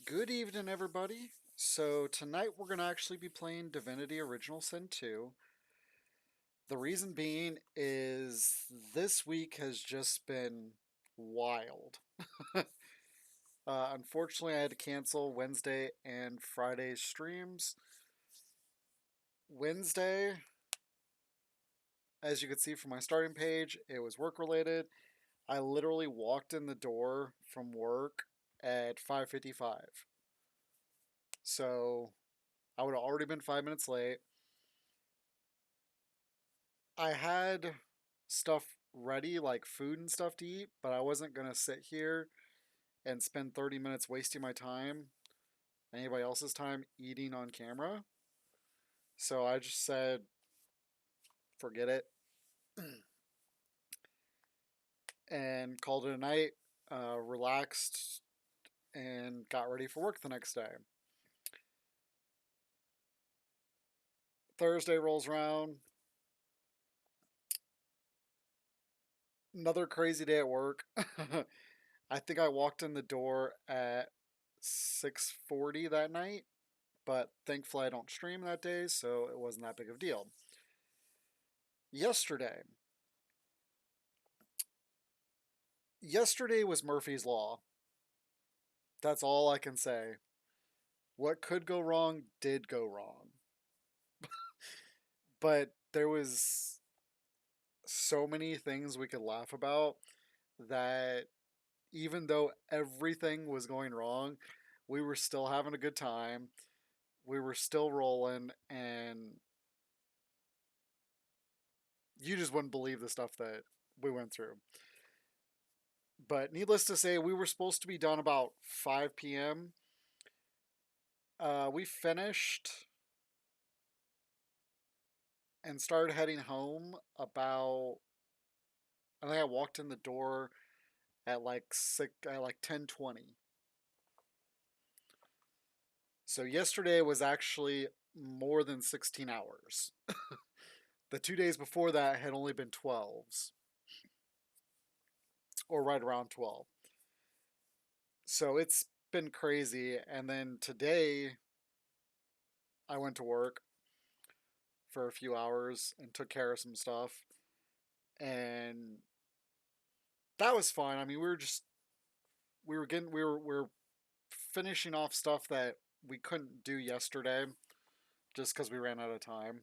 Good evening, everybody. So, tonight we're going to actually be playing Divinity Original Sin 2. The reason being is this week has just been wild. Unfortunately, I had to cancel Wednesday and Friday streams. Wednesday, as you can see from my starting page, it was work related. I literally walked in the door from work at 5:55. So, I would have already been 5 minutes late. I had stuff ready, like food and stuff to eat, but I wasn't going to sit here and spend 30 minutes wasting my time, anybody else's time, eating on camera. So I just said, forget it, and called it a night, relaxed, and got ready for work the next day. Thursday rolls around. Another crazy day at work. I think I walked in the door at 6:40 that night, but thankfully I don't stream that day, so it wasn't that big of a deal. Yesterday. Yesterday was Murphy's Law. That's all I can say. What could go wrong did go wrong. But there was so many things we could laugh about that even though everything was going wrong, we were still having a good time. We were still rolling, and you just wouldn't believe the stuff that we went through. But needless to say, we were supposed to be done about 5 p.m. We finished and started heading home about. I think I walked in the door at like 10:20. So yesterday was actually more than 16 hours. The 2 days before that had only been 12s, or right around 12. So it's been crazy. And then today I went to work for a few hours and took care of some stuff. And that was fun. I mean, we were finishing off stuff that we couldn't do yesterday just because we ran out of time.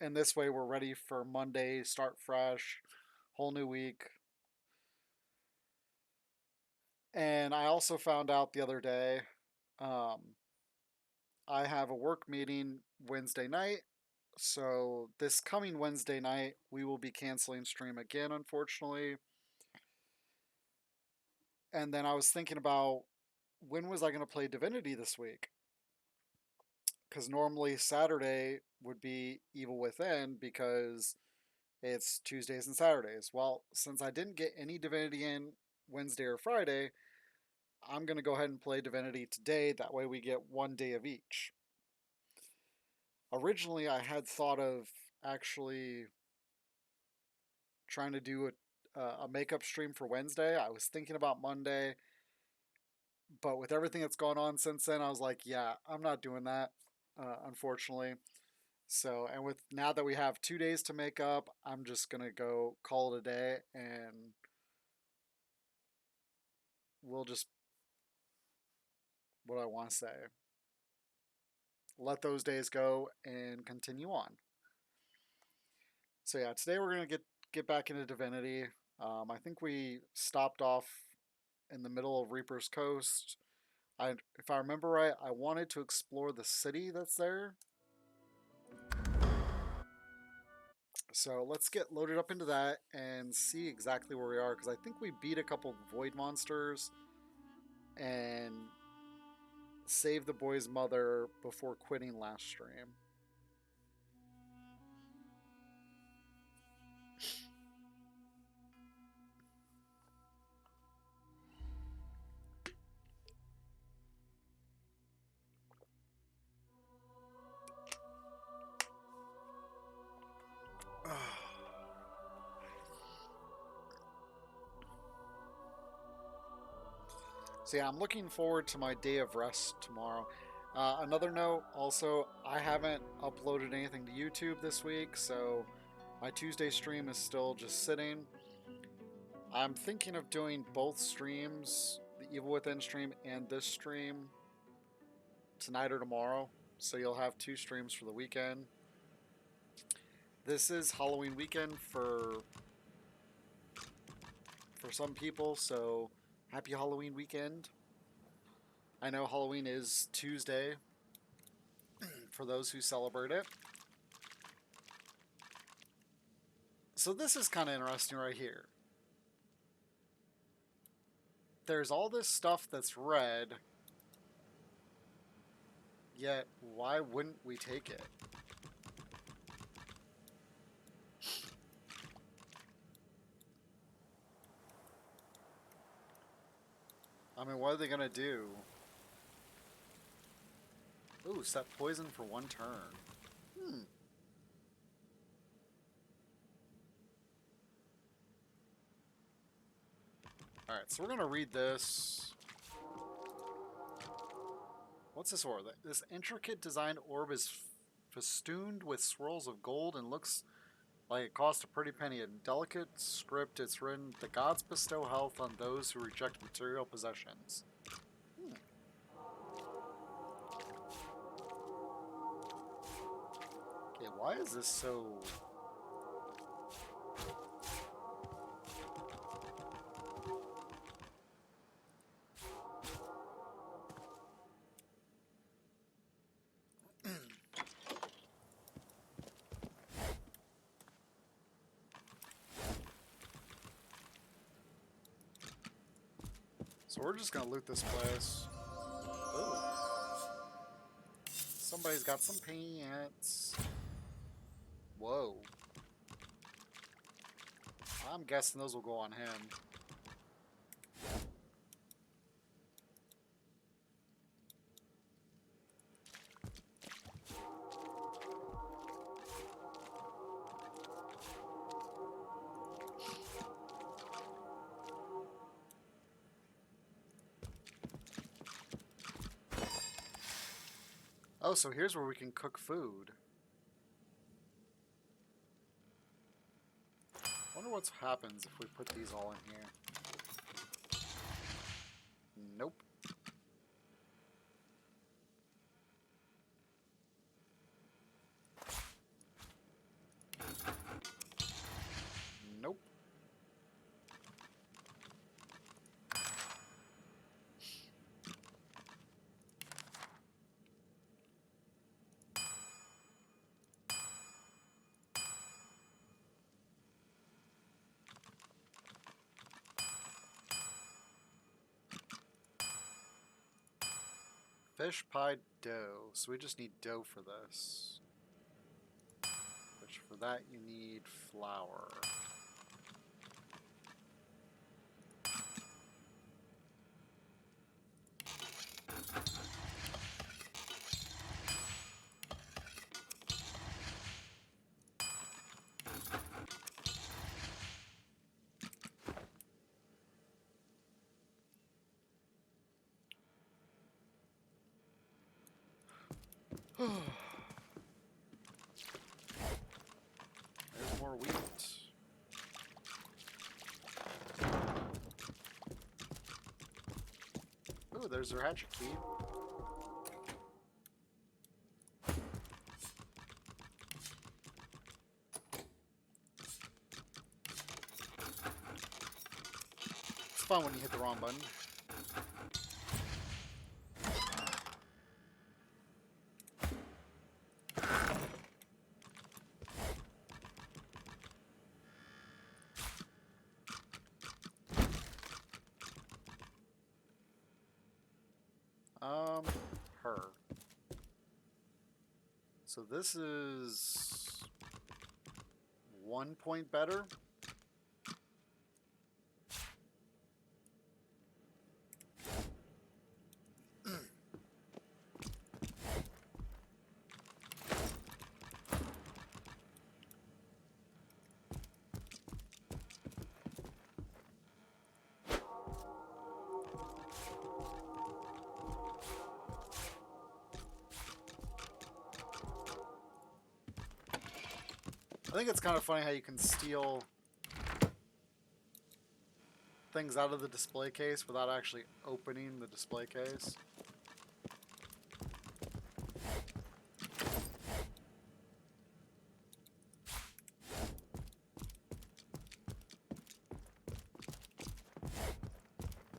And this way we're ready for Monday, start fresh, whole new week. And I also found out the other day, um, I have a work meeting Wednesday night. So this coming Wednesday night, we will be canceling stream again, unfortunately. And then I was thinking about when was I going to play Divinity this week? Because normally Saturday would be Evil Within because it's Tuesdays and Saturdays. Well, since I didn't get any Divinity in Wednesday or Friday, I'm going to go ahead and play Divinity today. That way we get one day of each. Originally, I had thought of actually trying to do a makeup stream for Wednesday. I was thinking about Monday, but with everything that's gone on since then, I was like, yeah, I'm not doing that, unfortunately. So, and with now that we have 2 days to make up, I'm just gonna go call it a day, and we'll just what I want to say, let those days go and continue on. So yeah, today we're gonna get back into Divinity. I think we stopped off in the middle of Reaper's Coast. If I remember right, I wanted to explore the city that's there. So let's get loaded up into that and see exactly where we are, because I think we beat a couple void monsters and saved the boy's mother before quitting last stream. So yeah, I'm looking forward to my day of rest tomorrow. Another note, also, I haven't uploaded anything to YouTube this week, so my Tuesday stream is still just sitting. I'm thinking of doing both streams, the Evil Within stream and this stream, tonight or tomorrow. So you'll have two streams for the weekend. This is Halloween weekend for some people, so happy Halloween weekend. I know Halloween is Tuesday for those who celebrate it. So this is kind of interesting right here. There's all this stuff that's red, yet why wouldn't we take it? I mean, what are they gonna do? Ooh, set poison for one turn. Alright, so we're gonna read this. What's this orb? This intricate designed orb is festooned with swirls of gold and looks like it cost a pretty penny. In delicate script, it's written, "The gods bestow health on those who reject material possessions." Okay, why is this so... So we're just gonna loot this place. Ooh. Somebody's got some pants. Whoa. I'm guessing those will go on him. Oh, so here's where we can cook food. Wonder what happens if we put these all in here. Nope. Nope. Fish pie dough. So we just need dough for this. Which for that you need flour. There's more wheat. Ooh, there's their hatchet key. It's fun when you hit the wrong button. Her. So this is 1 point better. I think it's kind of funny how you can steal things out of the display case without actually opening the display case.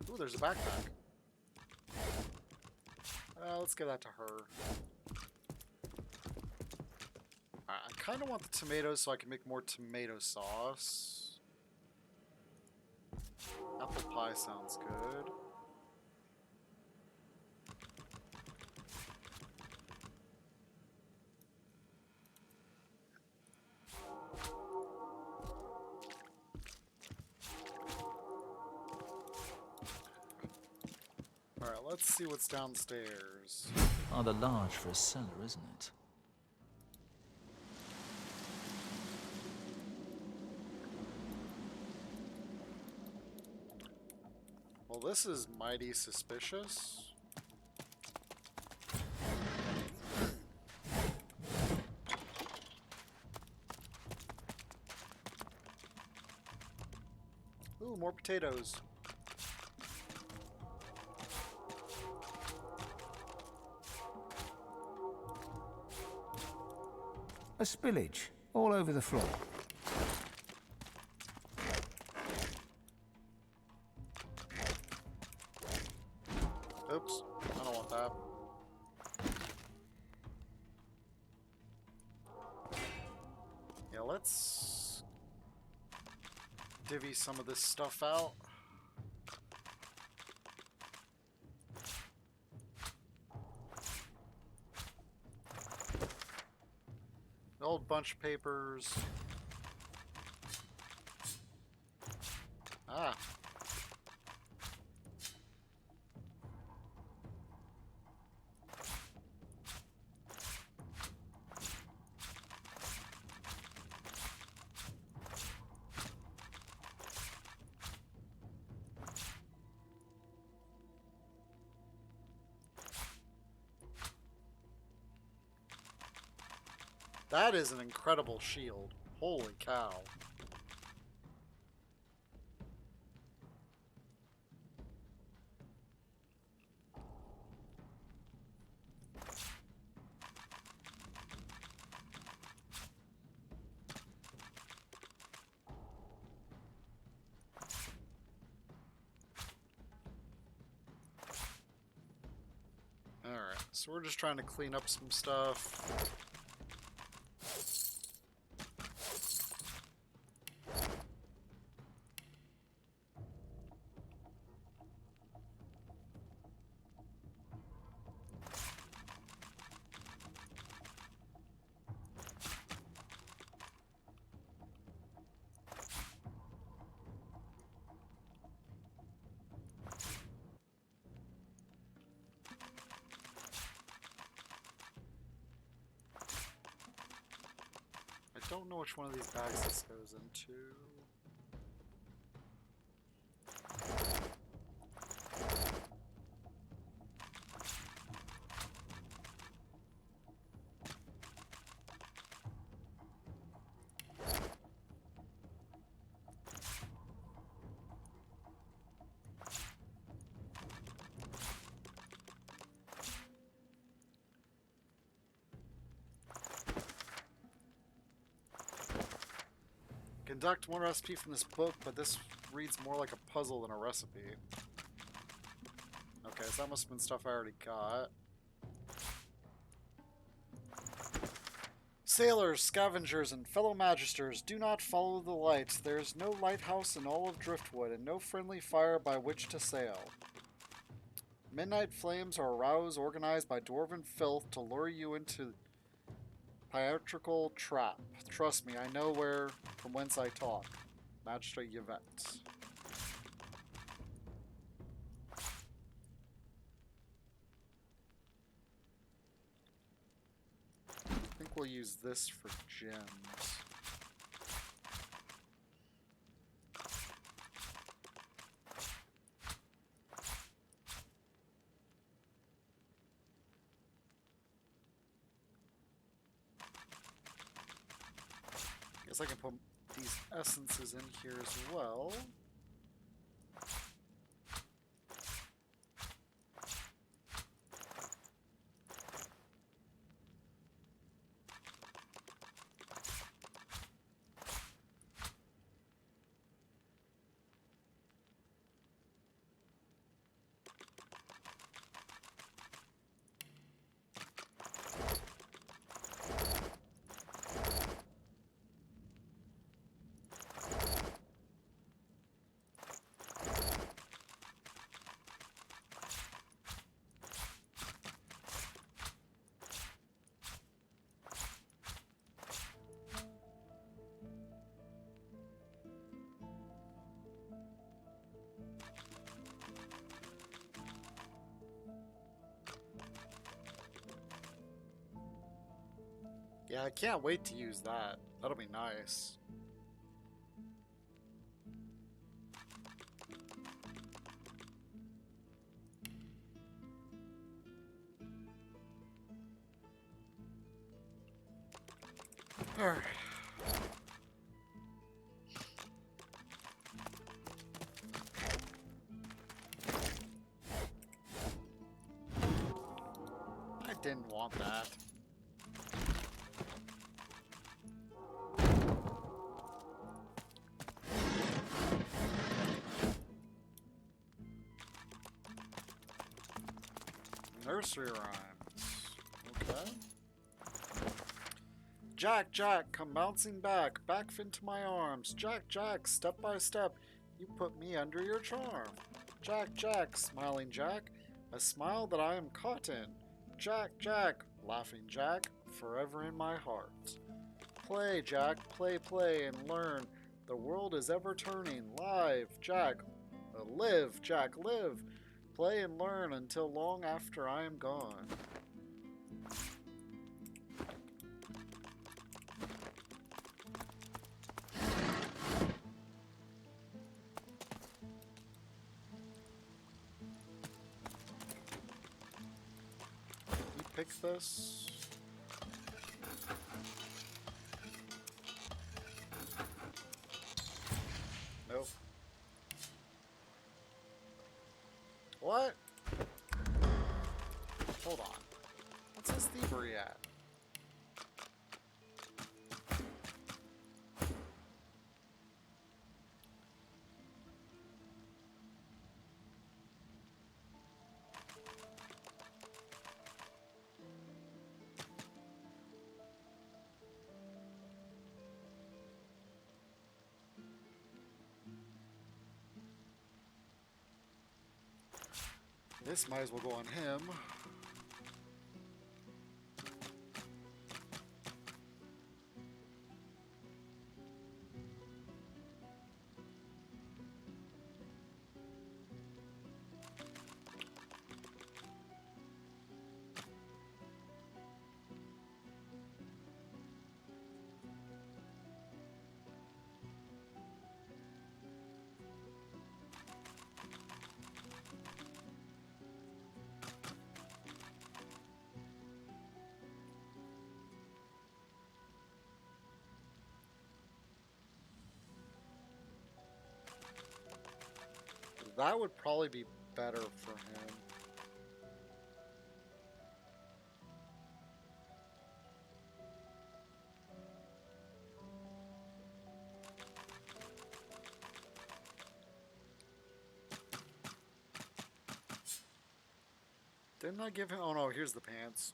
Ooh, there's a backpack. Let's give that to her. Alright, I kind of want the tomatoes so I can make more tomato sauce. Apple pie sounds good. Alright, let's see what's downstairs. Rather large for a cellar, isn't it? Well, this is mighty suspicious. Ooh, more potatoes. A spillage all over the floor. Oops, I don't want that. Yeah, let's divvy some of this stuff out. Old bunch of papers. Ah. That is an incredible shield. Holy cow. Alright, so we're just trying to clean up some stuff. I don't know which one of these bags this goes into. Conduct one recipe from this book, but this reads more like a puzzle than a recipe. Okay, so that must have been stuff I already got. Sailors, scavengers, and fellow magisters, do not follow the light. There is no lighthouse in all of Driftwood, and no friendly fire by which to sail. Midnight flames are aroused, organized by dwarven filth to lure you into theatrical trap. Trust me, I know where from whence I talk. Magistrate Yvette. I think we'll use this for gems. guess I can put these essences in here as well. Yeah, I can't wait to use that. That'll be nice. Alright. I didn't want that. Nursery rhymes. Okay. Jack, Jack, come bouncing back, back into my arms. Jack, Jack, step by step, you put me under your charm. Jack, Jack, smiling Jack, a smile that I am caught in. Jack, Jack, laughing Jack, forever in my heart. Play, Jack, play, play, and learn. The world is ever turning. Live, Jack, live, Jack, live. Play and learn until long after I am gone. You pick this. Nope. What? Hold on. What's this thievery at? This might as well go on him. That would probably be better for him. Didn't I give him... Oh no, here's the pants.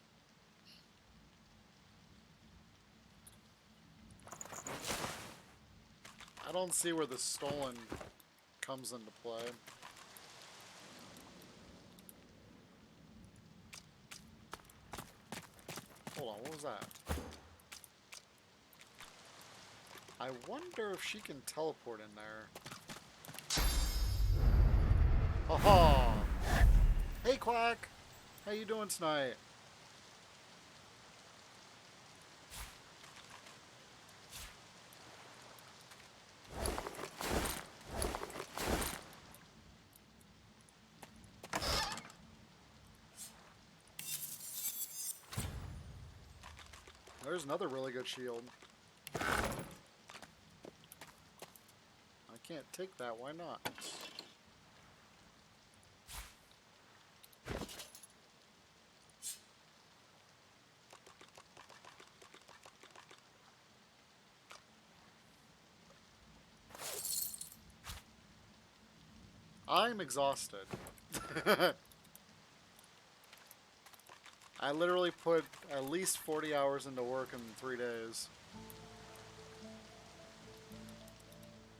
I don't see where the stolen comes into play. Hold on, what was that? I wonder if she can teleport in there. Haha! Hey, Quack! How you doing tonight? There's another really good shield. can't take that. Why not? I'm exhausted. I literally put at least 40 hours into work in 3 days.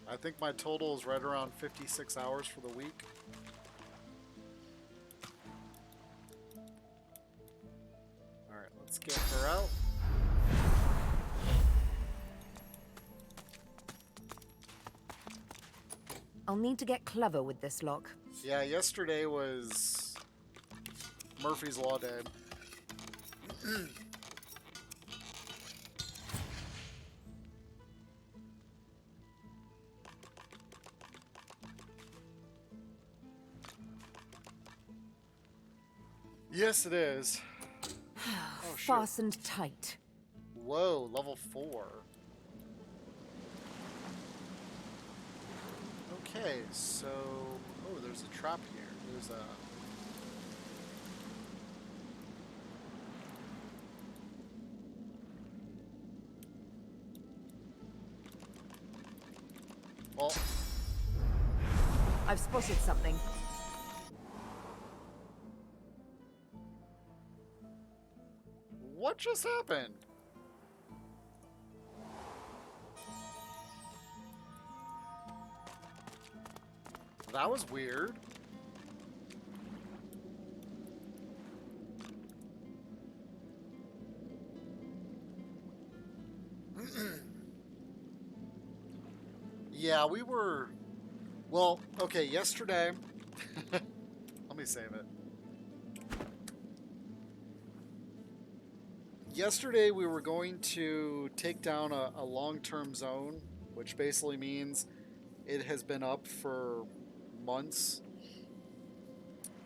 I think my total is right around 56 hours for the week. Alright, let's get her out. I'll need to get clever with this lock. Yeah, yesterday was Murphy's Law Day. Yes, it is. Oh, shit. Fastened tight. Whoa, level 4. Okay, so... Oh, there's a trap here. There's a... Well, I've spotted something. what just happened? That was weird. Yeah, we were... Well, okay, yesterday... Let me save it. Yesterday we were going to take down a long-term zone, which basically means it has been up for months.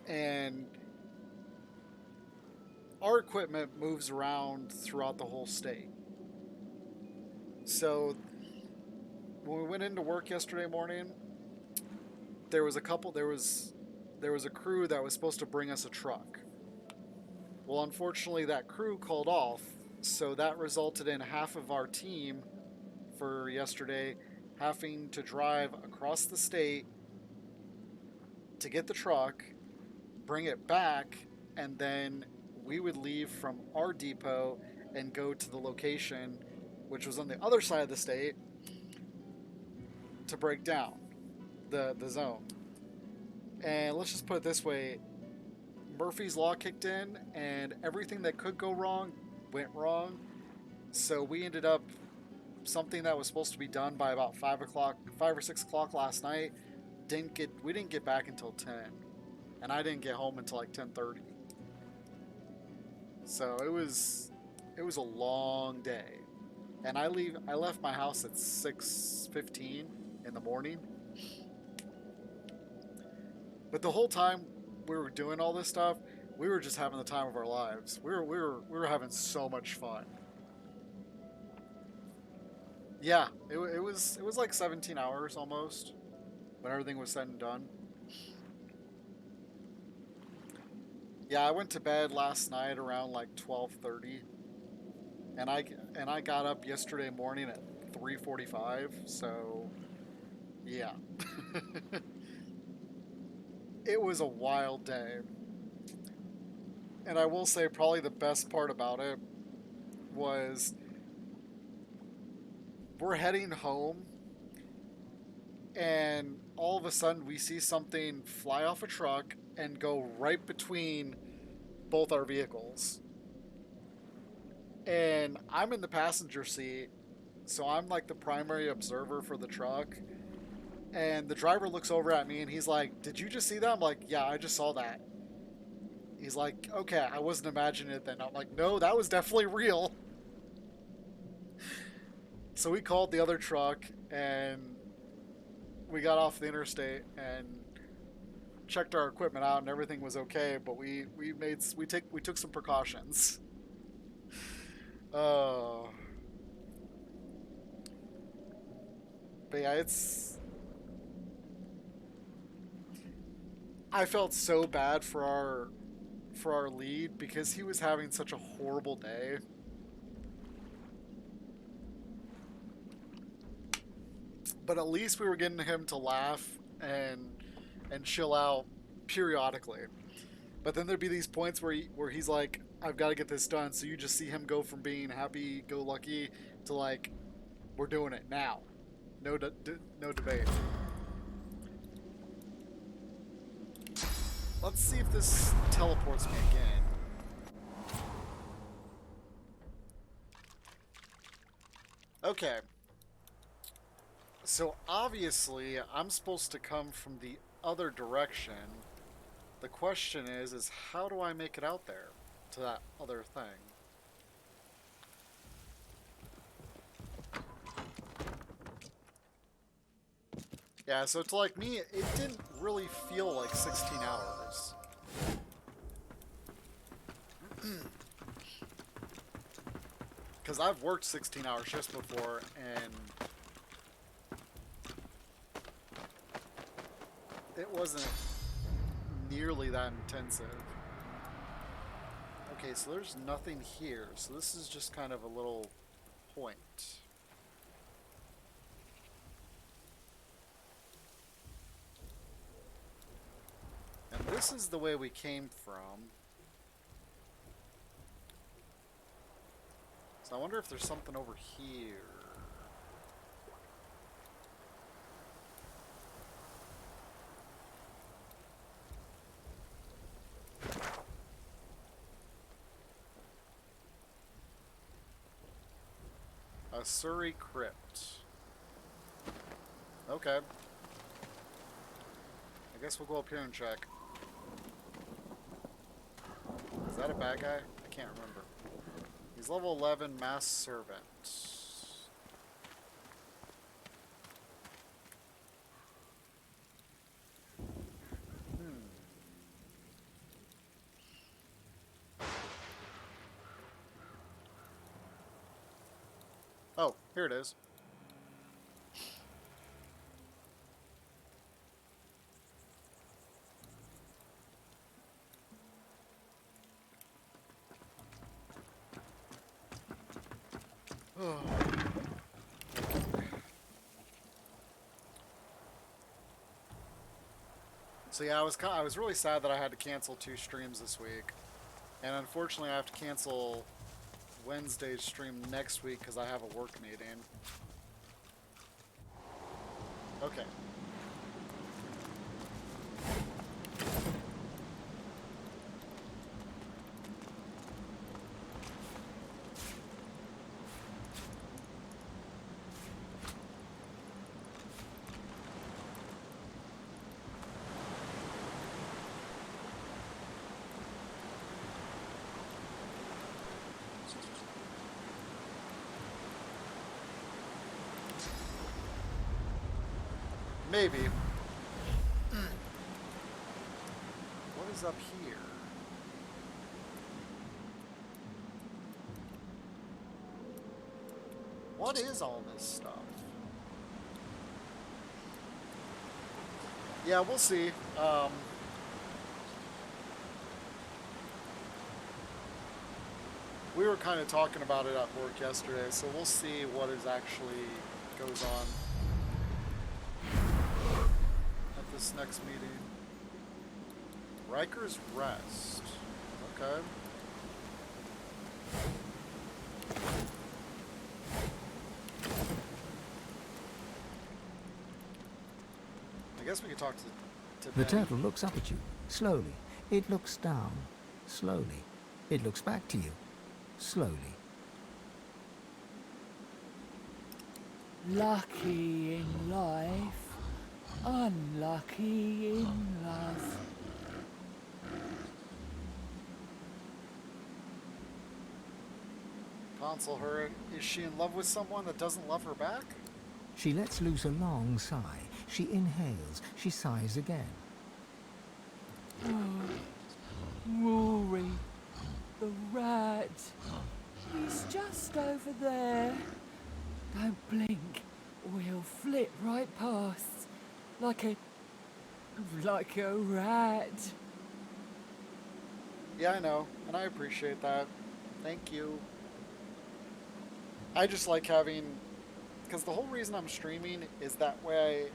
And our equipment moves around throughout the whole state. So when we went into work yesterday morning, there was a crew that was supposed to bring us a truck. Well, unfortunately, that crew called off, so that resulted in half of our team for yesterday having to drive across the state to get the truck, bring it back, and then we would leave from our depot and go to the location, which was on the other side of the state, to break down the zone. And let's just put it this way, Murphy's Law kicked in, and everything that could go wrong went wrong. So we ended up, something that was supposed to be done by about 5 or 6 o'clock last night, we didn't get back until 10, and I didn't get home until like 10:30. So it was a long day, and I left my house at 6:15 in the morning. But the whole time we were doing all this stuff, we were just having the time of our lives. We were having so much fun. Yeah, it was like 17 hours almost when everything was said and done. Yeah, I went to bed last night around like 12:30, and I got up yesterday morning at 3:45. So yeah. It was a wild day. And I will say probably the best part about it was we're heading home, and all of a sudden we see something fly off a truck and go right between both our vehicles. And I'm in the passenger seat, so I'm like the primary observer for the truck. And the driver looks over at me and he's like, "Did you just see that?" I'm like, "Yeah, I just saw that." He's like, "Okay, I wasn't imagining it then." I'm like, "No, that was definitely real." So we called the other truck and we got off the interstate and checked our equipment out and everything was okay, but we took some precautions. But yeah, I felt so bad for our lead because he was having such a horrible day. But at least we were getting him to laugh and chill out periodically. But then there'd be these points where he's like, I've got to get this done. So you just see him go from being happy go lucky to like, we're doing it now. No debate. Let's see if this teleports me again. Okay. So obviously I'm supposed to come from the other direction. The question is how do I make it out there to that other thing? Yeah, so to like me, it didn't really feel like 16 hours. Because I've worked 16-hour shifts before, and it wasn't nearly that intensive. Okay, so there's nothing here, so this is just kind of a little point. And this is the way we came from. So I wonder if there's something over here. A Surrey Crypt. Okay. I guess we'll go up here and check. Is that a bad guy? I can't remember. He's level 11, Mass Servant. Oh, here it is. So yeah, I was really sad that I had to cancel 2 streams this week, and unfortunately I have to cancel Wednesday's stream next week because I have a work meeting. Okay. Maybe. What is up here? What is all this stuff? Yeah, we'll see. We were kind of talking about it at work yesterday, so we'll see what is actually goes on at this next meeting. Riker's Rest. Okay. I guess we could talk to The Ben. turtle looks up at you, slowly. It looks down, slowly. It looks back to you, slowly. Lucky in life, unlucky in love. Console her. Is she in love with someone that doesn't love her back? She lets loose a long sigh. She inhales. She sighs again. Rory, the rat. He's just over there. Don't blink, or he'll flit right past, like a Like a rat. Yeah, I know, and I appreciate that. Thank you. I just like having, because the whole reason I'm streaming is that way,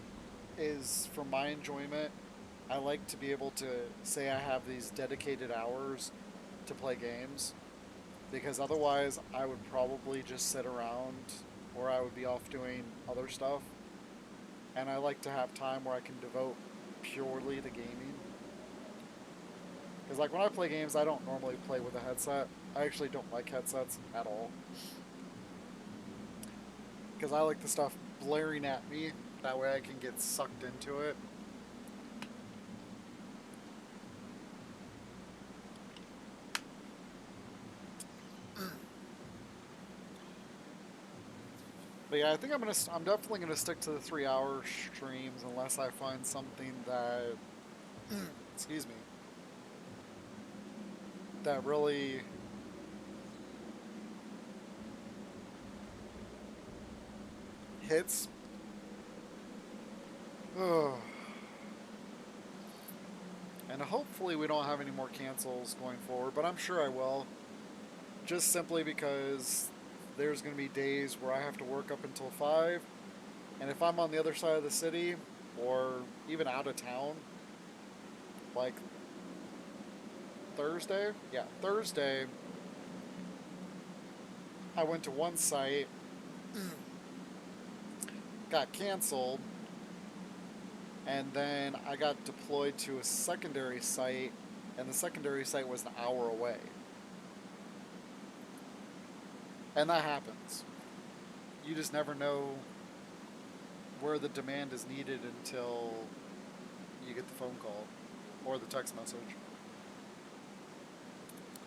is for my enjoyment. I like to be able to say I have these dedicated hours to play games, because otherwise I would probably just sit around or I would be off doing other stuff. And I like to have time where I can devote purely to gaming. Because like when I play games, I don't normally play with a headset. I actually don't like headsets at all. Because I like the stuff blaring at me. That way I can get sucked into it. But yeah, I think I'm definitely gonna stick to the 3 hour streams unless I find something that, excuse me, that really hits. Ugh. And hopefully we don't have any more cancels going forward, but I'm sure I will. Just simply because there's going to be days where I have to work up until 5. And if I'm on the other side of the city or even out of town, like Thursday, yeah, Thursday, I went to one site, got canceled, and then I got deployed to a secondary site, and the secondary site was an hour away. And that happens. You just never know where the demand is needed until you get the phone call or the text message.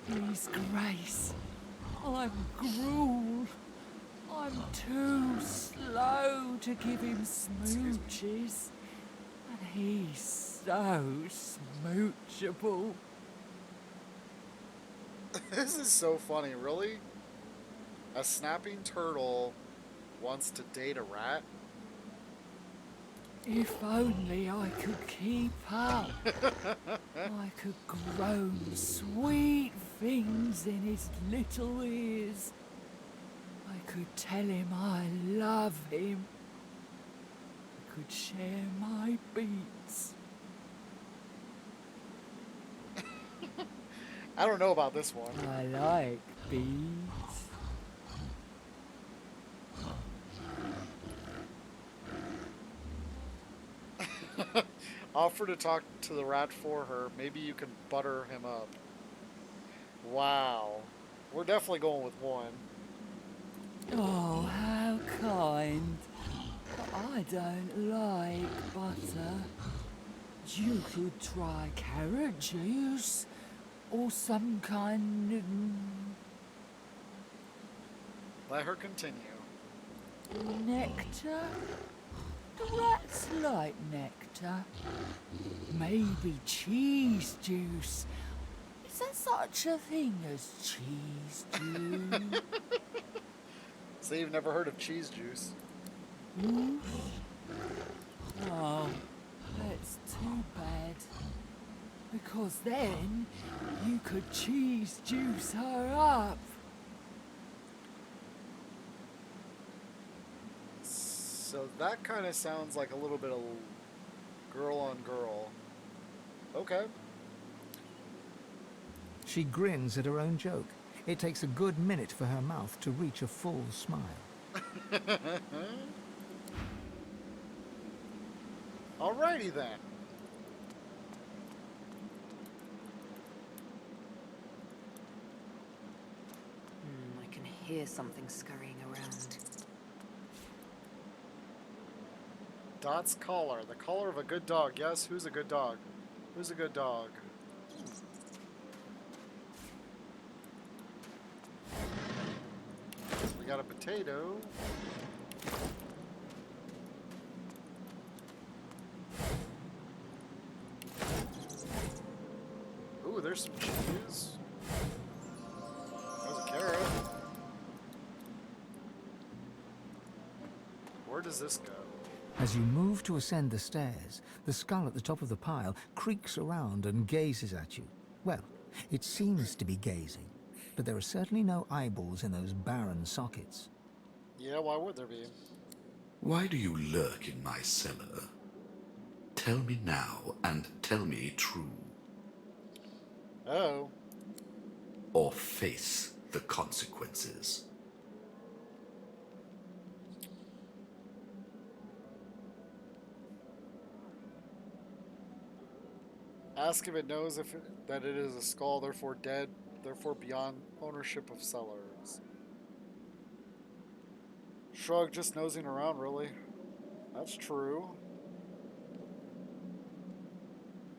His Grace, I'm gruel. I'm too slow to give him smooches. And he's so smoochable. This is so funny, really? A snapping turtle wants to date a rat? If only I could keep up. I could groan sweet things in his little ears. I could tell him I love him. I could share my beats. I don't know about this one. I like beats. Offer to talk to the rat for her. Maybe you can butter him up. Wow. We're definitely going with one. Oh, how kind. But I don't like butter. You could try carrot juice or some kind of Let her continue. nectar. The rats like nectar. Maybe cheese juice. Is there such a thing as cheese juice? So you've never heard of cheese juice? Oh, that's too bad. Because then you could cheese juice her up. So that kind of sounds like a little bit of girl on girl. Okay. She grins at her own joke. It takes a good minute for her mouth to reach a full smile. Alrighty then. I can hear something scurrying around. Dot's collar. The collar of a good dog. Yes, who's a good dog? Who's a good dog? We got a potato. Ooh, there's some cheese. There's a carrot. Where does this go? As you move to ascend the stairs, the skull at the top of the pile creaks around and gazes at you. Well, it seems to be gazing, but there are certainly no eyeballs in those barren sockets. Yeah, why would there be? Why do you lurk in my cellar? Tell me now, and tell me true. Oh. Or face the consequences. Ask if it knows that it is a skull, therefore dead, therefore beyond ownership of sellers. Shrug, just nosing around, really. That's true.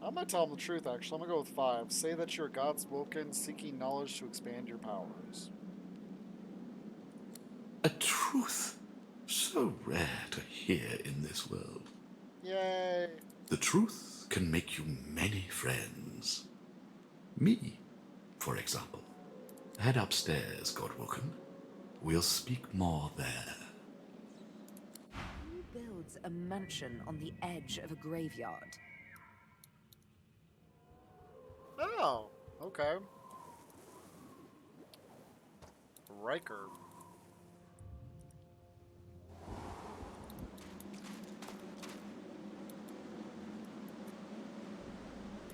I'm gonna tell him the truth, actually. I'm gonna go with 5. Say that you're God's woken, seeking knowledge to expand your powers. A truth so rare to hear in this world. Yay! The truth can make you many friends. Me, for example. Head upstairs, Godwoken. We'll speak more there. Who builds a mansion on the edge of a graveyard? Oh, okay. Riker.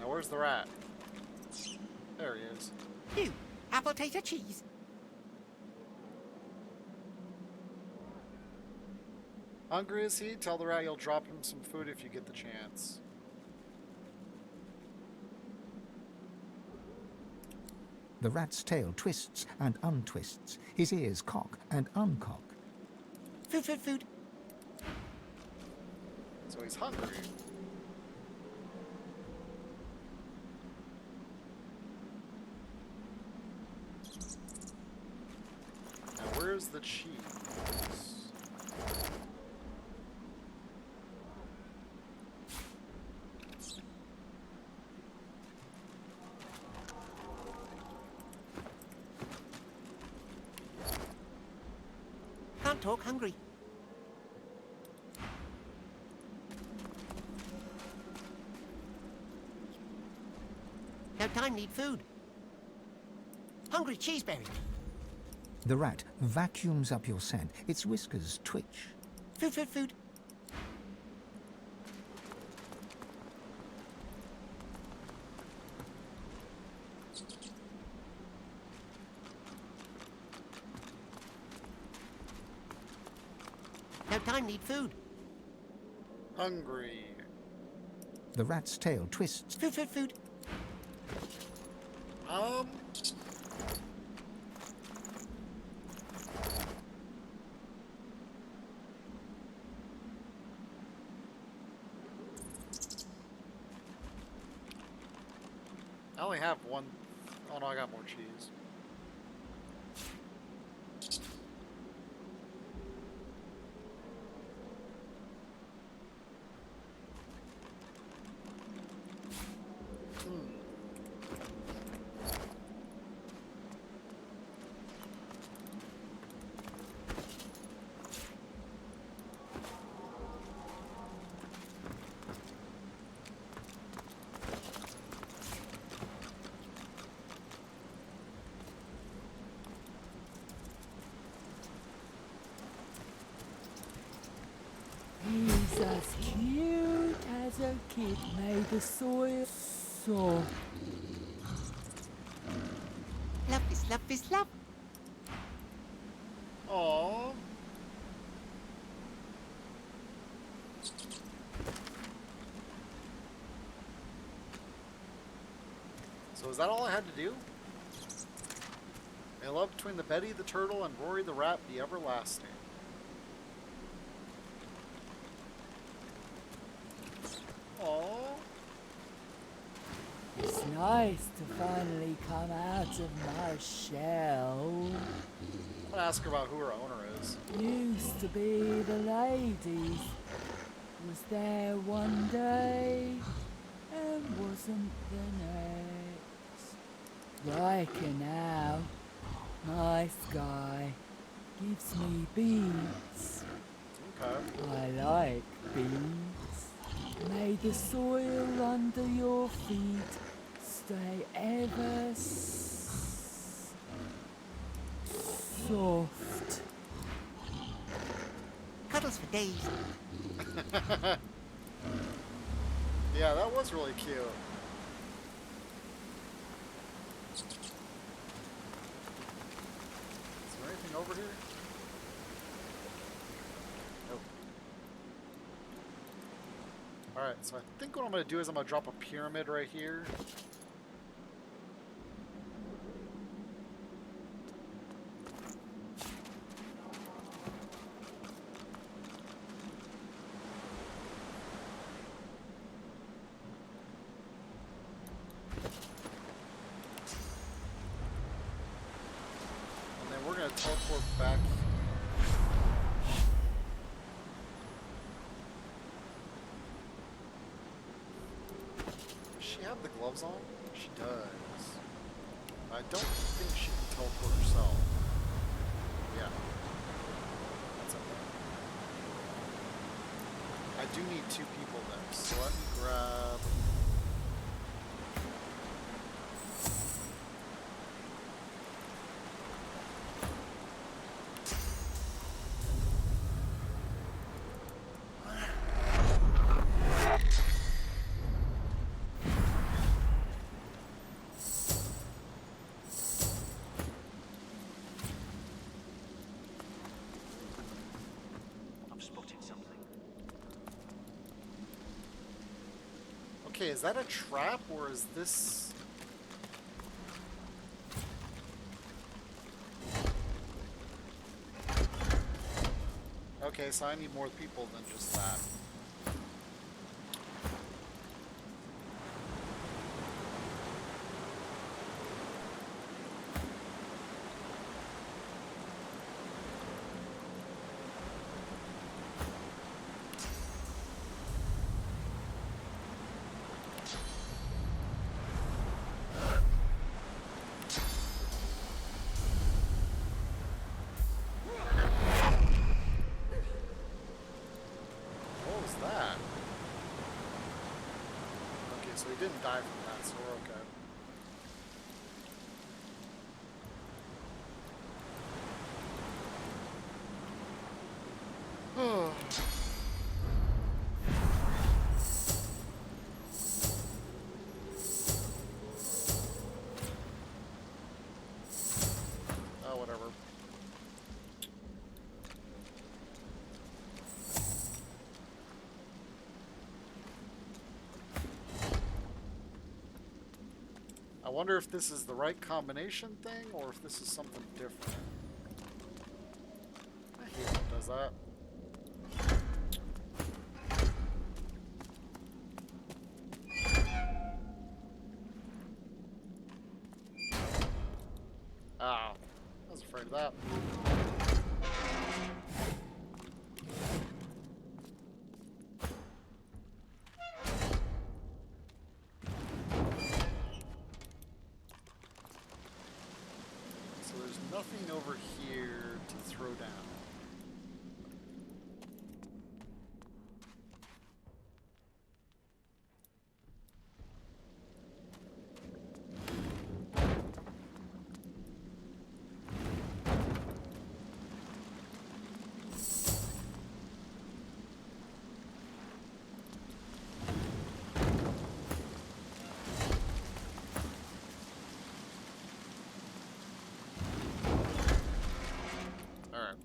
Now where's the rat? There he is. You, apple tater cheese. Hungry is he? Tell the rat you'll drop him some food if you get the chance. The rat's tail twists and untwists. His ears cock and uncock. Food, food, food. So he's hungry. Now where's the cheese? Can't talk, hungry. No time, need food. Hungry cheeseberry. The rat vacuums up your scent. Its whiskers twitch. Food, food, food. No time, need food. Hungry. The rat's tail twists. Food, food, food. Um. I only have one. Oh no, I got more cheese. He's as cute as a kid made of soil soft. Love is love is love. Aww. So is that all I had to do? May love between the Betty the Turtle and Rory the Rat be everlasting. Aww. It's nice to finally come out of my shell. I'm gonna ask her about who her owner is. Used to be the ladies. Was there one day and wasn't the next. Riker now, nice guy, gives me beats. Okay. I like bees. May the soil under your feet stay ever soft. Cuddles for days. Yeah, that was really cute. Is there anything over here? Nope. Alright, so I think what I'm going to do is I'm going to drop a pyramid right here. And then we're going to teleport back. Does she have the gloves on? She does. I don't think she can teleport herself. Yeah. That's okay. I do need 2 people though, so let me grab... Okay, is that a trap or is this... Okay, so I need more people than just that. What was that? Okay, so he didn't die from that, so we're okay. Oh, whatever. I wonder if this is the right combination thing or if this is something different. I hate when it does that. Ah, I was afraid of that. So there's nothing over here to throw down. Alright.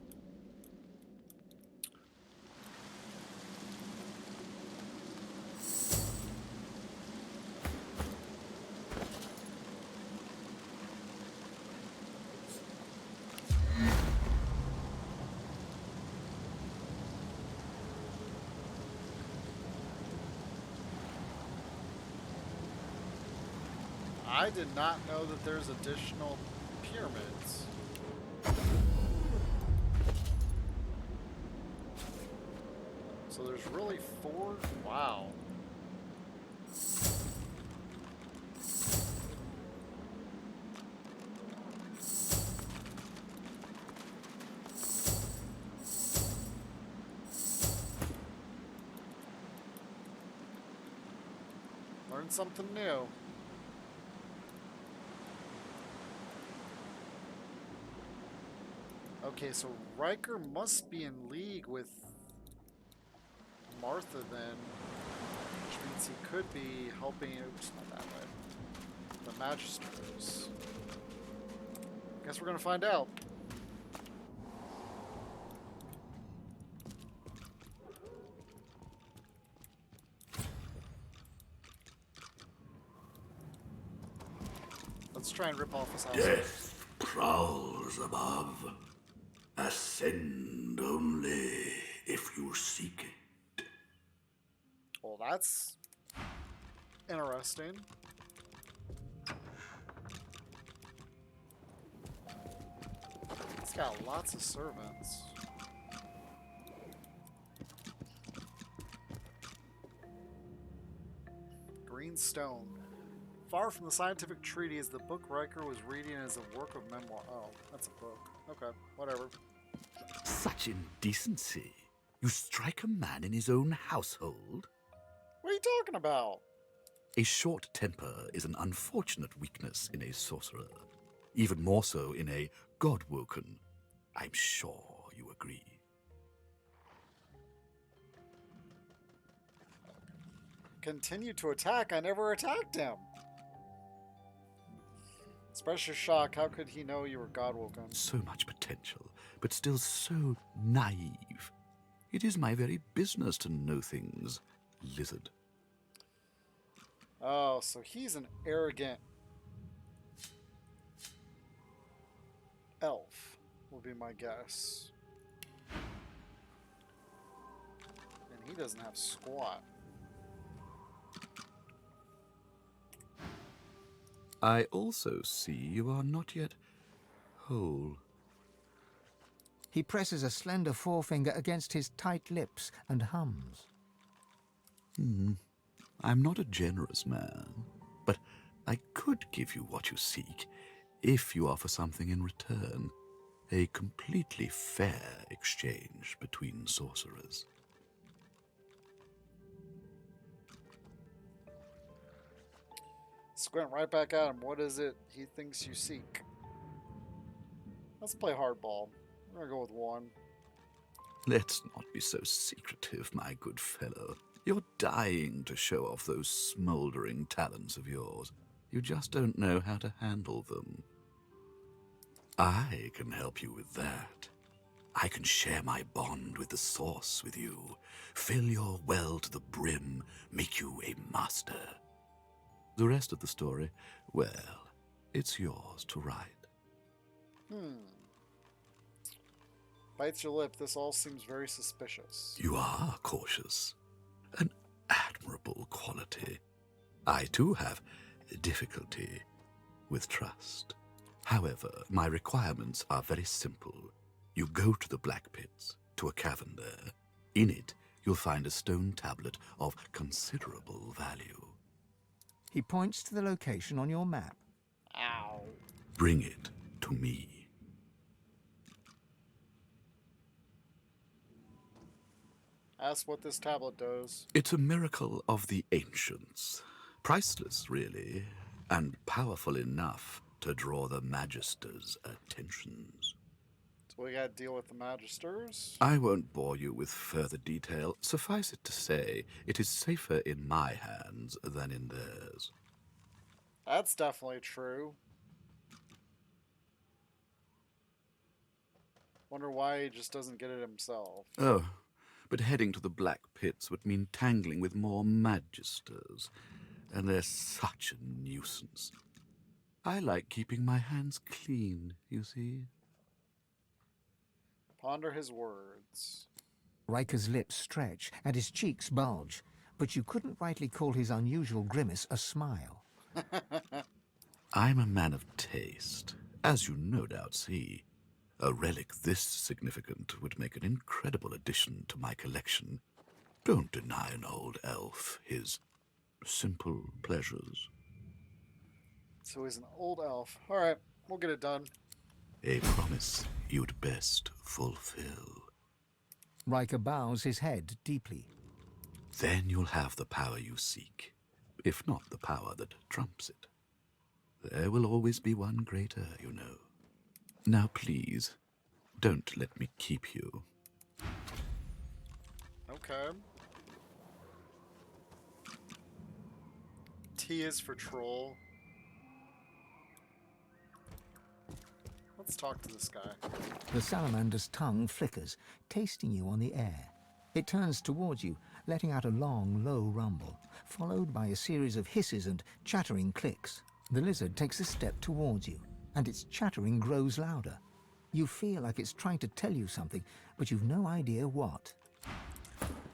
I did not know that there's additional pyramids. So there's really 4? Wow. Learn something new. Okay, so Riker must be in league with Martha then, which means he could be helping. Oops, not that way. The Magisters. Guess we're gonna find out. Let's try and rip off his house. Death prowls above. Ascend only if you seek it. Well, that's interesting. He's got lots of servants. Green stone. Far from the scientific treatise, the book Riker was reading is a work of memoir. Oh, that's a book. Okay, whatever. Such indecency. You strike a man in his own household? What are you talking about? A short temper is an unfortunate weakness in a sorcerer. Even more so in a godwoken. I'm sure you agree. Continue to attack? I never attacked him. Special shock. How could he know you were Godwoken? So much potential, but still so naive. It is my very business to know things, lizard. Oh, so he's an arrogant elf, will be my guess. And he doesn't have squat. I also see you are not yet whole. He presses a slender forefinger against his tight lips and hums. I'm not a generous man, but I could give you what you seek if you offer something in return. A completely fair exchange between sorcerers. Squint right back at him. What is it he thinks you seek? Let's play hardball. We're gonna go with one. Let's not be so secretive, my good fellow. You're dying to show off those smoldering talents of yours. You just don't know how to handle them. I can help you with that. I can share my bond with the source with you, fill your well to the brim, make you a master. The rest of the story, well, it's yours to write. Bites your lip. This all seems very suspicious. You are cautious. An admirable quality. I too have difficulty with trust. However, my requirements are very simple. You go to the Black Pits, to a cavern there. In it, you'll find a stone tablet of considerable value. He points to the location on your map. Ow. Bring it to me. Ask what this tablet does. It's a miracle of the ancients. Priceless, really, and powerful enough to draw the Magister's attentions. So we gotta deal with the Magisters. I won't bore you with further detail. Suffice it to say, it is safer in my hands than in theirs. That's definitely true. Wonder why he just doesn't get it himself. Oh, but heading to the Black Pits would mean tangling with more Magisters, and they're such a nuisance. I like keeping my hands clean, you see. Ponder his words. Riker's lips stretch and his cheeks bulge, but you couldn't rightly call his unusual grimace a smile. I'm a man of taste, as you no doubt see. A relic this significant would make an incredible addition to my collection. Don't deny an old elf his simple pleasures. So he's an old elf. Alright, we'll get it done. A promise you'd best fulfill. Riker bows his head deeply. Then you'll have the power you seek. if not the power that trumps it. There will always be one greater, you know. Now please, don't let me keep you. Okay. T is for troll. Let's talk to this guy. The salamander's tongue flickers, tasting you on the air. It turns towards you, letting out a long, low rumble, followed by a series of hisses and chattering clicks. The lizard takes a step towards you, and its chattering grows louder. You feel like it's trying to tell you something, but you've no idea what.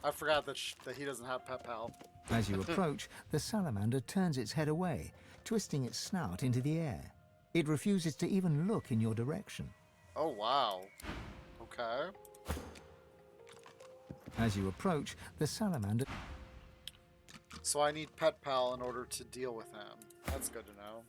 I forgot that he doesn't have Pet Pal. As you approach, the salamander turns its head away, twisting its snout into the air. It refuses to even look in your direction. Oh, wow. Okay. As you approach, the salamander... So I need Pet Pal in order to deal with him. That's good to know.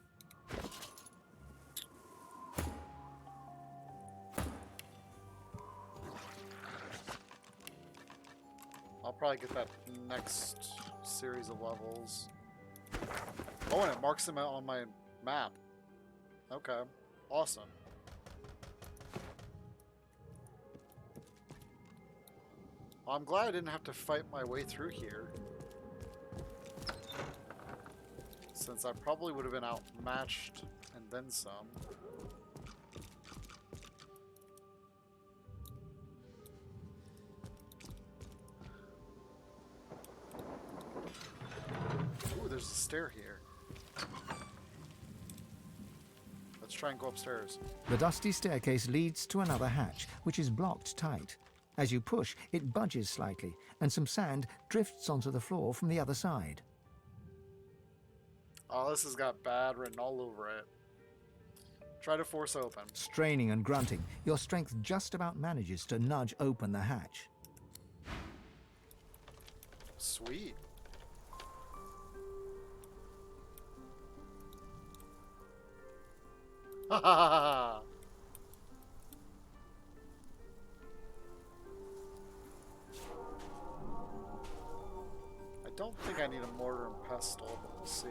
I'll probably get that next series of levels. Oh, and it marks him out on my map. Okay. Awesome. Well, I'm glad I didn't have to fight my way through here. Since I probably would have been outmatched and then some. Ooh, there's a stair here. Let's try and go upstairs. The dusty staircase leads to another hatch, which is blocked tight. As you push, it budges slightly, and some sand drifts onto the floor from the other side. Oh, this has got bad written all over it. Try to force open. Straining and grunting, your strength just about manages to nudge open the hatch. Sweet. Ha ha ha ha! I don't think I need a mortar and pestle, but we'll see.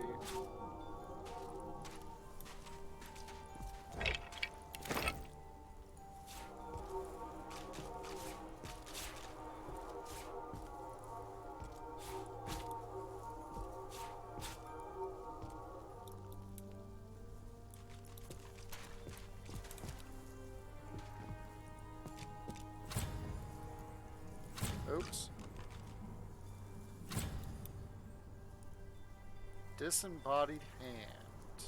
Oops. Disembodied hand.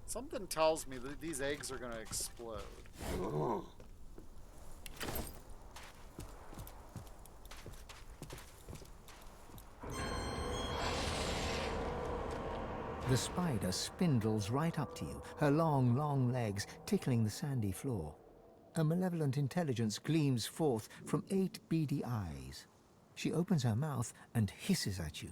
Something tells me that these eggs are gonna explode. The spider spindles right up to you, her long, long legs tickling the sandy floor. A malevolent intelligence gleams forth from 8 beady eyes. She opens her mouth and hisses at you.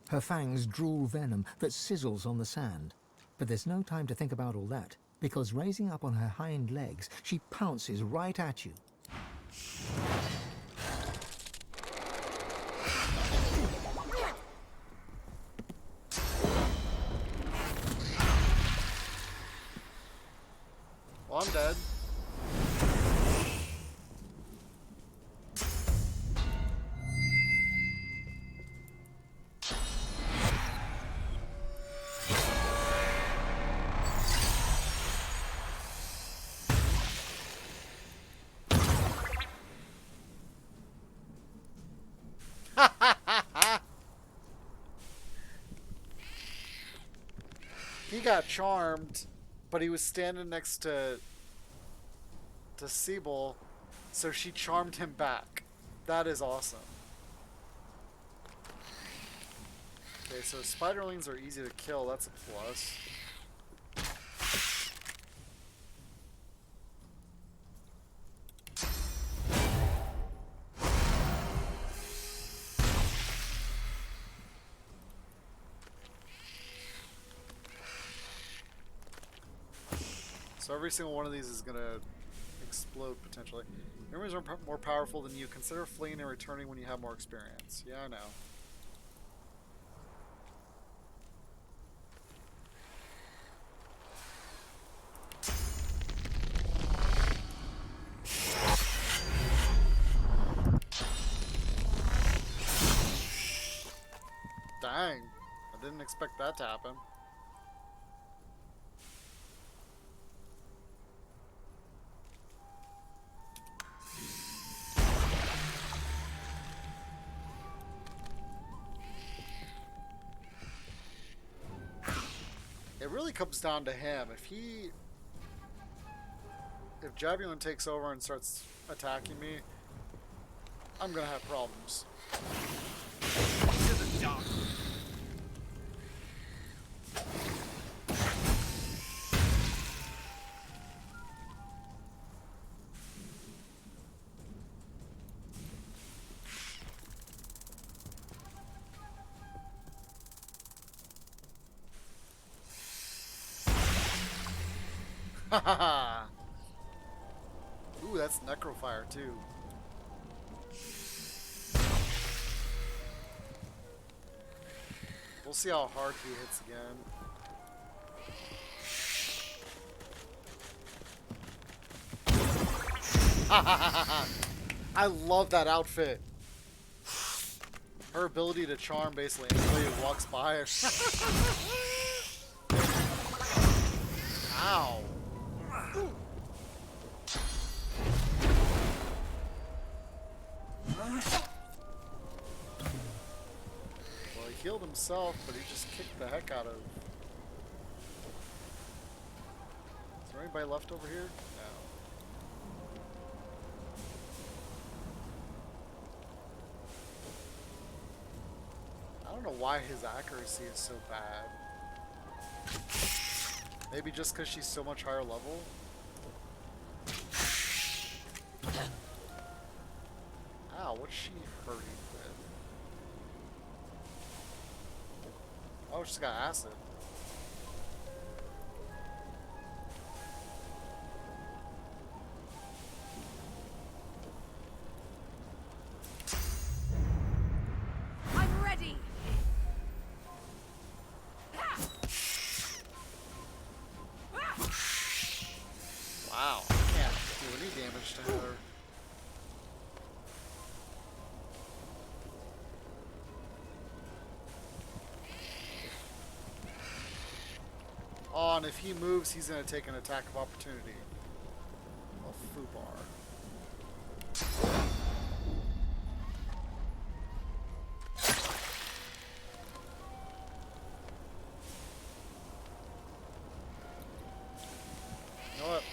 Her fangs drool venom that sizzles on the sand. But there's no time to think about all that, because raising up on her hind legs, she pounces right at you. Well, I'm dead. He got charmed, but he was standing next to Siebel, so she charmed him back. That is awesome. Okay, so spiderlings are easy to kill. That's a plus. So every single one of these is going to explode potentially. Enemies are more powerful than you. Consider fleeing and returning when you have more experience. Yeah, I know. Dang. I didn't expect that to happen. It really comes down to him. If Jabulon takes over and starts attacking me, I'm gonna have problems. Haha. Ooh, that's Necrofire too. We'll see how hard he hits again. I love that outfit. Her ability to charm basically anybody who walks by her. Ow. Well, he healed himself, but he just kicked the heck out of... Is there anybody left over here? No. I don't know why his accuracy is so bad. Maybe just because she's so much higher level? Ow, what's she hurting with? Oh, she's got acid. I'm ready. Wow, I can't do any damage to her. Oh, and if he moves, he's going to take an attack of opportunity. A foobar. You know what?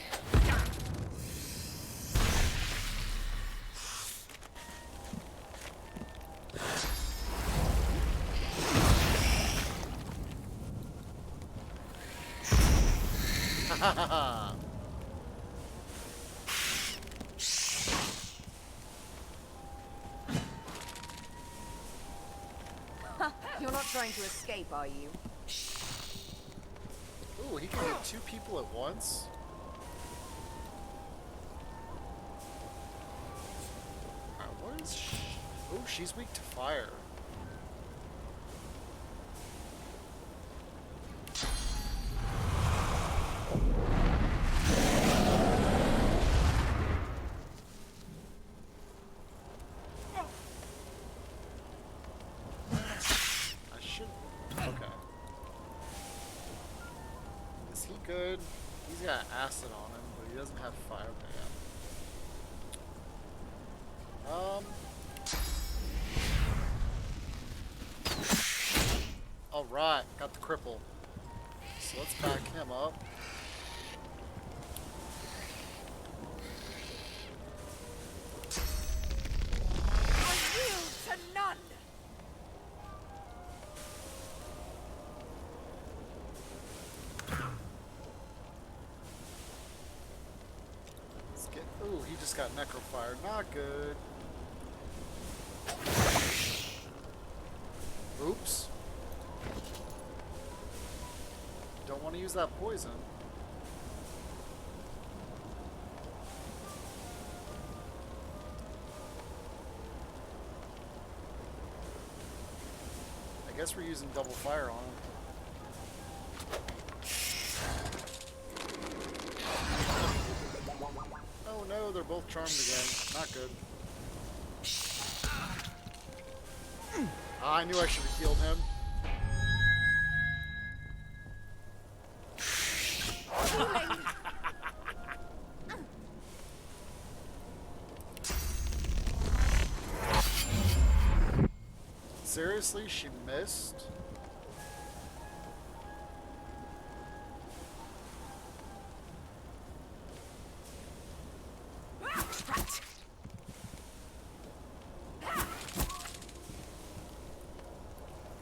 You're not trying to escape, are you? Ooh, he can hit 2 people at once? What is she? Oh, she's weak to fire. I should... Okay. Is he good? He's got acid on him, but he doesn't have fire ban. Alright, got the cripple. So let's back him up. I yield to none. Let's get... Ooh, he just got Necrofire. Not good. Oops. Don't want to use that poison. I guess we're using double fire on him. Oh no, they're both charmed again. Not good. Ah, I knew I should have healed him. Seriously, she missed?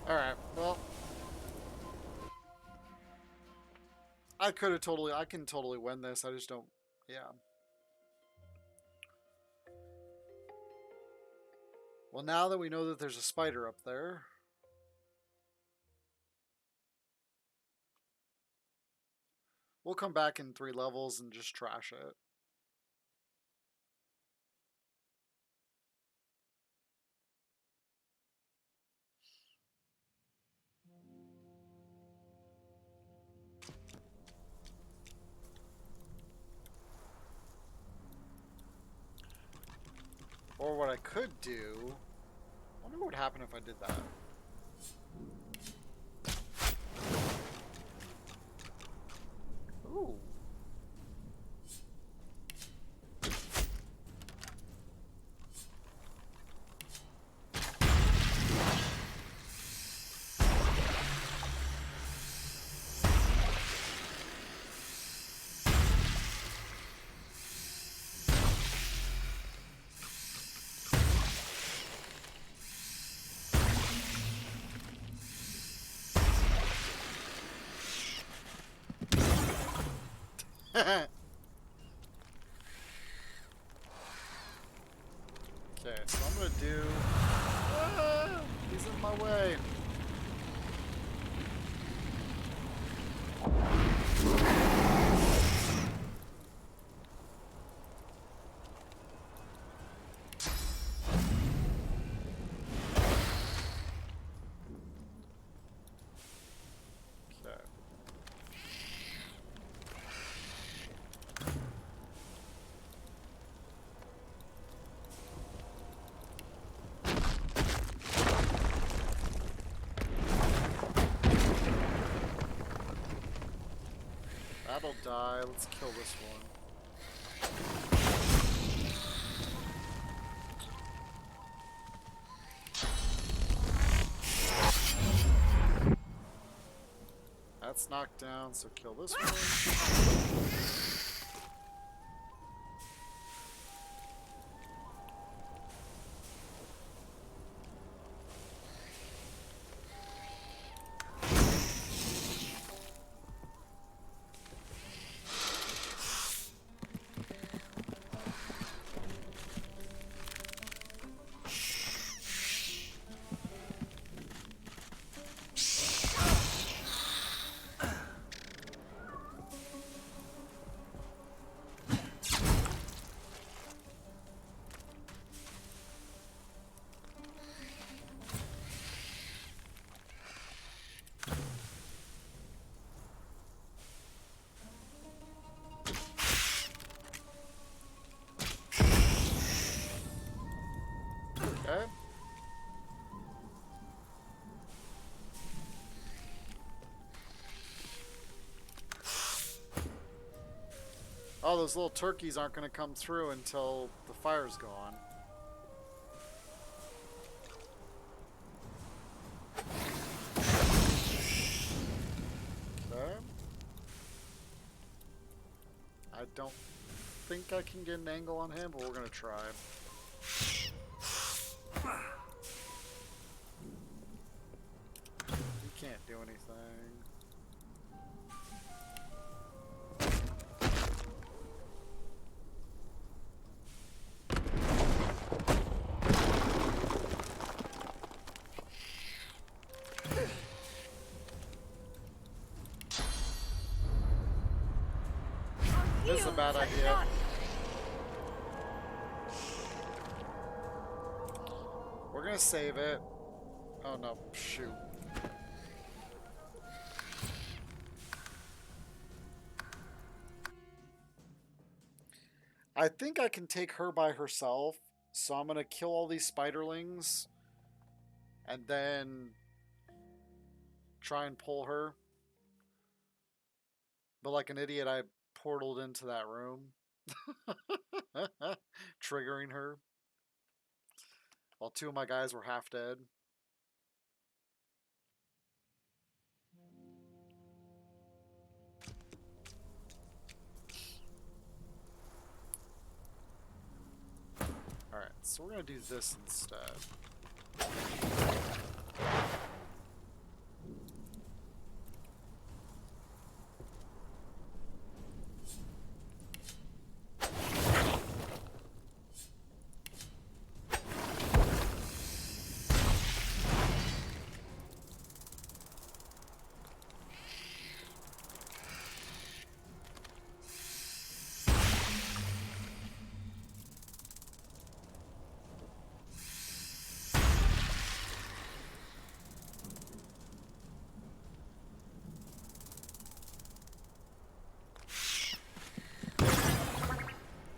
Alright, well. I can totally win this. I just don't, yeah. Well, now that we know that there's a spider up there. We'll come back in 3 levels and just trash it. Or what I could do... I wonder what would happen if I did that. Ooh. Okay, so I'm gonna do... Ah, he's in my way. Okay. That'll die. Let's kill this one. That's knocked down, so kill this one. Okay. Oh, those little turkeys aren't going to come through until the fire's gone. Okay. I don't think I can get an angle on him, but we're going to try. He can't do anything. This is a bad idea. We're gonna save it. Oh no, shoot. I think I can take her by herself, so I'm gonna kill all these spiderlings and then try and pull her. But like an idiot, I portaled into that room, triggering her, while 2 of my guys were half dead. So we're gonna do this instead.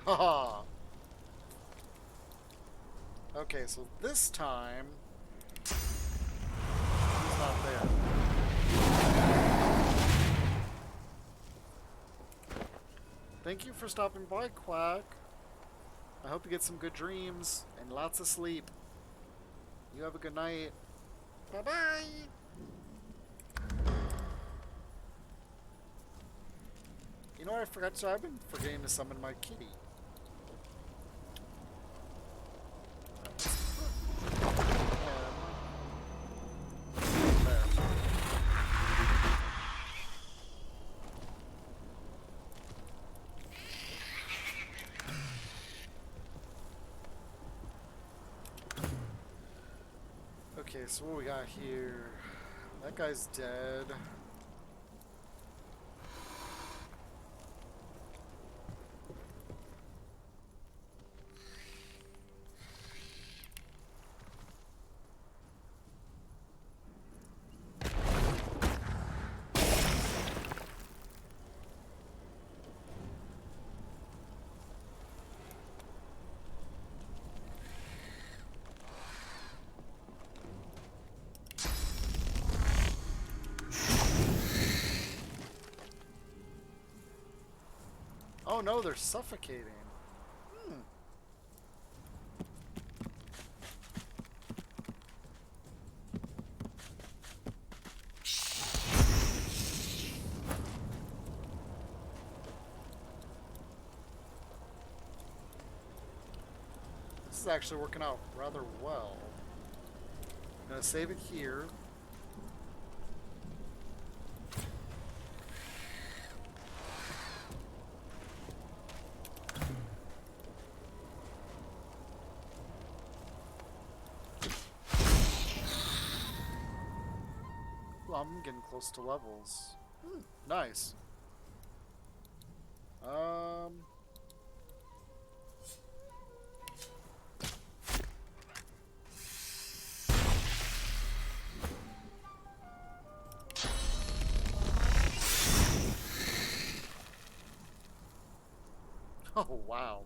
Haha! Okay, so this time he's not there. Thank you for stopping by, Quack. I hope you get some good dreams and lots of sleep. You have a good night. Bye-bye! You know what I forgot to? I've been forgetting to summon my kitty. Okay, so what we got here? That guy's dead. Oh no, they're suffocating. Hmm. This is actually working out rather well. I'm gonna save it here. Well, I'm getting close to levels. Nice. Oh, wow.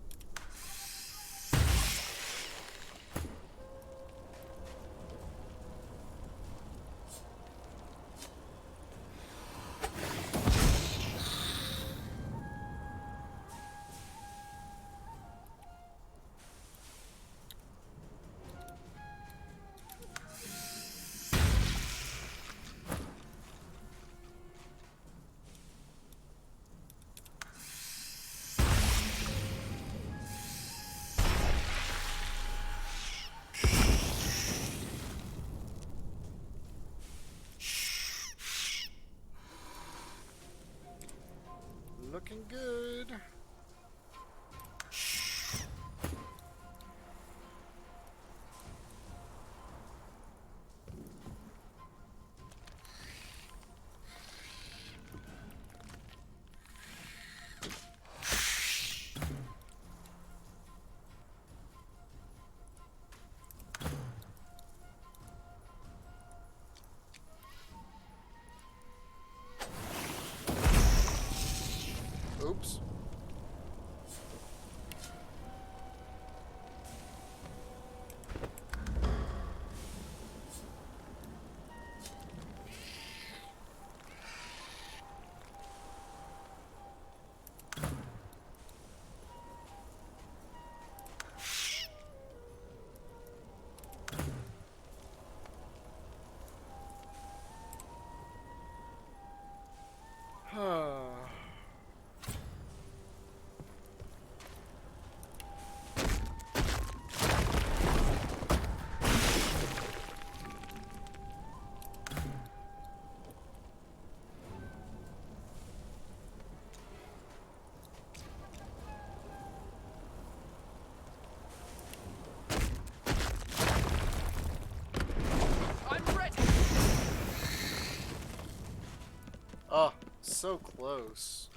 Oh, so close.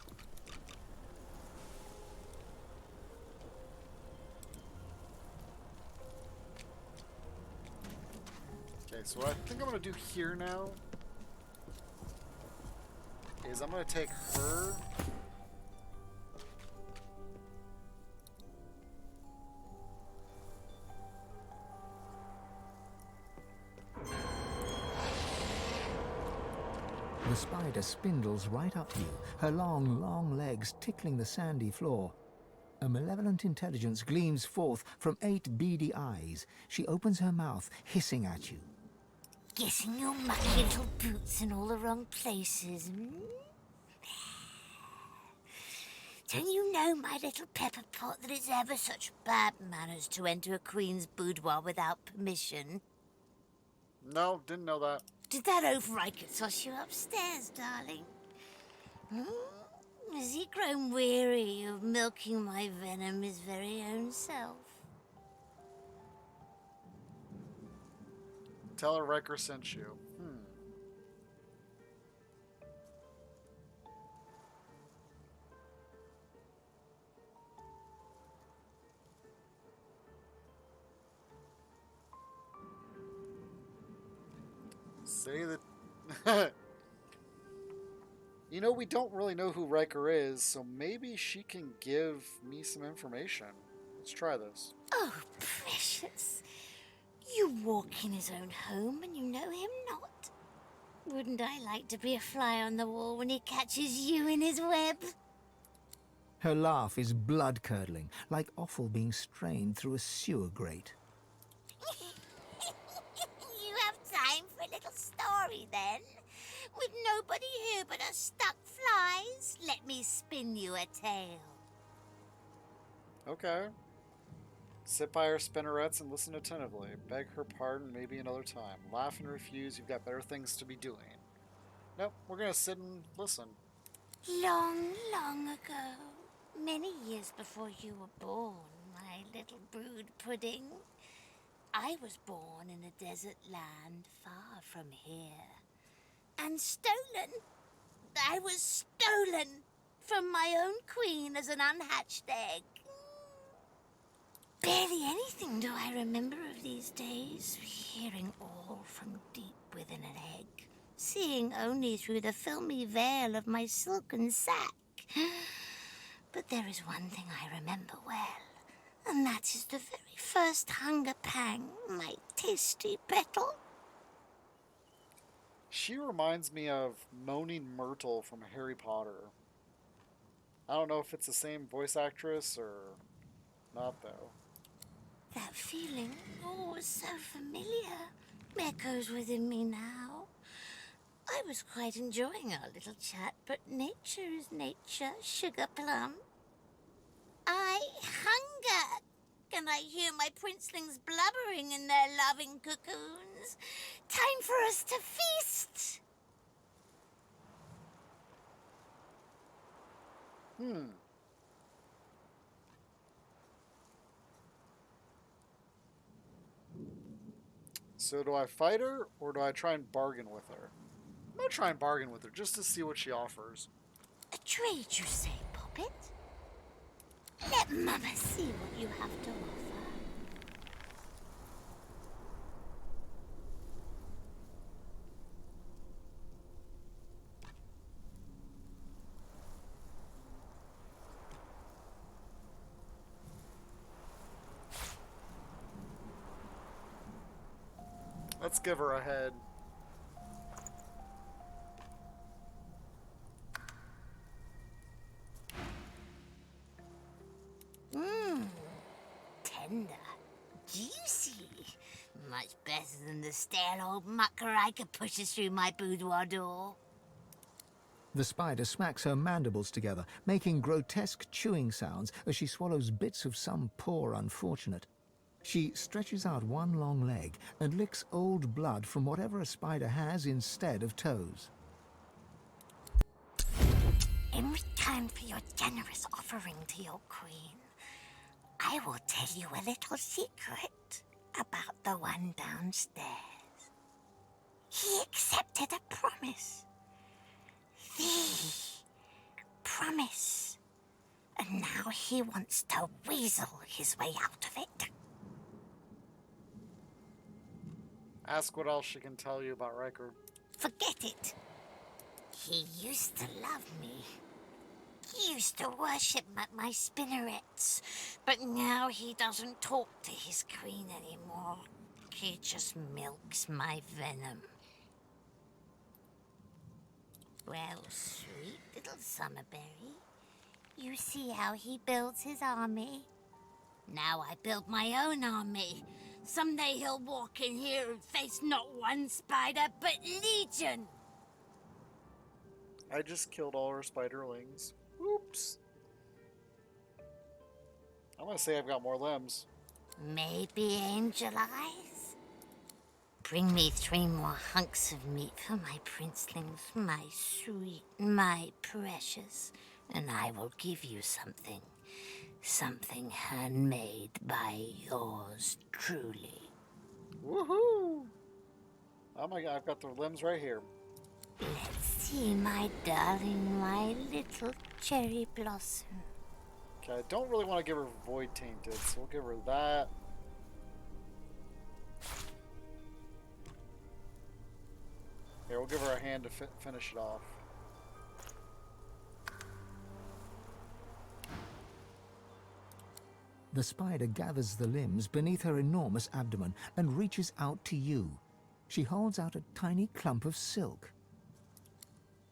Okay, so what I think I'm gonna do here now is I'm gonna take her. The spider spindles right up to you, her long, long legs tickling the sandy floor. A malevolent intelligence gleams forth from 8 beady eyes. She opens her mouth, hissing at you. Getting your mucky little boots in all the wrong places, hmm? Don't you know, my little pepper pot, that it's ever such bad manners to enter a queen's boudoir without permission? No, didn't know that. Did that over I could toss you upstairs, darling? Has he grown weary of milking my venom his very own self? Tell her Riker sent you. Say that. You know, we don't really know who Riker is, so maybe she can give me some information. Let's try this. Oh, precious. You walk in his own home and you know him not. Wouldn't I like to be a fly on the wall when he catches you in his web? Her laugh is blood-curdling, like offal being strained through a sewer grate. You have time for a little story, then? With nobody here but us stuck flies, let me spin you a tale. Okay. Sit by her spinnerets and listen attentively. Beg her pardon maybe another time. Laugh and refuse, you've got better things to be doing. Nope, we're gonna sit and listen. Long, long ago, many years before you were born, my little brood pudding, I was born in a desert land far from here. And stolen. I was stolen from my own queen as an unhatched egg. Barely anything do I remember of these days, hearing all from deep within an egg, seeing only through the filmy veil of my silken sack. But there is one thing I remember well, and that is the very first hunger pang, my tasty petal. She reminds me of Moaning Myrtle from Harry Potter. I don't know if it's the same voice actress or not, though. That feeling, oh, was so familiar, echoes within me now. I was quite enjoying our little chat, but nature is nature, sugar plum. I hunger. Can I hear my princelings blubbering in their loving cocoons? Time for us to feast. So do I fight her, or do I try and bargain with her? I'm gonna try and bargain with her, just to see what she offers. A trade, you say, Poppet? Let Mama see what you have to offer. Let's give her a head. Tender, juicy. Much better than the stale old mucker I could push us through my boudoir door. The spider smacks her mandibles together, making grotesque chewing sounds as she swallows bits of some poor unfortunate. She stretches out one long leg and licks old blood from whatever a spider has instead of toes. In return for your generous offering to your queen, I will tell you a little secret about the one downstairs. He accepted a promise. The he wants to weasel his way out of it. Ask what else she can tell you about Riker. Forget it. He used to love me. He used to worship my spinnerets. But now he doesn't talk to his queen anymore. He just milks my venom. Well, sweet little Summerberry, you see how he builds his army? Now I build my own army. Someday he'll walk in here and face not one spider, but legion. I just killed all her spiderlings. Oops. I'm gonna say I've got more limbs. Maybe angel eyes? Bring me 3 more hunks of meat for my princelings, my sweet, my precious, and I will give you something. Something handmade by yours truly. Woohoo! Oh my god, I've got the limbs right here. Let's see, my darling, my little cherry blossom. Okay, I don't really want to give her void tainted, so we'll give her that. Here, we'll give her a hand to finish it off. The spider gathers the limbs beneath her enormous abdomen and reaches out to you. She holds out a tiny clump of silk.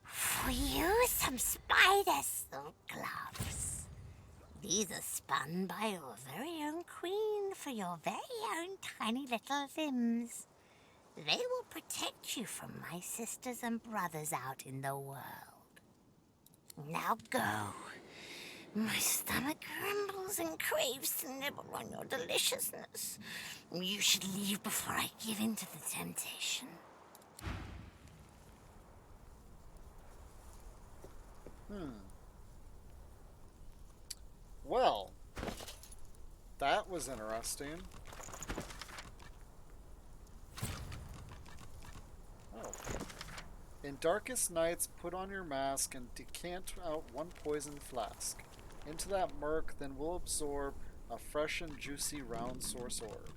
For you, some spider silk gloves. These are spun by your very own queen for your very own tiny little limbs. They will protect you from my sisters and brothers out in the world. Now go. My stomach grumbles and craves to nibble on your deliciousness. You should leave before I give in to the temptation. Well, that was interesting. Oh. In darkest nights, put on your mask and decant out 1 poison flask. Into that murk, then we'll absorb a fresh and juicy round source orb.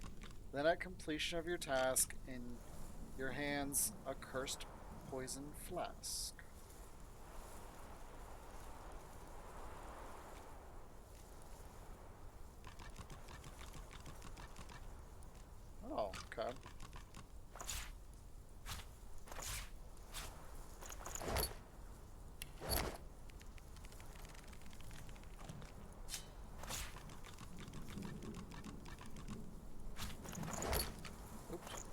Then at completion of your task, in your hands, a cursed poison flask. Oh, okay. Oops.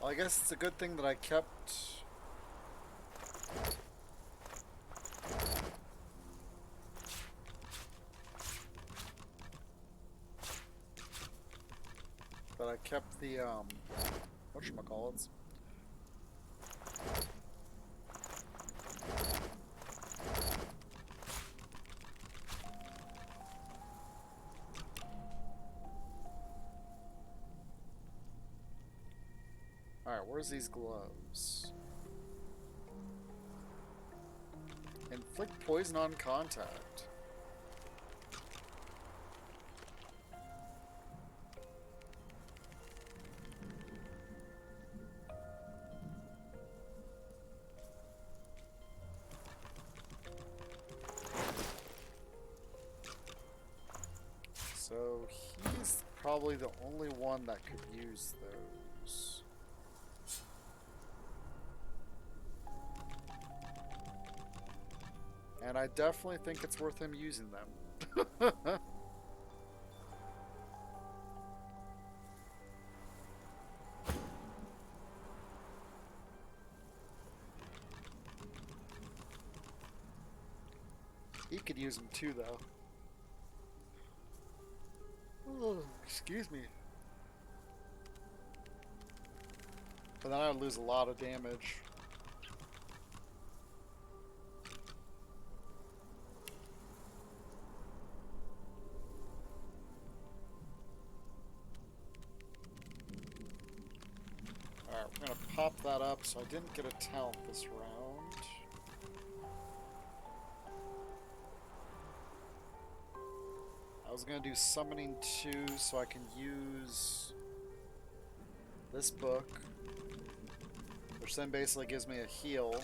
Well, I guess it's a good thing that I kept the whatchamacallits. Alright, where's these gloves? Inflict poison on contact. So he's probably the only one that could use those. And I definitely think it's worth him using them. He could use them too, though. Oh, excuse me. But then I would lose a lot of damage. we're gonna pop that up, so I didn't get a talent this round. I was gonna do summoning 2 so I can use this book, which then basically gives me a heal.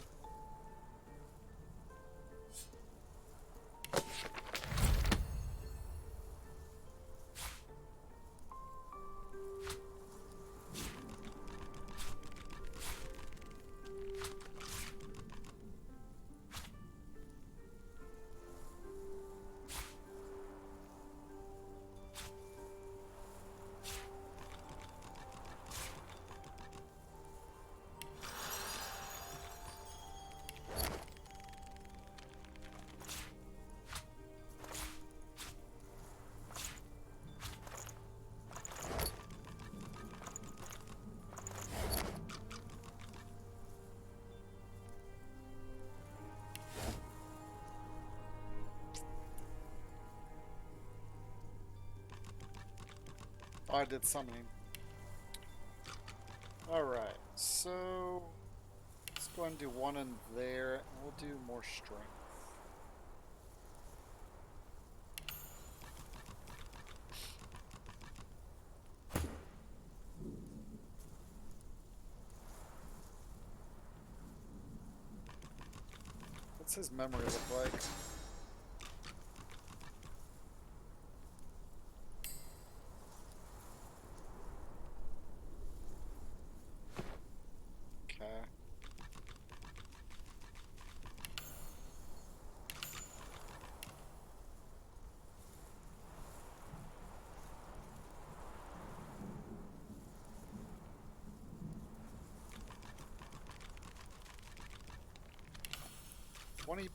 Oh, I did summoning. Alright, so let's go ahead and do 1 in there, and we'll do more strength. What's his memory look like? Okay.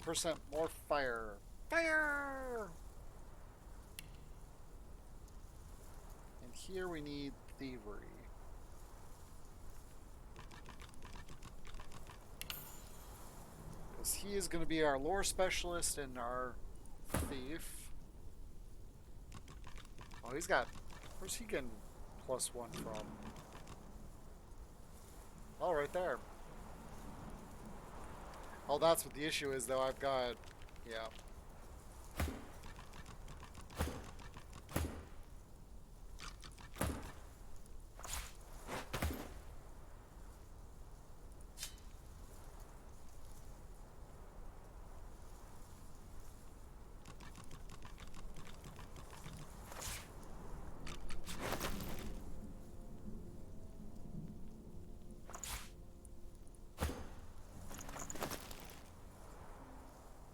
%, more fire. Fire! And here we need thievery. Because he is going to be our lore specialist and our thief. Oh, he's got... Where's he getting +1 from? Oh, right there. Oh, that's what the issue is, though. I've got... Yeah.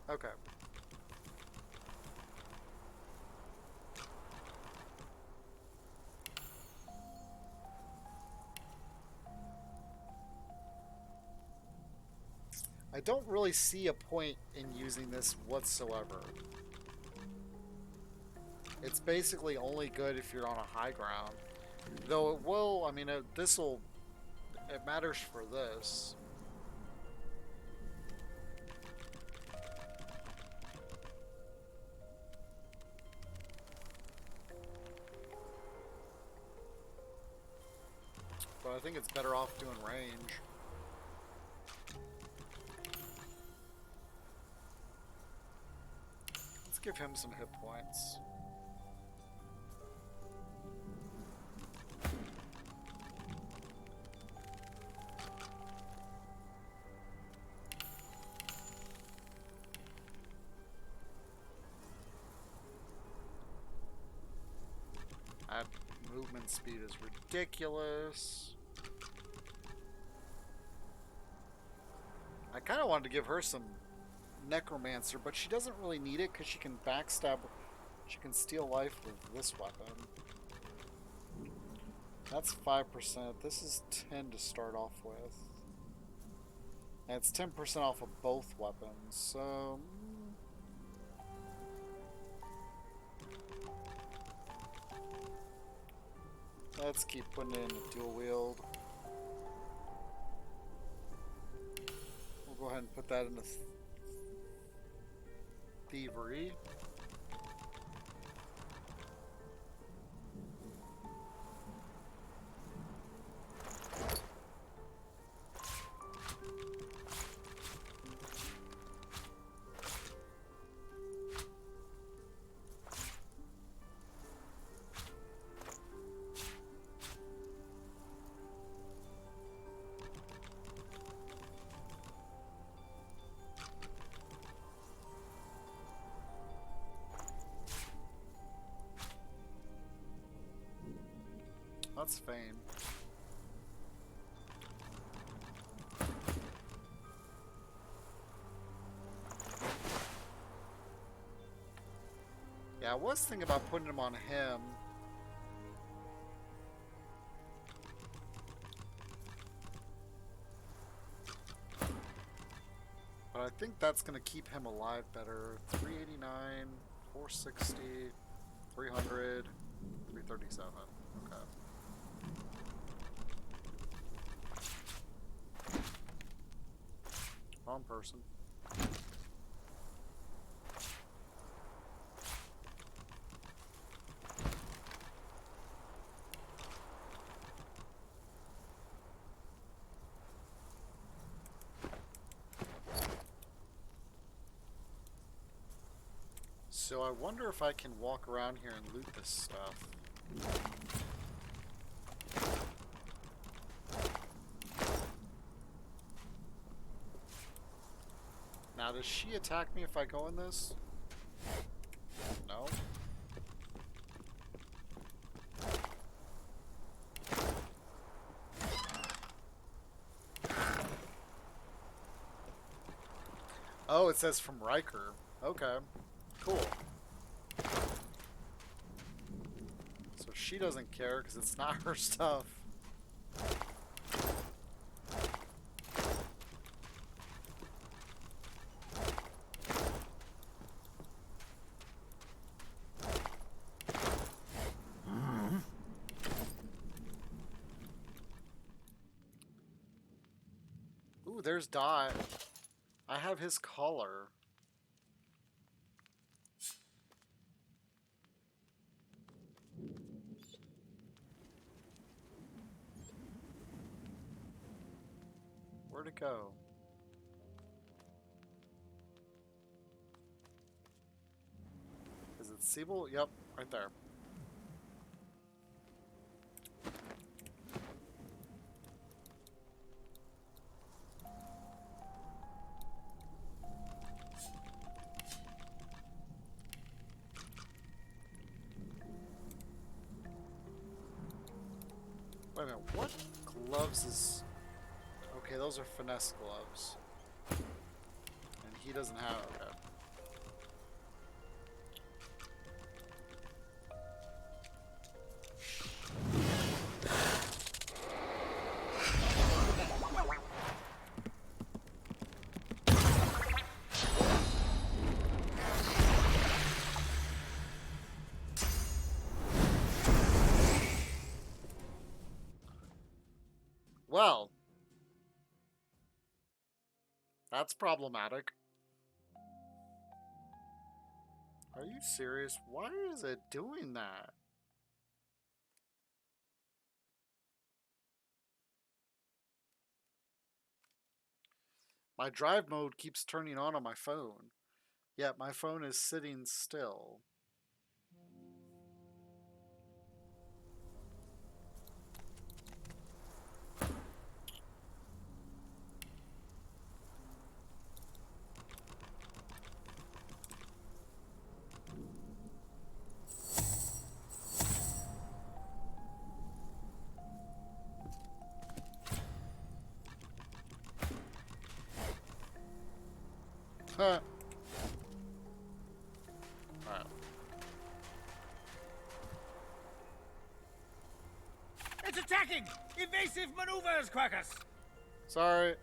Okay. I don't really see a point in using this whatsoever. It's basically only good if you're on a high ground. Though it will, I mean, this'll... It matters for this. But I think it's better off doing range. Let's give him some hit points. That movement speed is ridiculous. I kind of wanted to give her some necromancer, but she doesn't really need it because she can backstab. She can steal life with this weapon. That's 5%. This is 10 to start off with. And it's 10% off of both weapons, so... Let's keep putting it in the dual wield. We'll go ahead and put that in the thievery. that's Fane. Yeah, I was thinking about putting him on him. But I think that's going to keep him alive better. 389, 460, 300, 337. Okay. Wrong person. So I wonder if I can walk around here and loot this stuff. Now, does she attack me if I go in this? No. Oh, it says from Riker. Okay. Cool. So she doesn't care because it's not her stuff. Ooh, there's Dot. I have his collar. Where'd it go? Is it Siebel? Yep, right there. Wait a minute, what gloves is... Okay, those are finesse gloves. And he doesn't have... Okay. Well, that's problematic. Are you serious? Why is it doing that? My drive mode keeps turning on my phone, yet my phone is sitting still. Huh. Alright. It's attacking! Evasive maneuvers, Quackers! Sorry.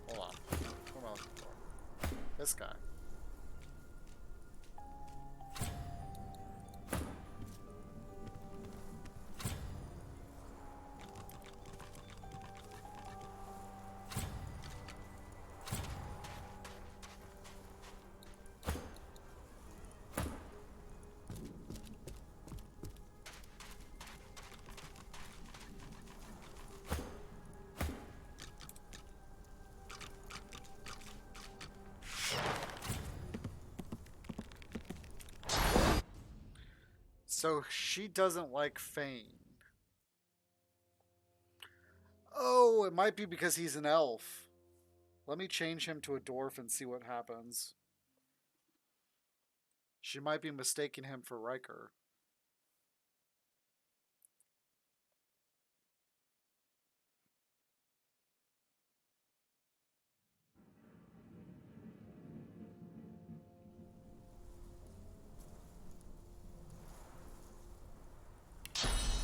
Hold on. Come on. This guy. So she doesn't like Fane. Oh, it might be because he's an elf. Let me change him to a dwarf and see what happens. She might be mistaking him for Riker.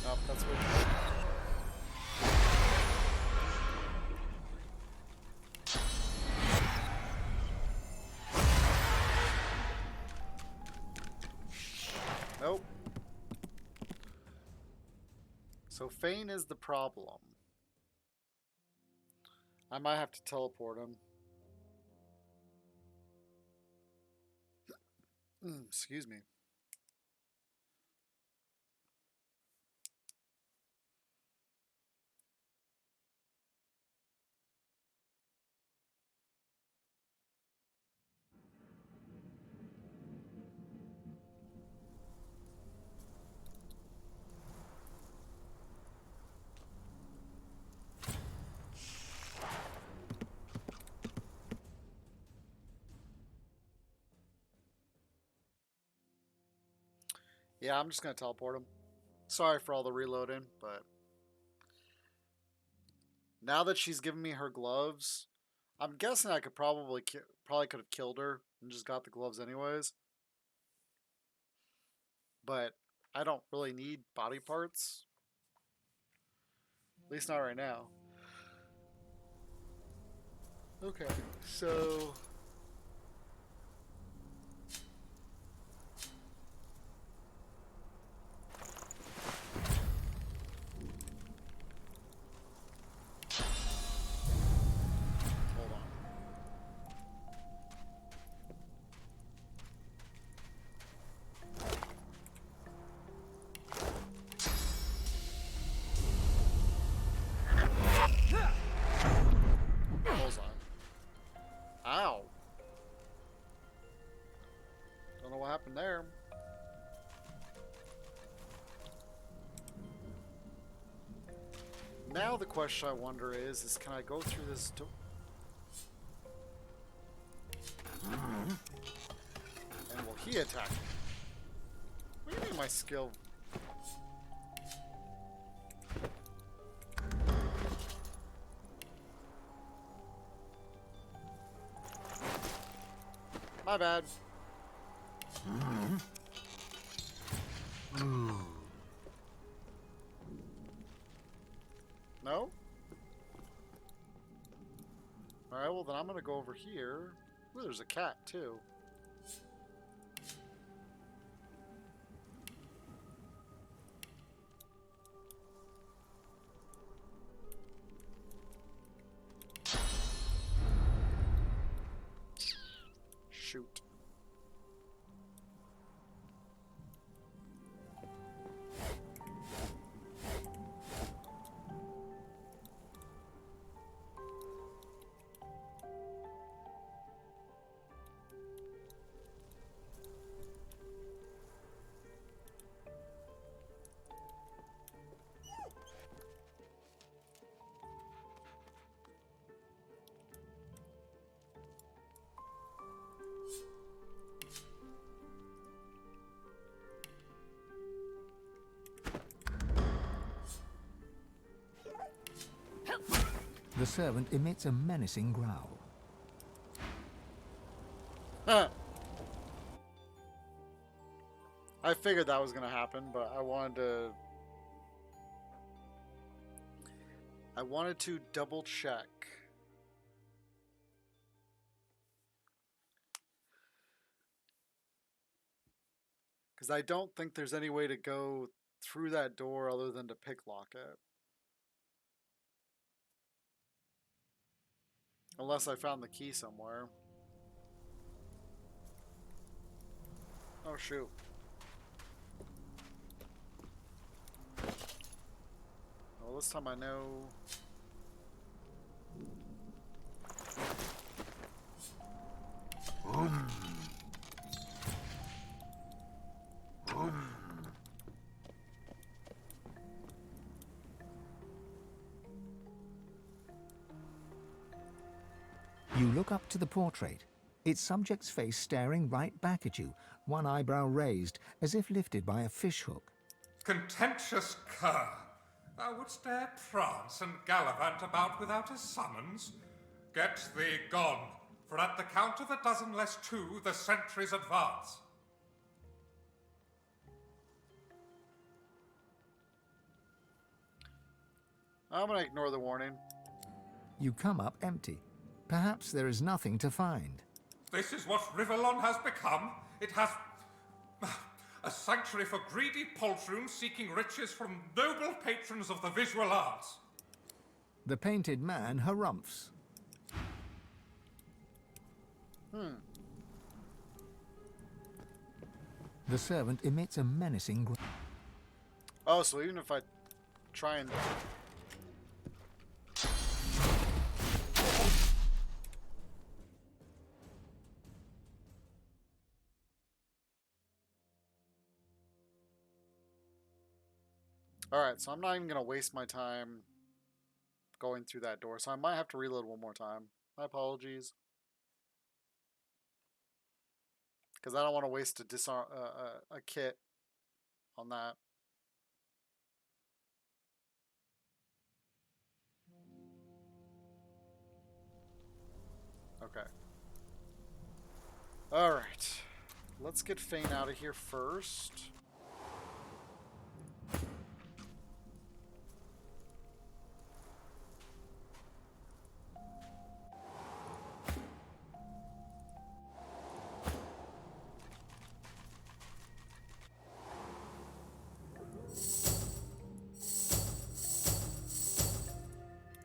Nope, that's what. Nope. So Fane is the problem. I might have to teleport him. Excuse me. Yeah, I'm just going to teleport him. Sorry for all the reloading, but now that she's given me her gloves, I'm guessing I could probably could have killed her and just got the gloves anyways. But I don't really need body parts. At least not right now. Okay, so hold on. Hold on. Ow. Don't know what happened there. Now the question I wonder is can I go through this door? And will he attack me? What do you mean my skill? My bad. No? Alright, well then I'm gonna go over here. Ooh, there's a cat too. Shoot. The servant emits a menacing growl. Huh. I figured that was gonna happen, but I wanted to double check. Because I don't think there's any way to go through that door other than to picklock it. Unless I found the key somewhere. Oh, shoot. Well, this time I know. look up to the portrait. Its subject's face staring right back at you, one eyebrow raised, as if lifted by a fishhook. Contentious cur! Thou wouldst dare prance and gallivant about without a summons? Get thee gone, for at the count of 12 less 2, the sentries advance. I'm gonna ignore the warning. You come up empty. Perhaps there is nothing to find. This is what Rivellon has become. It has a sanctuary for greedy poltroons seeking riches from noble patrons of the visual arts. The painted man harumphs. The servant emits a menacing growl. Oh, so even if I try and... Alright, so I'm not even going to waste my time going through that door, so I might have to reload one more time. My apologies. Because I don't want to waste a kit on that. Okay. Alright. Let's get Fane out of here first.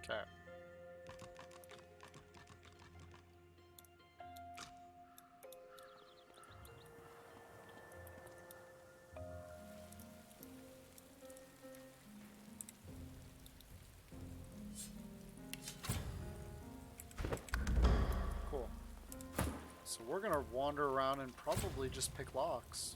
Okay. Cool. So we're gonna wander around and probably just pick locks.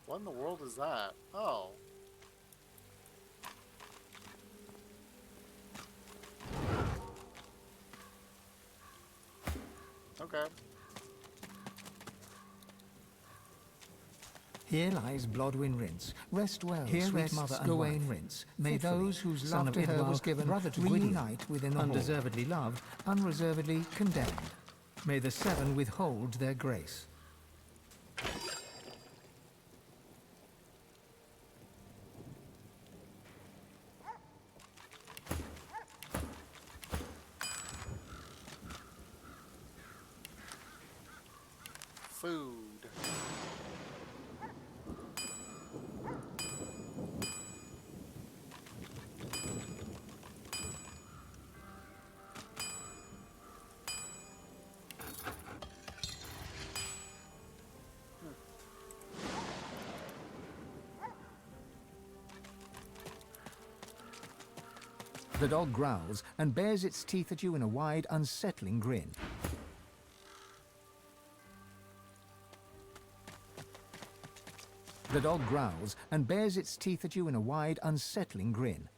What in the world is that? Oh. Okay. Here lies Blodwyn Rince. Rest well, Here sweet rests mother and Gawain wife. Rince. May Faithfully, those whose son love of to her Idwal, was given brother to reunite within the hall. Undeservedly loved, unreservedly condemned. May the seven withhold their grace. Food. The dog growls and bares its teeth at you in a wide, unsettling grin. The dog growls and bares its teeth at you in a wide, unsettling grin.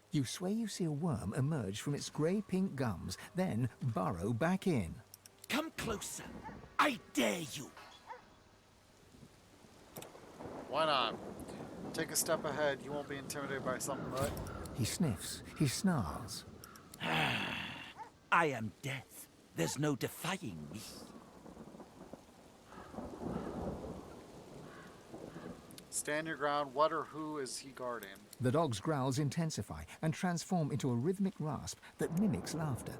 You swear you see a worm emerge from its grey-pink gums, then burrow back in. Come closer. I dare you. Why not? Take a step ahead. You won't be intimidated by something, but... He sniffs, he snarls. I am death. There's no defying me. Stand your ground. What or who is he guarding? The dog's growls intensify and transform into a rhythmic rasp that mimics laughter.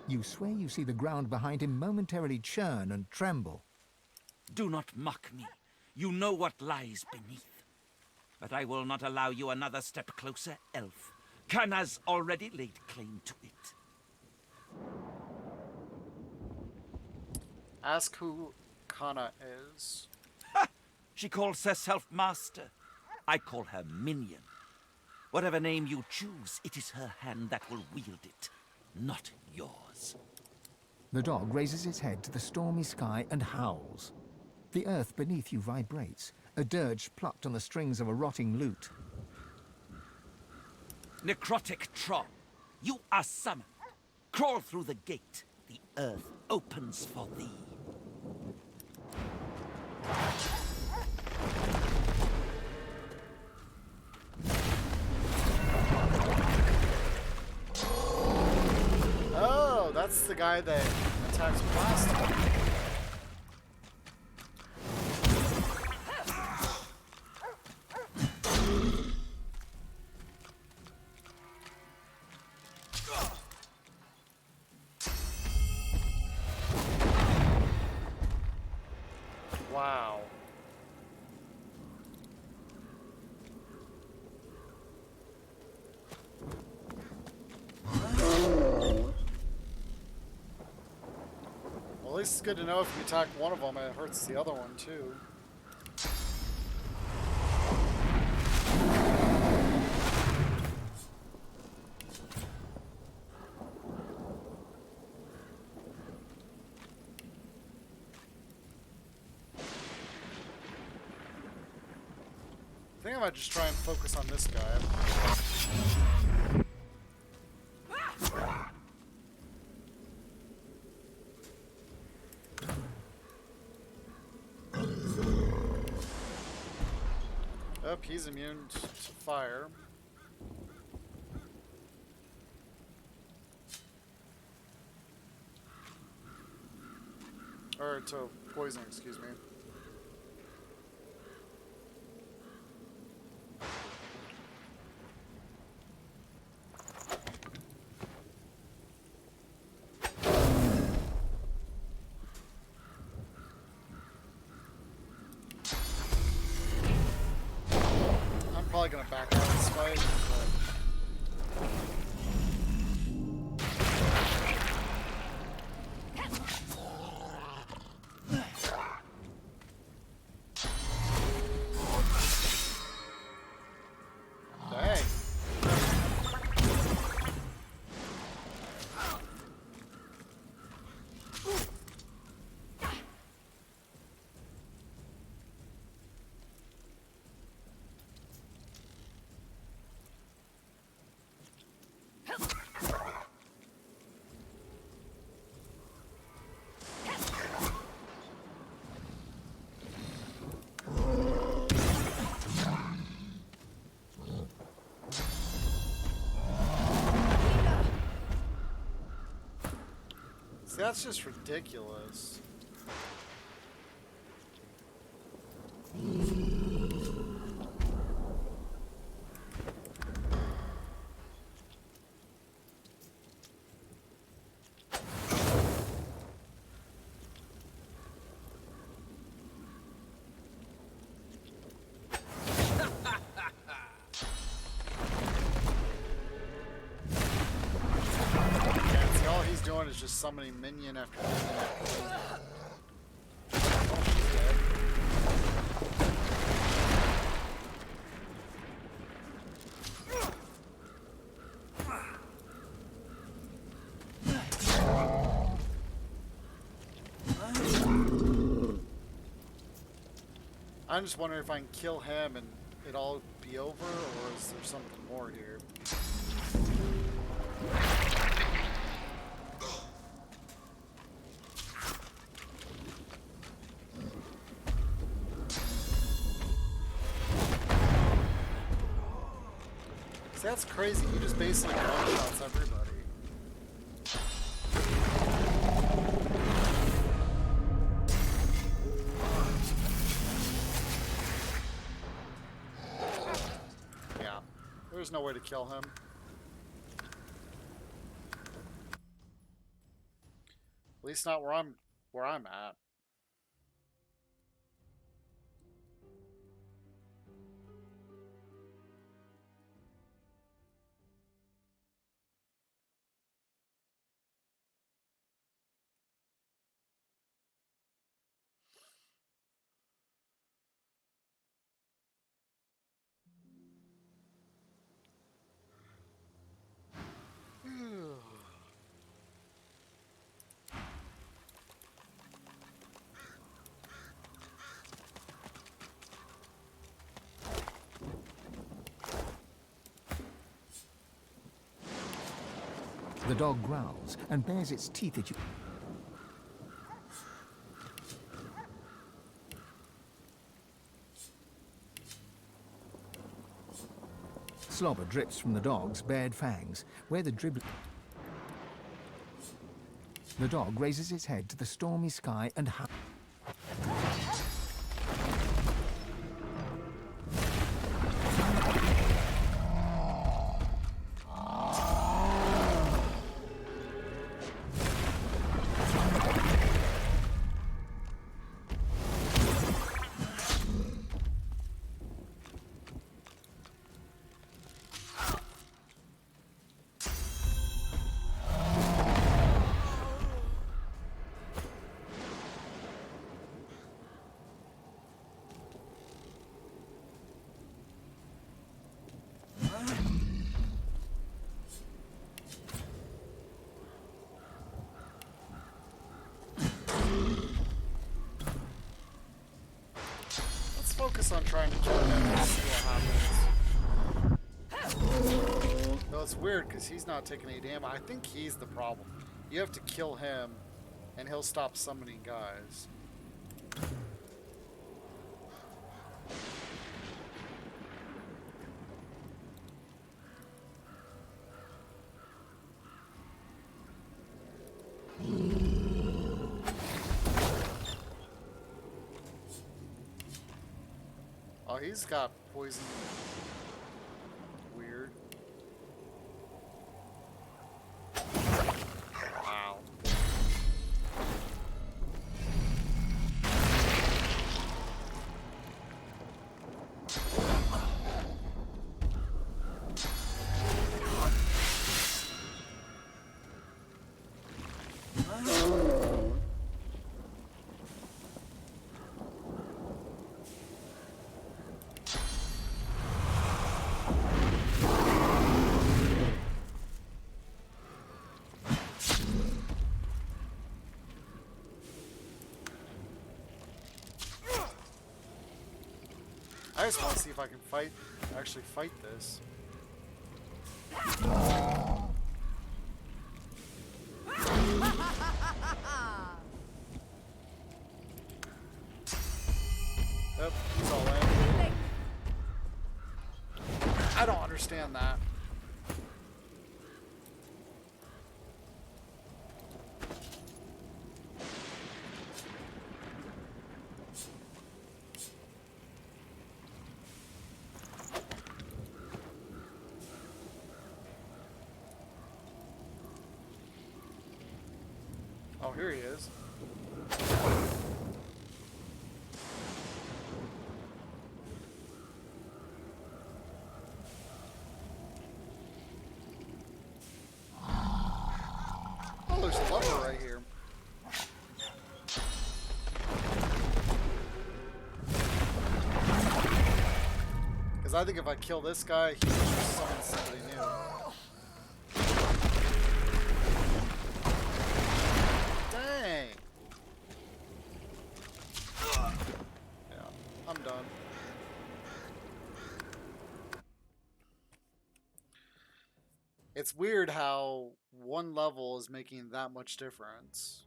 You swear you see the ground behind him momentarily churn and tremble. Do not mock me. You know what lies beneath. But I will not allow you another step closer, elf. Khan has already laid claim to it. Ask who Kana is. She calls herself master. I call her minion. Whatever name you choose, it is her hand that will wield it, not yours. The dog raises its head to the stormy sky and howls. The earth beneath you vibrates, a dirge plucked on the strings of a rotting lute. Necrotic troll, you are summoned. Crawl through the gate. The earth opens for thee. Oh, that's the guy that attacks plastic. Wow. Well, at least it's good to know if you attack one of them, it hurts the other one too. I think I might just try and focus on this guy. Oh, he's immune to fire. Or to poison, excuse me. Probably gonna back out of this fight, but... Dang. See, that's just ridiculous. Doing is just summoning minion after minion after minion. Oh, she's dead. I'm just wondering if I can kill him and it all be over, or is there something more here? See, that's crazy. You just basically one-shots everybody. Yeah, there's no way to kill him. At least not where I'm at. The dog growls and bares its teeth at you. Slobber drips from the dog's bared fangs, where the dribbling... The dog raises its head to the stormy sky and Let's focus on trying to kill him and see what happens. No, it's weird because he's not taking any damage. I think he's the problem. You have to kill him, and he'll stop summoning guys. Oh, he's got poison. Weird. Wow. I just want to see if I can actually fight this. Yep, he's all in. I don't understand that. Oh, here he is. Oh, there's a lever right here. Because I think if I kill this guy, he can just summon somebody new. Dang. Yeah, I'm done. It's weird how one level is making that much difference.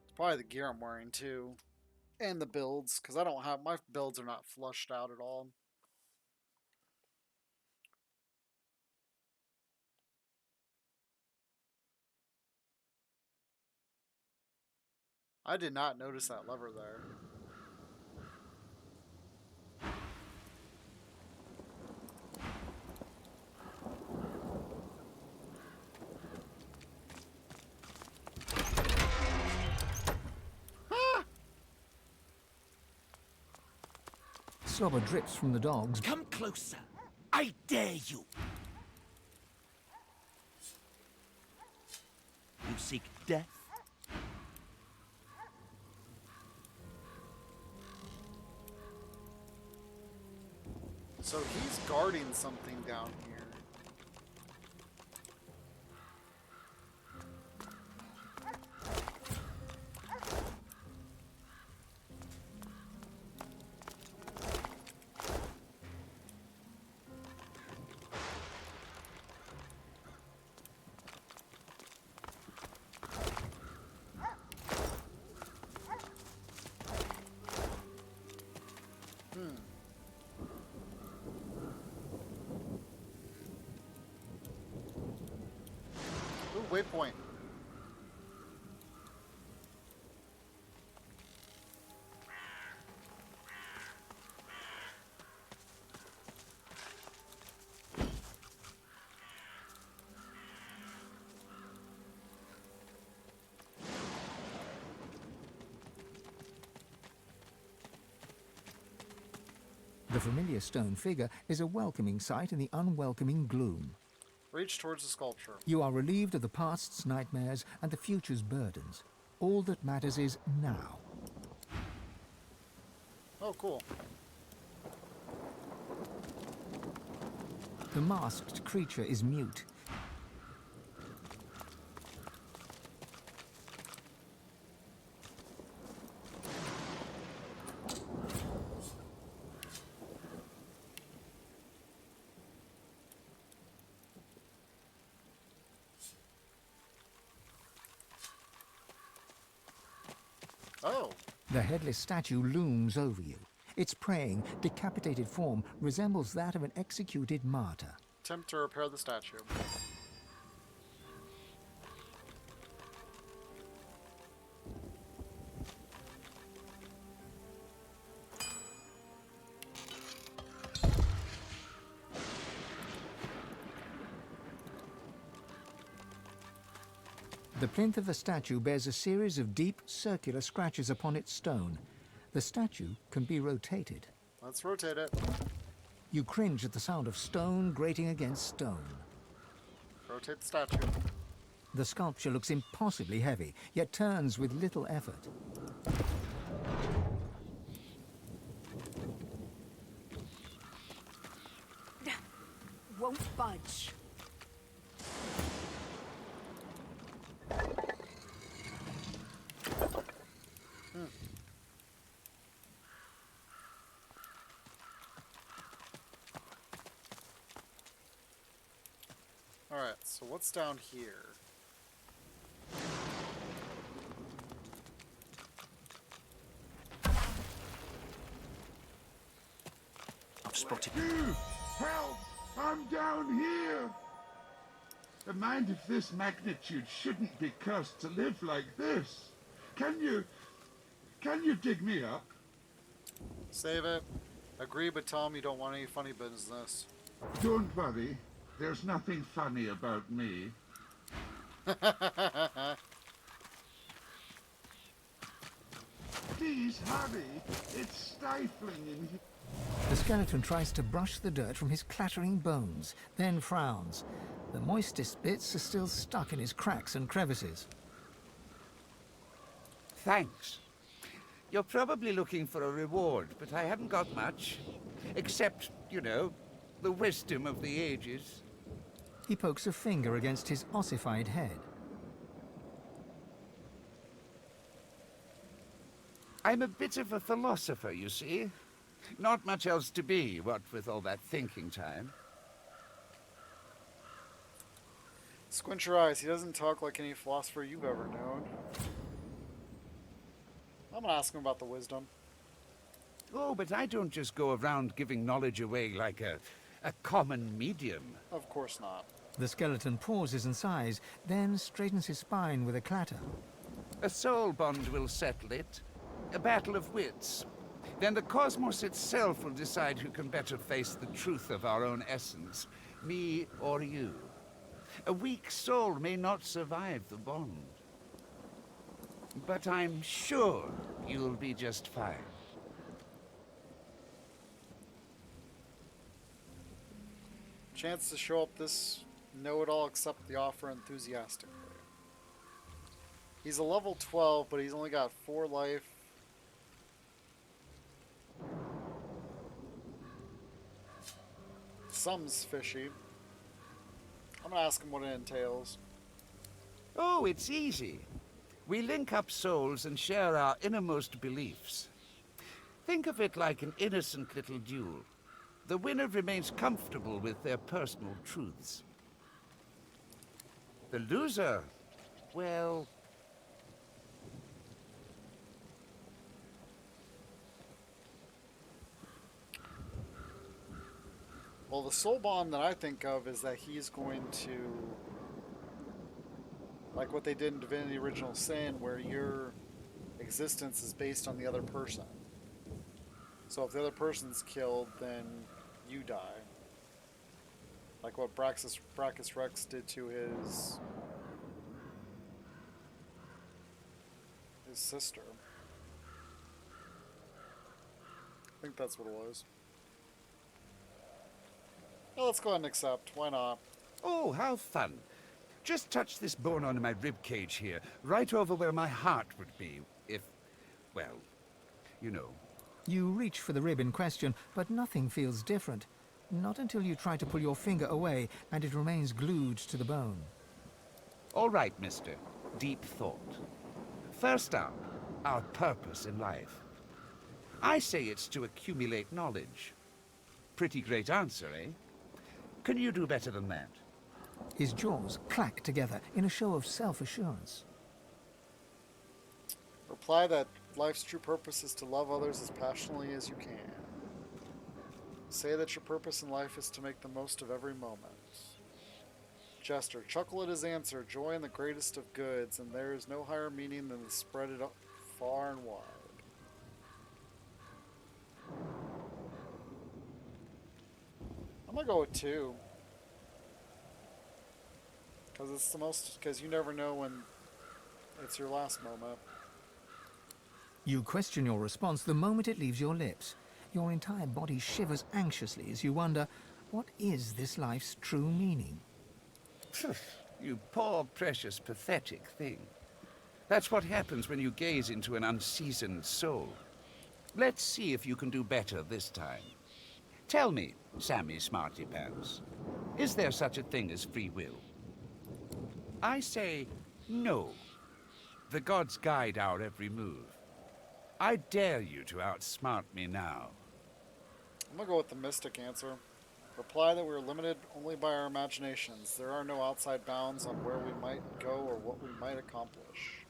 It's probably the gear I'm wearing too. And the builds, because I don't have, my builds are not flushed out at all. I did not notice that lever there. Slobber drips from the dogs. Come closer. I dare you. You seek death? So he's guarding something down here. Hmm. Ooh, waypoint. The familiar stone figure is a welcoming sight in the unwelcoming gloom. Reach towards the sculpture. You are relieved of the past's nightmares and the future's burdens. All that matters is now. Oh, cool. The masked creature is mute. Oh. The headless statue looms over you. Its praying, decapitated form resembles that of an executed martyr. Attempt to repair the statue. The plinth of the statue bears a series of deep, circular scratches upon its stone. The statue can be rotated. Let's rotate it. You cringe at the sound of stone grating against stone. Rotate the statue. The sculpture looks impossibly heavy, yet turns with little effort. Won't budge. Alright, so what's down here? I've spotted You! Help! I'm down here! A mind of this magnitude shouldn't be cursed to live like this. Can you dig me up? Save it. Agree, but tell him you don't want any funny business. Don't worry. There's nothing funny about me. Please hurry. It's stifling in here. The skeleton tries to brush the dirt from his clattering bones, then frowns. The moistest bits are still stuck in his cracks and crevices. Thanks. You're probably looking for a reward, but I haven't got much. Except, you know, the wisdom of the ages. He pokes a finger against his ossified head. I'm a bit of a philosopher, you see. Not much else to be, what with all that thinking time. Squint your eyes. He doesn't talk like any philosopher you've ever known. I'm gonna ask him about the wisdom. Oh, but I don't just go around giving knowledge away like a common medium. Of course not. The skeleton pauses and sighs, then straightens his spine with a clatter. A soul bond will settle it. A battle of wits. Then the cosmos itself will decide who can better face the truth of our own essence, me or you. A weak soul may not survive the bond. But I'm sure you'll be just fine. Chance to show up this know-it-all, accept the offer enthusiastically. He's a level 12, but he's only got 4 life. Something's fishy. I'm gonna ask him what it entails. Oh, it's easy. We link up souls and share our innermost beliefs. Think of it like an innocent little duel. The winner remains comfortable with their personal truths. The loser, well... Well, the soul bond that I think of is that he's going to, like what they did in Divinity Original Sin, where your existence is based on the other person. So if the other person's killed, then you die. Like what Brachus Rex did to his sister. I think that's what it was. Well, let's go ahead and accept. Why not? Oh, how fun. Just touch this bone on my rib cage here, right over where my heart would be, if, well, you know. You reach for the rib in question, but nothing feels different. Not until you try to pull your finger away and it remains glued to the bone. All right, mister. Deep thought. First up, our purpose in life. I say it's to accumulate knowledge. Pretty great answer, eh? Can you do better than that? His jaws clack together in a show of self-assurance. Reply that life's true purpose is to love others as passionately as you can. Say that your purpose in life is to make the most of every moment. Jester, chuckle at his answer, joy in the greatest of goods, and there is no higher meaning than to spread it far and wide. I'm gonna go with 2. Because it's the most, because you never know when it's your last moment. You question your response the moment it leaves your lips. Your entire body shivers anxiously as you wonder, what is this life's true meaning? You poor, precious, pathetic thing. That's what happens when you gaze into an unseasoned soul. Let's see if you can do better this time. Tell me, Sammy Smarty Pants, is there such a thing as free will? I say no. The gods guide our every move. I dare you to outsmart me now. I'm gonna go with the mystic answer. Reply that we are limited only by our imaginations. There are no outside bounds on where we might go or what we might accomplish.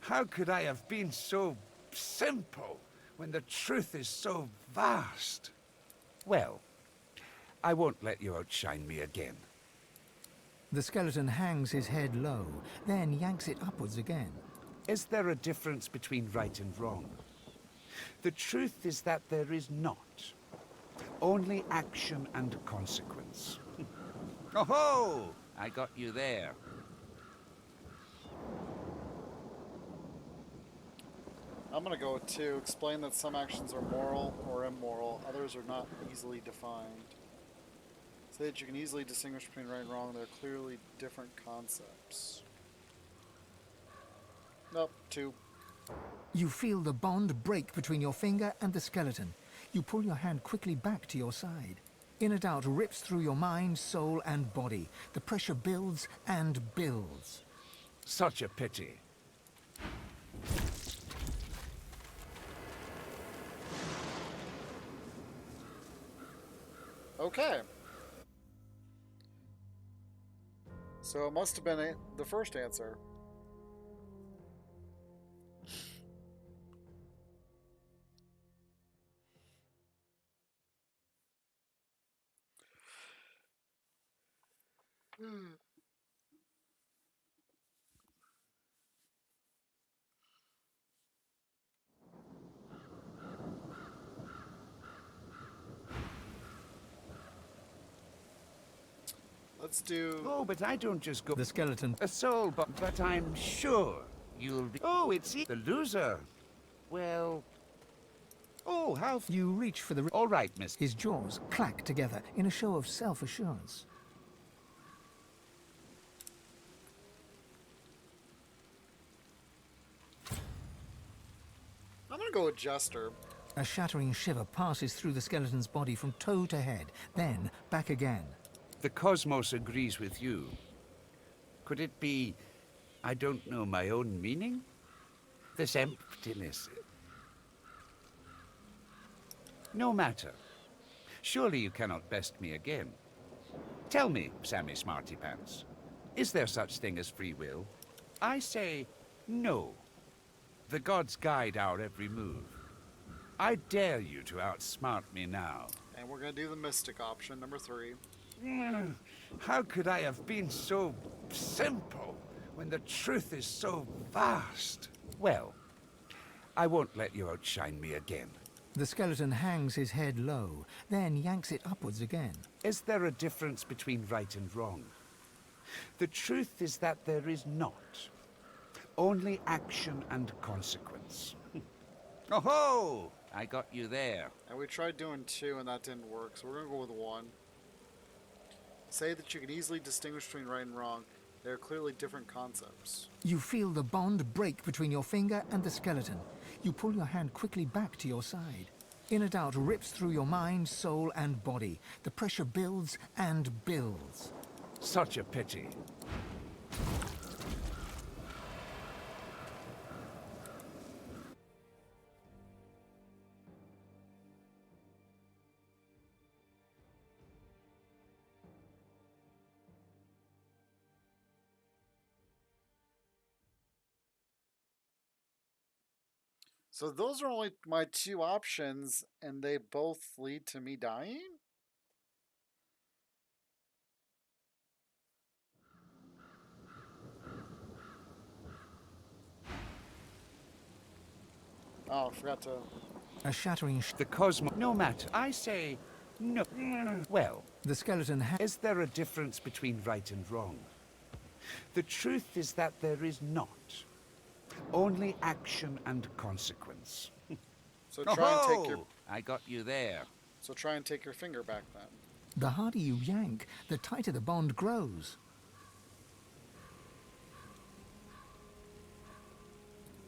How could I have been so simple when the truth is so vast? Well, I won't let you outshine me again. The skeleton hangs his head low, then yanks it upwards again. Is there a difference between right and wrong? The truth is that there is not. Only action and consequence. Oh-ho! I got you there. I'm gonna go with 2. Explain that some actions are moral or immoral, others are not easily defined. Say that you can easily distinguish between right and wrong. They're clearly different concepts. Nope, 2. You feel the bond break between your finger and the skeleton. You pull your hand quickly back to your side. Inner doubt rips through your mind, soul, and body. The pressure builds and builds. Such a pity. Okay. So it must have been the first answer. Let's do... Oh, but I don't just go... The skeleton... A soul, but I'm sure you'll be... Oh, it's the loser. Well... Oh, how... You reach for the... All right, miss. His jaws clack together in a show of self-assurance. I'm gonna go with Jester. A shattering shiver passes through the skeleton's body from toe to head, then back again. The cosmos agrees with you. Could it be, I don't know, my own meaning? This emptiness. No matter. Surely you cannot best me again. Tell me, Sammy Smarty Pants, is there such thing as free will? I say no. The gods guide our every move. I dare you to outsmart me now. And we're going to do the mystic option, number 3. How could I have been so simple when the truth is so vast? Well, I won't let you outshine me again. The skeleton hangs his head low, then yanks it upwards again. Is there a difference between right and wrong? The truth is that there is not. Only action and consequence. Oh-ho! I got you there. And we tried doing 2 and that didn't work, so we're going to go with 1. Say that you can easily distinguish between right and wrong. They are clearly different concepts. You feel the bond break between your finger and the skeleton. You pull your hand quickly back to your side. Inner doubt rips through your mind, soul, and body. The pressure builds and builds. Such a pity. So those are only my 2 options, and they both lead to me dying? Oh, I forgot to... A shattering The cosmos... No matter. I say no. Well, the skeleton is there a difference between right and wrong? The truth is that there is not. Only action and consequence. So try and take your... I got you there. So try and take your finger back then. The harder you yank, the tighter the bond grows.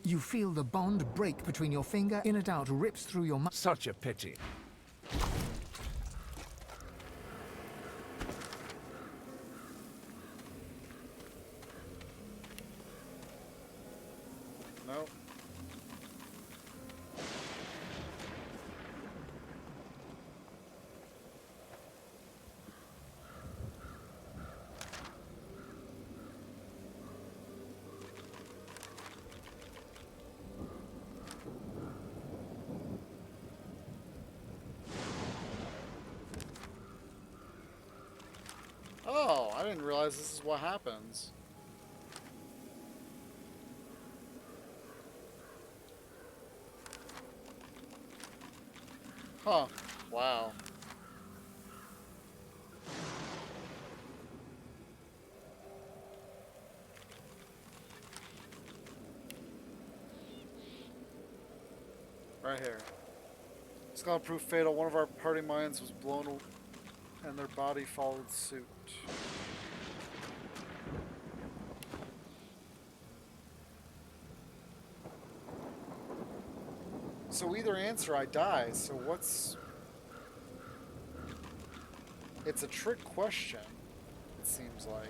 You feel the bond break between your finger. Inner doubt rips through your mind. Such a pity. No. Oh, I didn't realize this is what happens. Huh. Wow. Right here. It's gonna prove fatal. One of our party mines was blown and their body followed suit. So either answer, I die. So what's... It's a trick question, it seems like.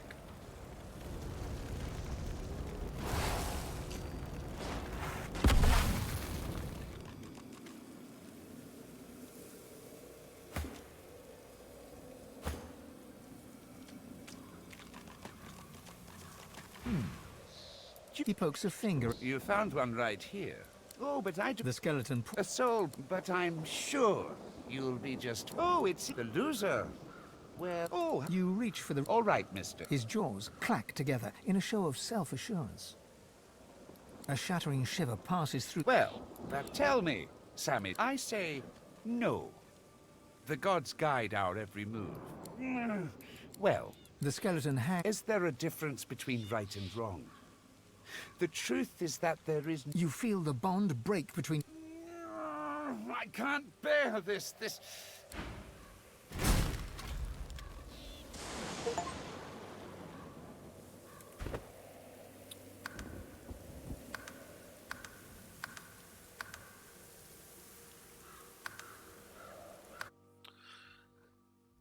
He pokes a finger. You found one right here. Oh, but I... The skeleton... A soul, but I'm sure you'll be just... Oh, it's the loser. Well... Oh... You reach for the... All right, mister. His jaws clack together in a show of self-assurance. A shattering shiver passes through... Well, but tell me, Sammy. I say no. The gods guide our every move. Well... The skeleton hangs... Is there a difference between right and wrong? The truth is that there is... You feel the bond break between... I can't bear this.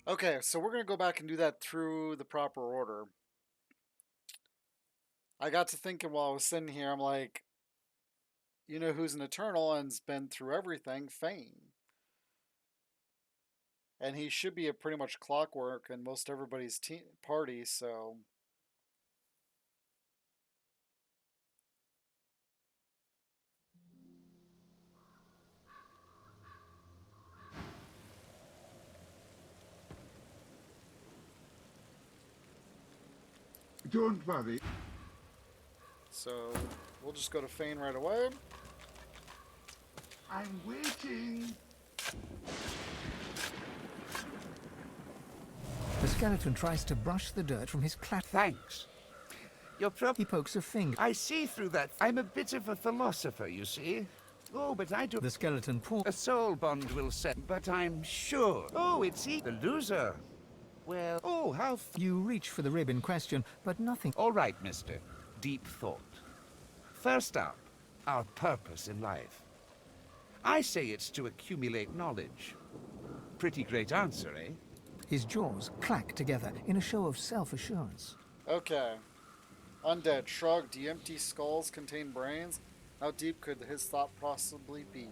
Okay, so we're going to go back and do that through the proper order. I got to thinking while I was sitting here, I'm like, you know who's an Eternal and's been through everything? Fane. And he should be a pretty much clockwork in most everybody's party, so... Don't worry. So we'll just go to Fane right away. I'm waiting. The skeleton tries to brush the dirt from his Thanks. He pokes a finger. I see through that. I'm a bit of a philosopher, you see. Oh, but I do... The skeleton pulls. A soul bond will set, but I'm sure. Oh, it's the loser. Well, oh, how... You reach for the rib in question, but nothing. All right, mister. Deep thought. First up, our purpose in life. I say it's to accumulate knowledge. Pretty great answer, eh? His jaws clack together in a show of self-assurance. Okay. Undead shrug. Do empty skulls contain brains? How deep could his thought possibly be?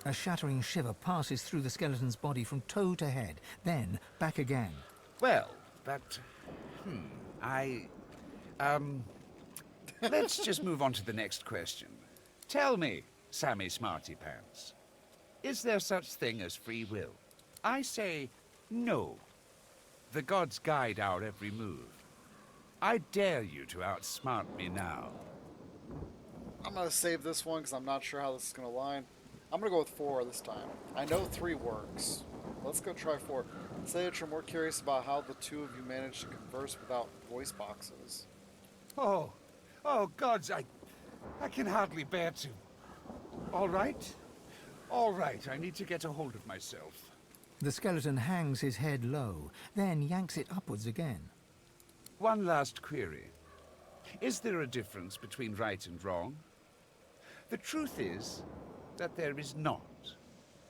A shattering shiver passes through the skeleton's body from toe to head, then back again. Well, but... Let's just move on to the next question. Tell me, Sammy Smarty Pants, is there such thing as free will? I say no. The gods guide our every move. I dare you to outsmart me now. I'm going to save this one because I'm not sure how this is going to line. I'm going to go with 4 this time. I know 3 works. Let's go try 4. Say that you're more curious about how the two of you managed to converse without voice boxes. Oh, gods, I can hardly bear to. All right, I need to get a hold of myself. The skeleton hangs his head low, then yanks it upwards again. One last query. Is there a difference between right and wrong? The truth is that there is not.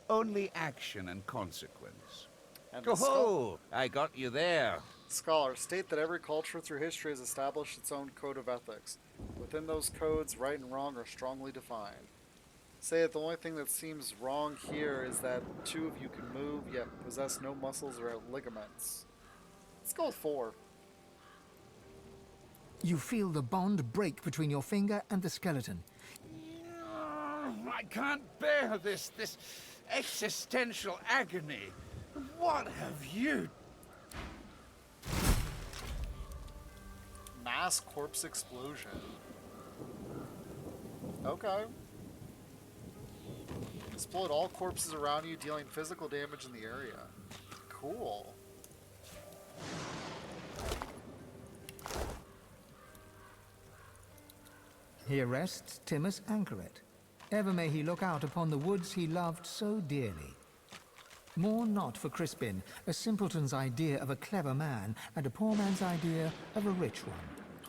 Only action and consequence. And Oh, I got you there. Scholars state that every culture through history has established its own code of ethics. Within those codes, right and wrong are strongly defined. Say that the only thing that seems wrong here is that 2 of you can move, yet possess no muscles or ligaments. Let's go with 4. You feel the bond break between your finger and the skeleton. I can't bear this existential agony. What have you... Mass corpse explosion. Okay. Explode all corpses around you, dealing physical damage in the area. Cool. Here rests Timus Anchoret. Ever may he look out upon the woods he loved so dearly. More not for Crispin, a simpleton's idea of a clever man, and a poor man's idea of a rich one.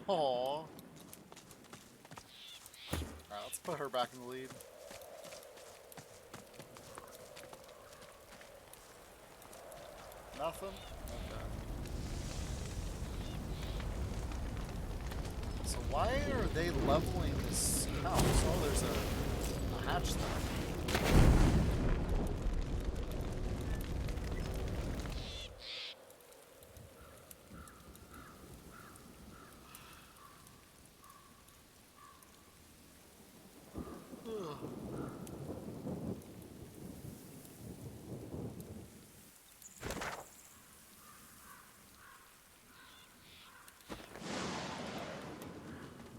Aww. Alright, let's put her back in the lead. Nothing? Okay. So why are they leveling this house? Oh, there's a hatch there.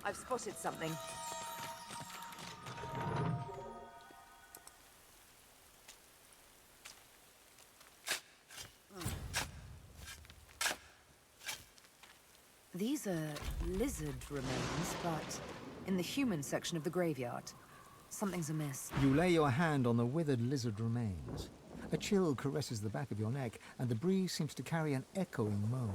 I've spotted something. These are lizard remains, but in the human section of the graveyard. Something's amiss. You lay your hand on the withered lizard remains. A chill caresses the back of your neck, and the breeze seems to carry an echoing moan.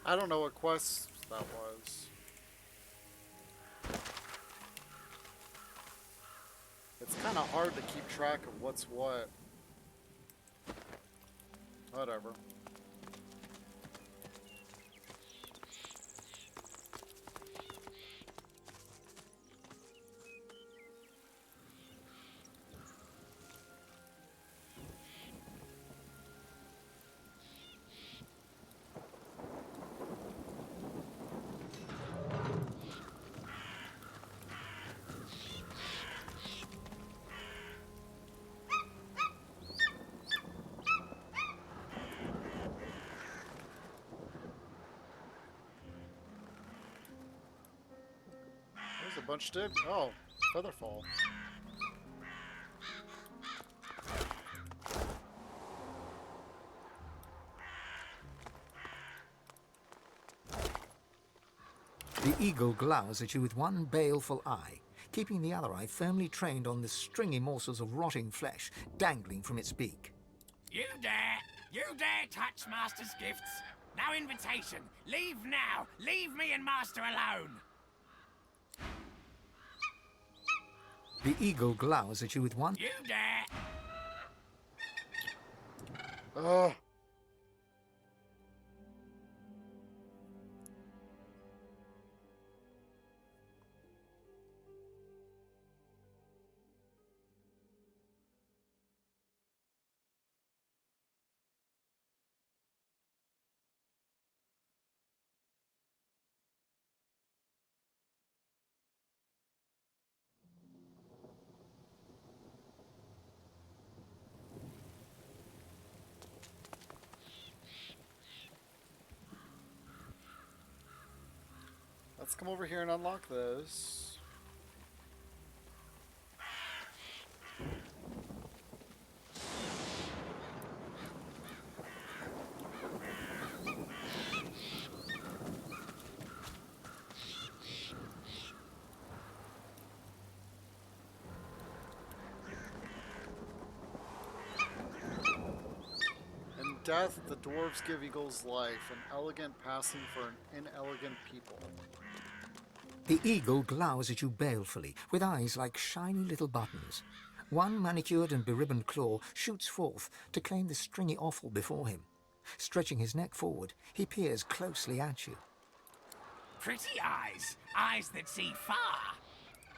I don't know what quest that was. It's kind of hard to keep track of what's what. Whatever. There's a bunch did. Oh, Featherfall. The eagle glowers at you with one baleful eye, keeping the other eye firmly trained on the stringy morsels of rotting flesh dangling from its beak. You dare touch Master's gifts. No invitation. Leave now. Leave me and Master alone. The eagle glowers at you with one... You dare. Ugh. Let's come over here and unlock this. In death, the dwarves give eagles life, an elegant passing for an inelegant people. The eagle glowers at you balefully, with eyes like shiny little buttons. One manicured and beribboned claw shoots forth to claim the stringy offal before him. Stretching his neck forward, he peers closely at you. Pretty eyes. Eyes that see far.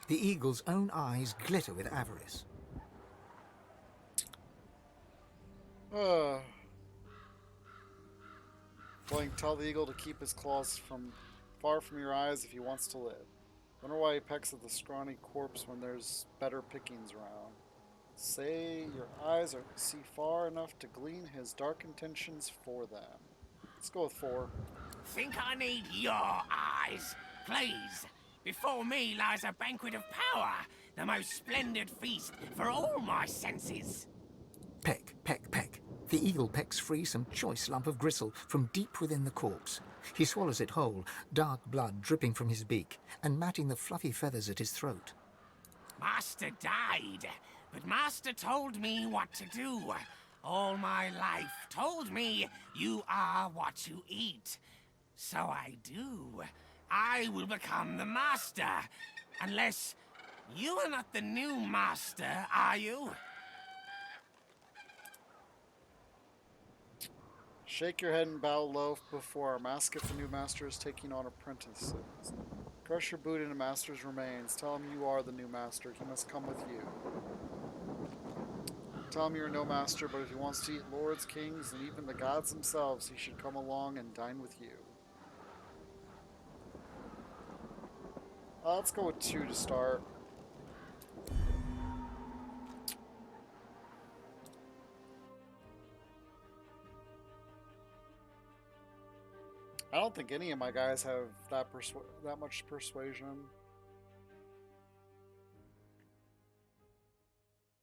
The eagle's own eyes glitter with avarice. Willing, tell the eagle to keep his claws far from your eyes if he wants to live. Wonder why he pecks at the scrawny corpse when there's better pickings around. Say your eyes see far enough to glean his dark intentions for them. Let's go with 4. Think I need your eyes? Please. Before me lies a banquet of power, the most splendid feast for all my senses. Peck, peck, peck. The eagle pecks free some choice lump of gristle from deep within the corpse. He swallows it whole, dark blood dripping from his beak, and matting the fluffy feathers at his throat. Master died, but Master told me what to do. All my life told me you are what you eat. So I do. I will become the Master. Unless you are not the new Master, are you? Shake your head and bow low before our mask if the new master is taking on apprentices. Crush your boot into master's remains. Tell him you are the new master. He must come with you. Tell him you're no master, but if he wants to eat lords, kings, and even the gods themselves, he should come along and dine with you. Let's go with 2 to start. I don't think any of my guys have that much persuasion.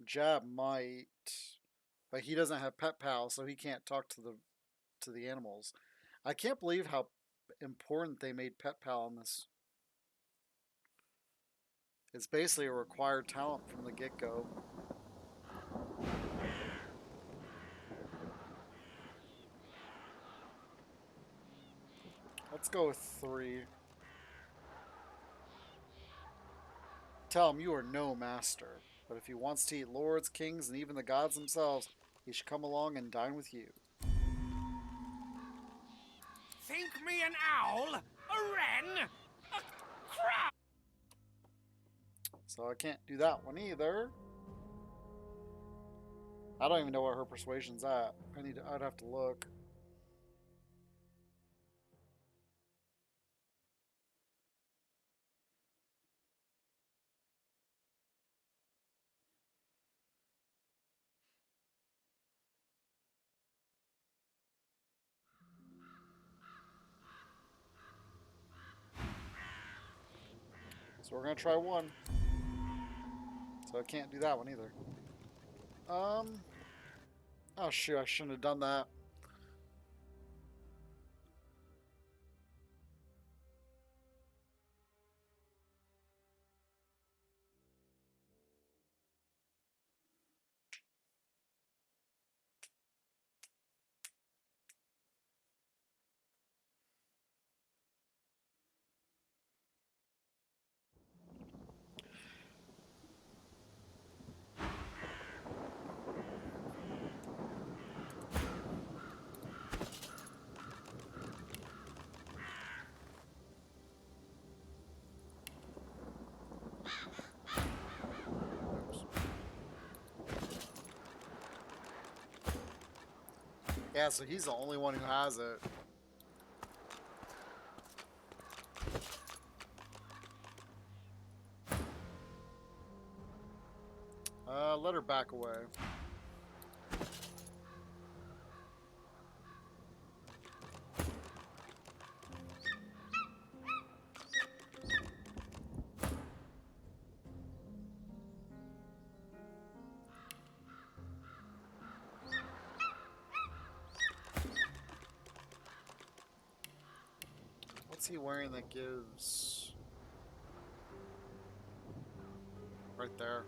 Jab might, but he doesn't have pet pal, so he can't talk to the animals. I can't believe how important they made pet pal in this. It's basically a required talent from the get-go. Let's go with 3. Tell him you are no master, but if he wants to eat lords, kings, and even the gods themselves, he should come along and dine with you. Think me an owl, a wren, a crow. So I can't do that one either. I don't even know what her persuasion's at. I'd have to look. So we're gonna try 1. So I can't do that one either. Oh shoot, I shouldn't have done that. Yeah, so he's the only one who has it. Let her back away. What's he wearing that gives... Right there.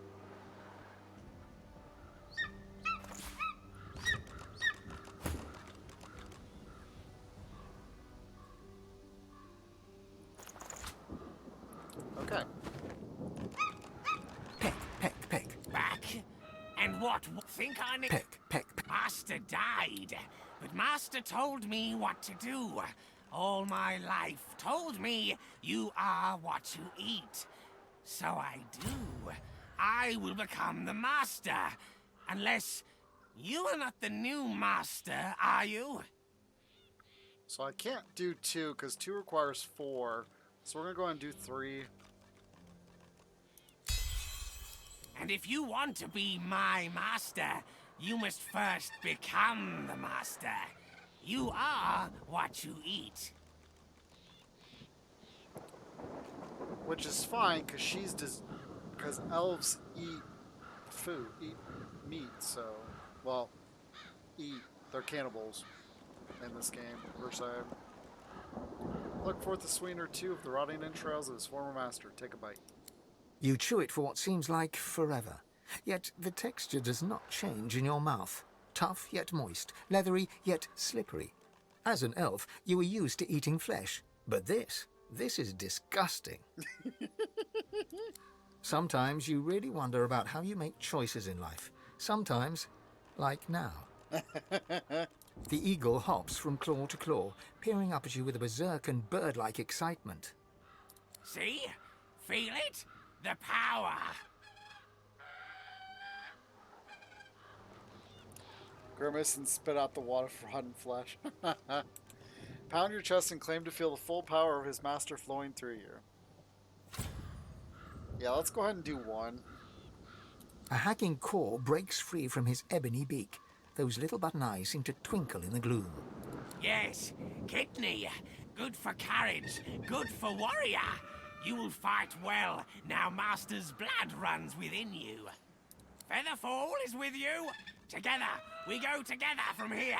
Okay. Peck, peck, peck. Back? And what? Think I need... Peck, peck, peck. Master died, but Master told me what to do. All my life told me you are what you eat. So I do. I will become the Master. Unless you are not the new Master, are you? So I can't do 2 because 2 requires 4. So we're gonna go ahead and do 3. And if you want to be my master, you must first become the master. You are what you eat. Which is fine because because elves eat food, eat meat. So, well, eat. They're cannibals in this game per se. Look forth a sweetener too of the rotting entrails of his former master. Take a bite. You chew it for what seems like forever. Yet the texture does not change in your mouth. Tough yet moist, leathery yet slippery. As an elf, you were used to eating flesh. But this is disgusting. Sometimes you really wonder about how you make choices in life. Sometimes, like now. The eagle hops from claw to claw, peering up at you with a berserk and bird-like excitement. See? Feel it? The power. Grimace and spit out the water-rotten flesh. Pound your chest and claim to feel the full power of his master flowing through you. Yeah, let's go ahead and do 1. A hacking caw breaks free from his ebony beak. Those little button eyes seem to twinkle in the gloom. Yes, kidney. Good for courage. Good for warrior. You will fight well. Now Master's blood runs within you. Featherfall is with you. Together. We go together from here.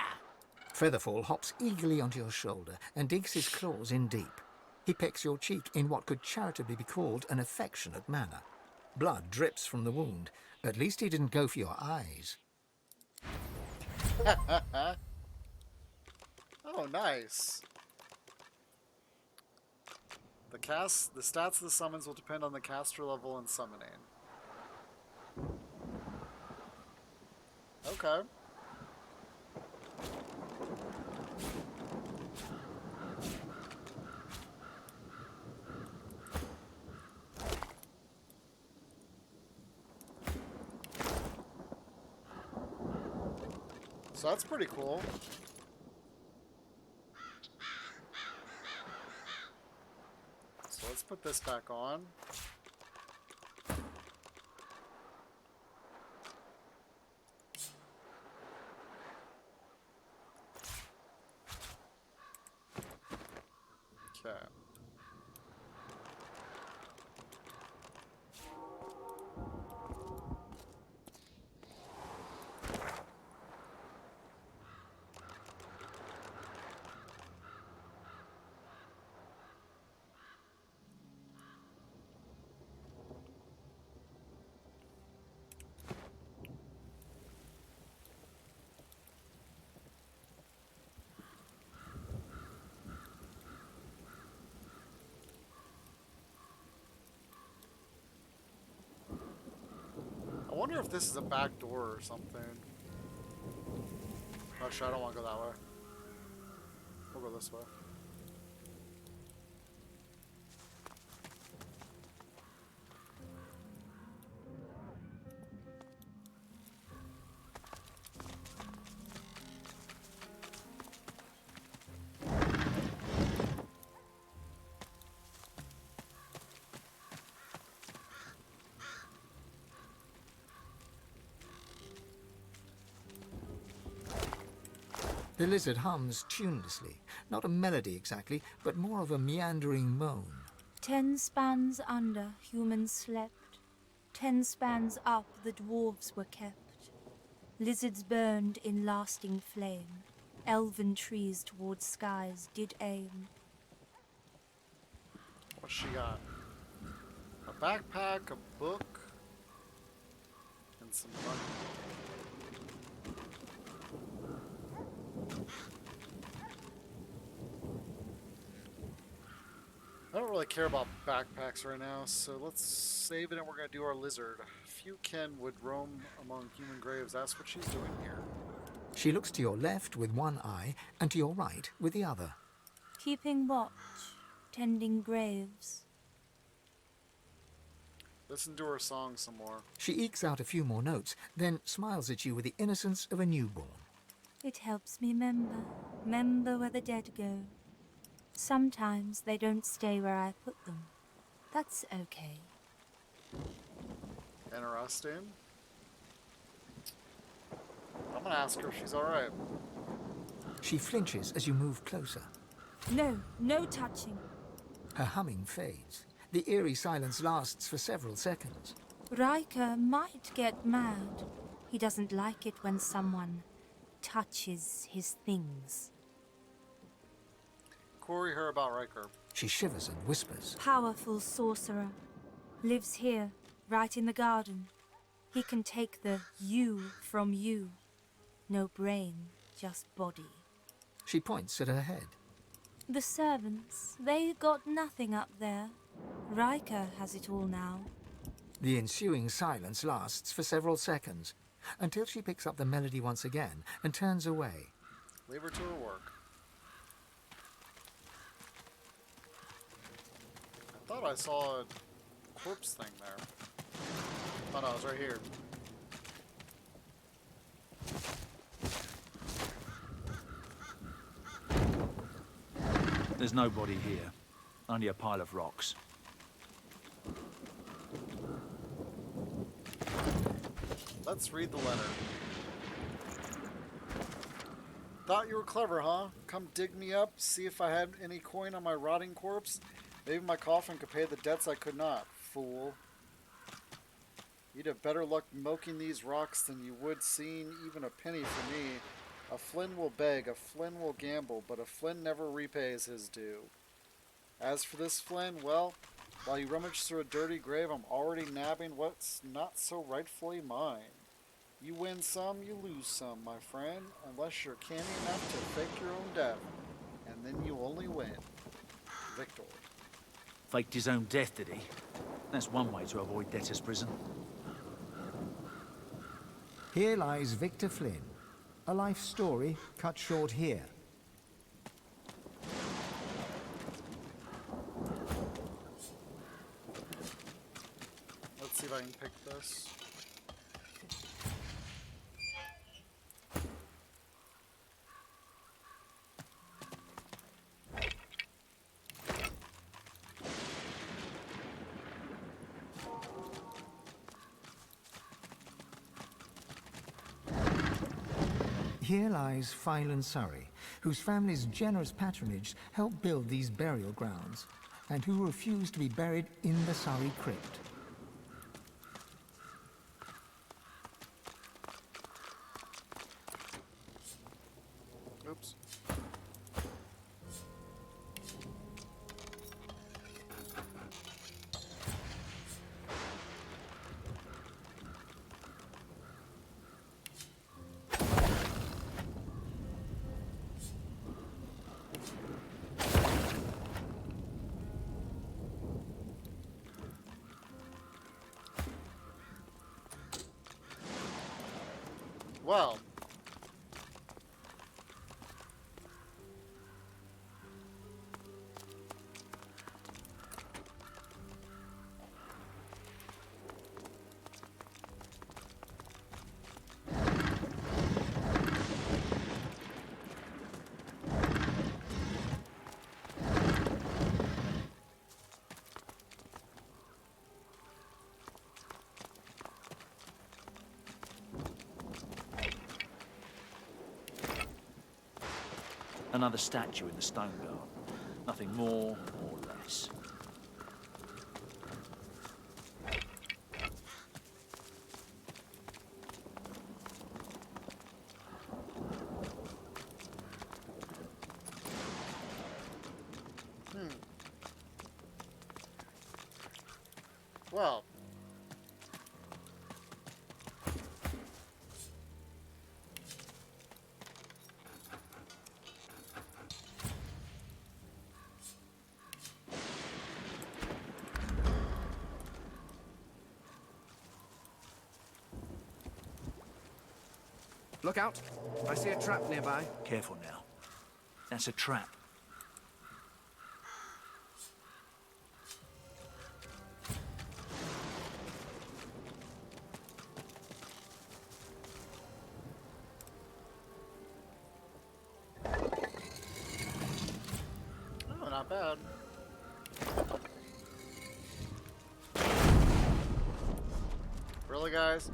Featherfall hops eagerly onto your shoulder and digs his claws in deep. He pecks your cheek in what could charitably be called an affectionate manner. Blood drips from the wound. At least he didn't go for your eyes. Oh, nice. The stats of the summons will depend on the caster level and summoning. Okay. So that's pretty cool. So let's put this back on. Okay. I wonder if this is a back door or something. Not sure, I don't want to go that way. We'll go this way. The lizard hums tunelessly, not a melody exactly, but more of a meandering moan. 10 spans under, humans slept. 10 spans up, the dwarves were kept. Lizards burned in lasting flame. Elven trees towards skies did aim. What's she got? A backpack, a book, and some money. I don't really care about backpacks right now, so let's save it and we're going to do our lizard. Few ken would roam among human graves. That's what she's doing here. She looks to your left with one eye and to your right with the other. Keeping watch, tending graves. Listen to her song some more. She ekes out a few more notes, then smiles at you with the innocence of a newborn. It helps me remember where the dead go. Sometimes they don't stay where I put them. That's okay. Interesting. I'm gonna ask her if she's alright. She flinches as you move closer. No touching. Her humming fades. The eerie silence lasts for several seconds. Riker might get mad. He doesn't like it when someone touches his things. Query her about Riker. She shivers and whispers. Powerful sorcerer. Lives here, right in the garden. He can take the you from you. No brain, just body. She points at her head. The servants, they got nothing up there. Riker has it all now. The ensuing silence lasts for several seconds, until she picks up the melody once again and turns away. Leave her to her work. I thought I saw a corpse thing there. Oh no, it's right here. There's nobody here. Only a pile of rocks. Let's read the letter. Thought you were clever, huh? Come dig me up, see if I had any coin on my rotting corpse. Maybe my coffin could pay the debts I could not, fool. You'd have better luck milking these rocks than you would seeing even a penny for me. A Flynn will beg, a Flynn will gamble, but a Flynn never repays his due. As for this Flynn, well, while you rummage through a dirty grave, I'm already nabbing what's not so rightfully mine. You win some, you lose some, my friend, unless you're canny enough to fake your own death, and then you only win. Victor. Faked his own death, did he? That's one way to avoid debtor's prison. Here lies Victor Flynn. A life story cut short here. Let's see if I can pick this. Here lies Phylan Surrey, whose family's generous patronage helped build these burial grounds, and who refused to be buried in the Surrey crypt. Oops. Well, Another statue in the stone garden. Nothing more or less. well. Look out. I see a trap nearby. Careful now. That's a trap. Oh, not bad. Really, guys?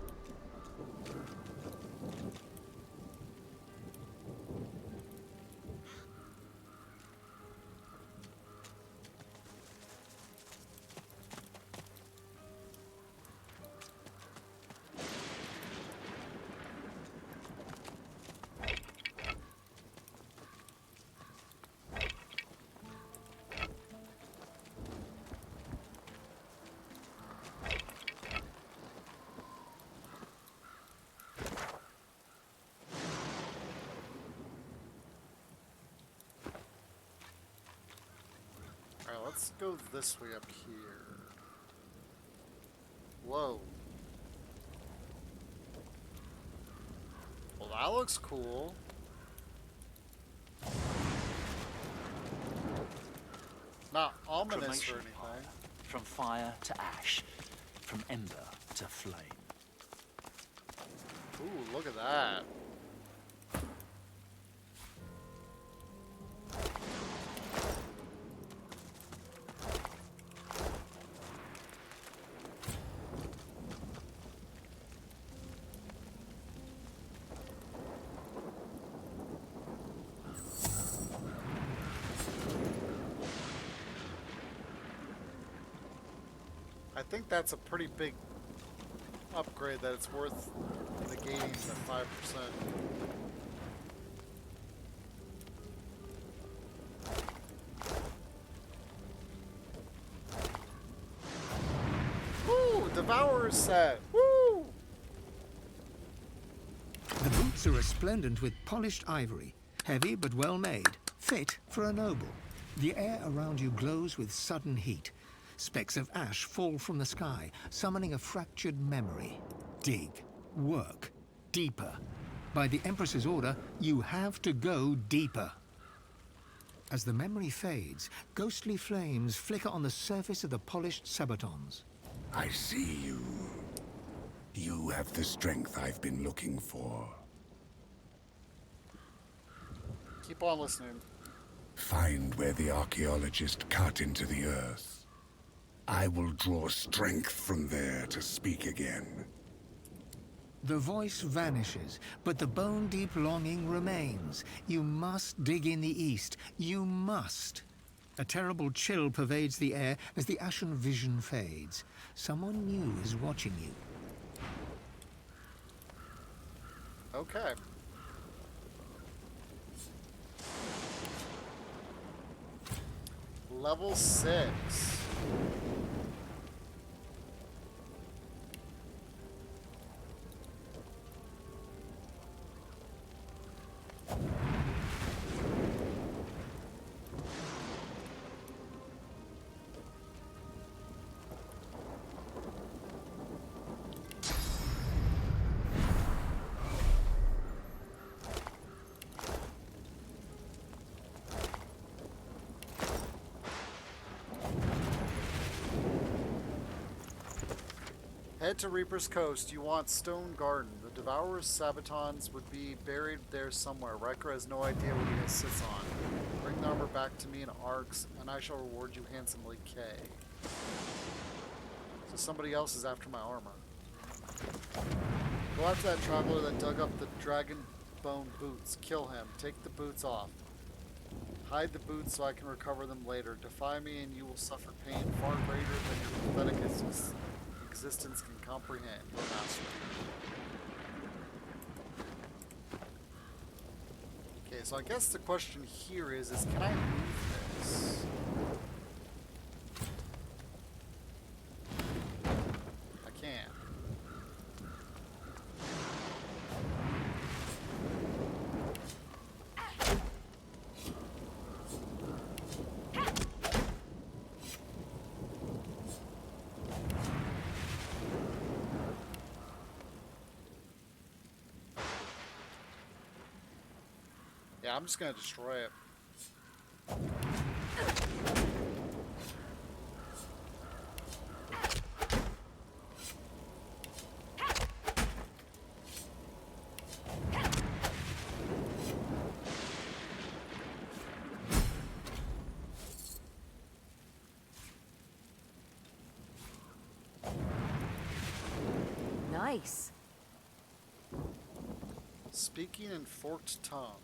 Alright, let's go this way up here. Whoa. Well, that looks cool. Not ominous Cremation or anything. fire. From fire to ash. From ember to flame. Ooh, look at that. I think that's a pretty big upgrade that it's worth negating the 5%. Woo! Devourer's set! Woo! The boots are resplendent with polished ivory, heavy but well made, fit for a noble. The air around you glows with sudden heat. Specks of ash fall from the sky, summoning a fractured memory. Dig. Work. Deeper. By the Empress's order, you have to go deeper. As the memory fades, ghostly flames flicker on the surface of the polished sabatons. I see you. You have the strength I've been looking for. Keep on listening. Find where the archaeologist cut into the earth. I will draw strength from there to speak again. The voice vanishes, but the bone-deep longing remains. You must dig in the east. You must. A terrible chill pervades the air as the ashen vision fades. Someone new is watching you. Okay. Level 6. Head to Reaper's Coast. You want Stone Garden. The Devourer's Sabatons would be buried there somewhere. Riker has no idea what he sits on. Bring the armor back to me in arcs, and I shall reward you handsomely, K. So somebody else is after my armor. Go after that traveler that dug up the dragon bone boots. Kill him. Take the boots off. Hide the boots so I can recover them later. Defy me and you will suffer pain far greater than your pathetic existence can comprehend. Your master. Okay, so I guess the question here is can I move this? I can. Yeah, I'm just gonna destroy it. Nice. Speaking in forked tongues.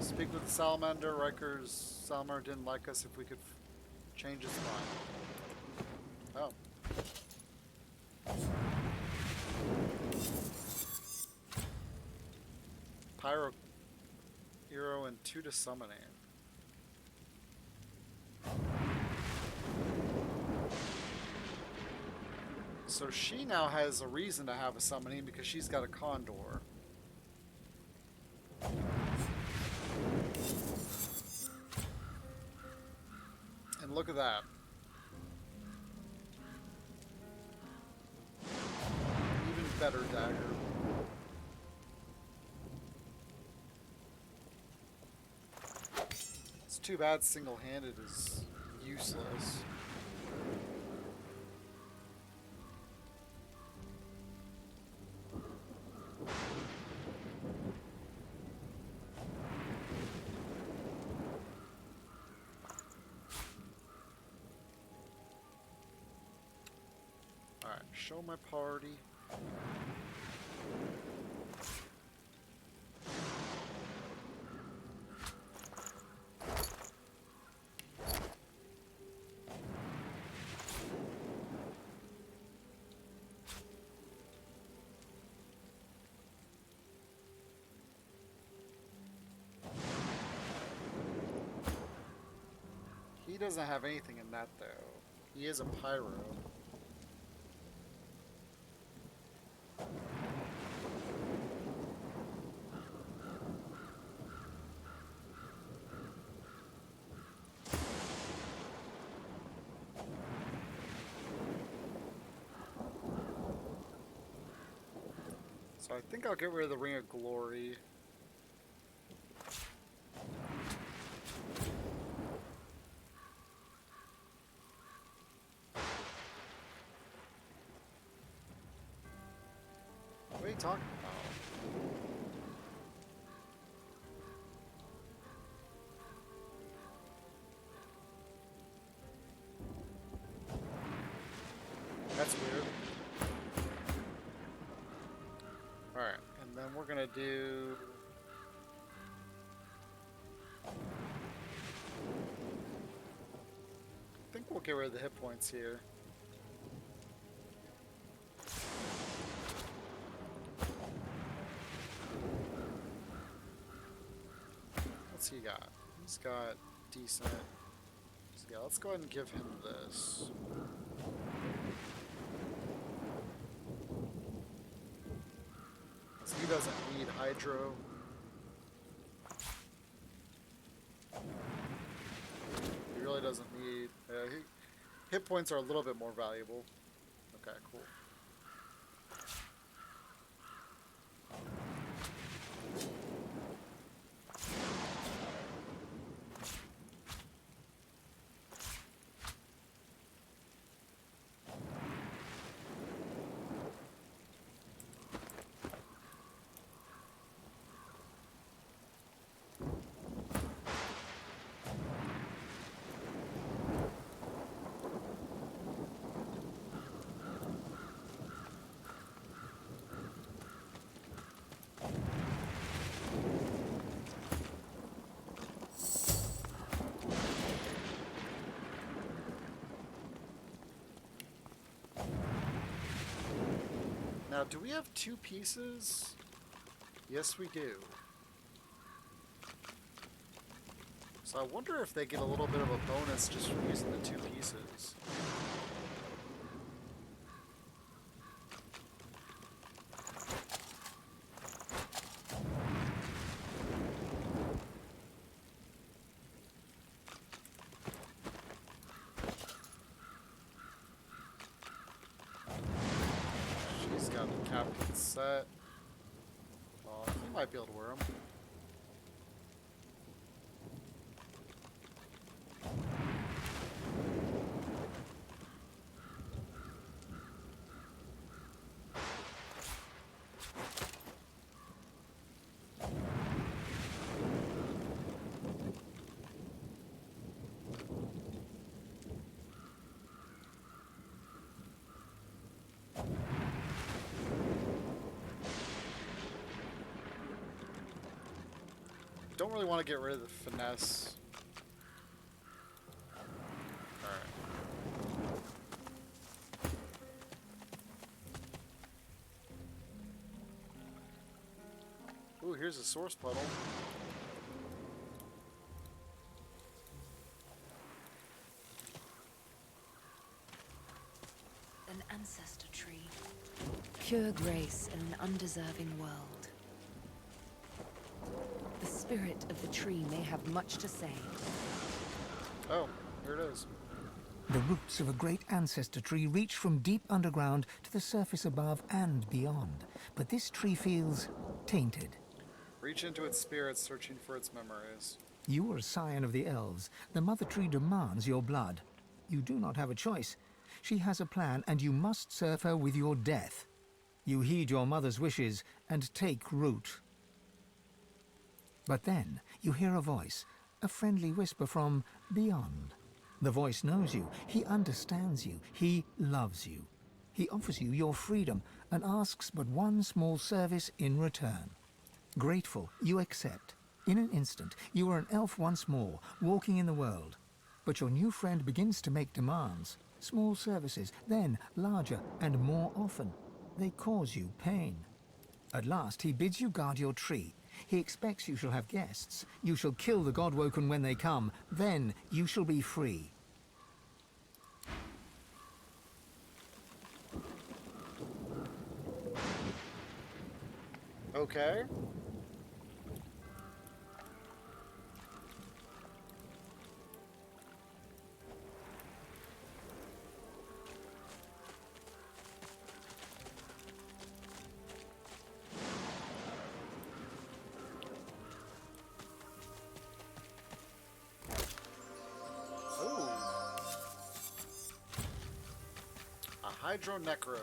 Speak with the salamander. Riker's salamander didn't like us if we could change his mind. Oh. Pyro hero and 2 to summoning. So she now has a reason to have a summoning because she's got a condor. And look at that. Even better dagger. It's too bad single-handed is useless. Alright, show my party. He doesn't have anything in that, though. He is a pyro. So I think I'll get rid of the Ring of Glory. What are you talking about? That's weird. Alright, and then we're gonna do... I think we'll get rid of the hit points here. What's he got? He's got decent... Yeah, let's go ahead and give him this. He doesn't need Hydro. He really doesn't need... hit points are a little bit more valuable. Okay, cool. Now, do we have 2 pieces? Yes, we do. So I wonder if they get a little bit of a bonus just for using the 2 pieces. She's got the captain set. Oh, he might be able to wear them. Don't really want to get rid of the finesse. Alright. Ooh, here's a source puddle. An ancestor tree. Pure grace in an undeserving world. The spirit of the tree may have much to say. Oh, here it is. The roots of a great ancestor tree reach from deep underground to the surface above and beyond. But this tree feels tainted. Reach into its spirit, searching for its memories. You are a scion of the elves. The mother tree demands your blood. You do not have a choice. She has a plan, and you must serve her with your death. You heed your mother's wishes and take root. But then you hear a voice, a friendly whisper from beyond. The voice knows you, he understands you, he loves you. He offers you your freedom and asks but one small service in return. Grateful, you accept. In an instant, you are an elf once more, walking in the world. But your new friend begins to make demands. Small services, then larger and more often. They cause you pain. At last, he bids you guard your tree. He expects you shall have guests. You shall kill the Godwoken when they come. Then you shall be free. Okay. Ooh. A Hydronecro.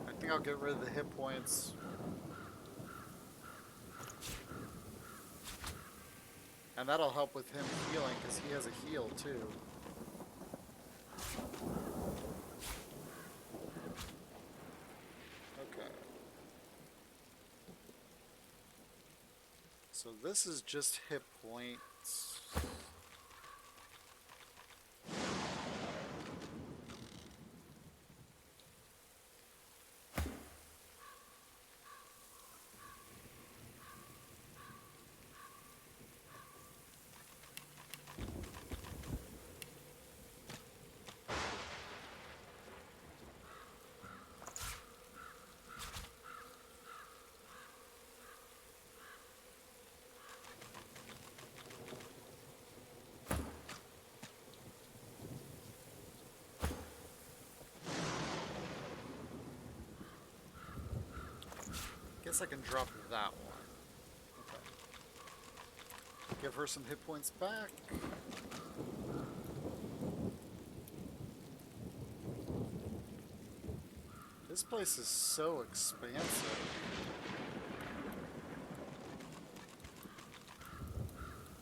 I think I'll get rid of the hit points. And that'll help with him healing, because he has a heal too. Okay. So this is just hit points. Guess I can drop that one. Okay. Give her some hit points back. This place is so expansive.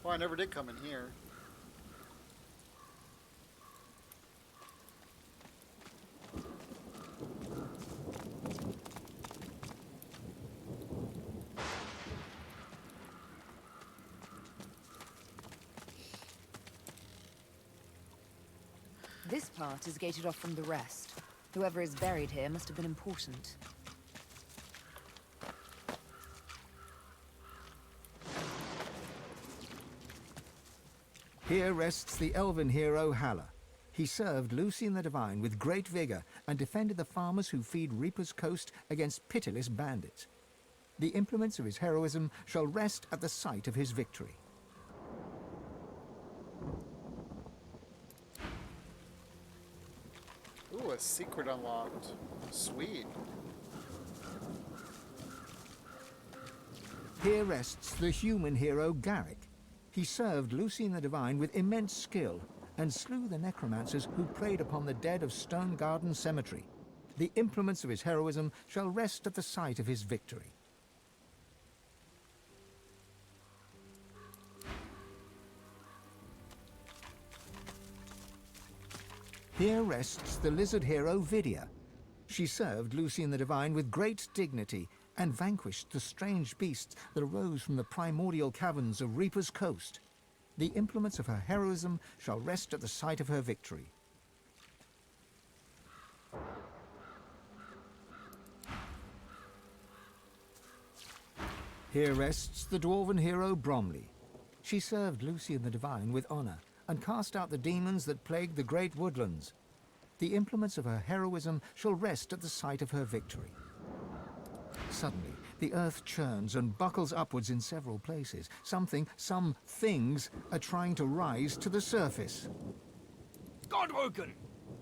Oh, I never did come in here. This part is gated off from the rest. Whoever is buried here must have been important. Here rests the elven hero Halla. He served Lucian the Divine with great vigor and defended the farmers who feed Reaper's Coast against pitiless bandits. The implements of his heroism shall rest at the site of his victory. Ooh, a secret unlocked. Sweet. Here rests the human hero Garrick. He served Lucian the Divine with immense skill and slew the necromancers who preyed upon the dead of Stone Garden Cemetery. The implements of his heroism shall rest at the site of his victory. Here rests the lizard hero Vidia. She served Lucian the Divine with great dignity and vanquished the strange beasts that arose from the primordial caverns of Reaper's Coast. The implements of her heroism shall rest at the site of her victory. Here rests the dwarven hero Bromley. She served Lucian the Divine with honor and cast out the demons that plagued the great woodlands. The implements of her heroism shall rest at the site of her victory. Suddenly, the earth churns and buckles upwards in several places. Some things are trying to rise to the surface. Godwoken!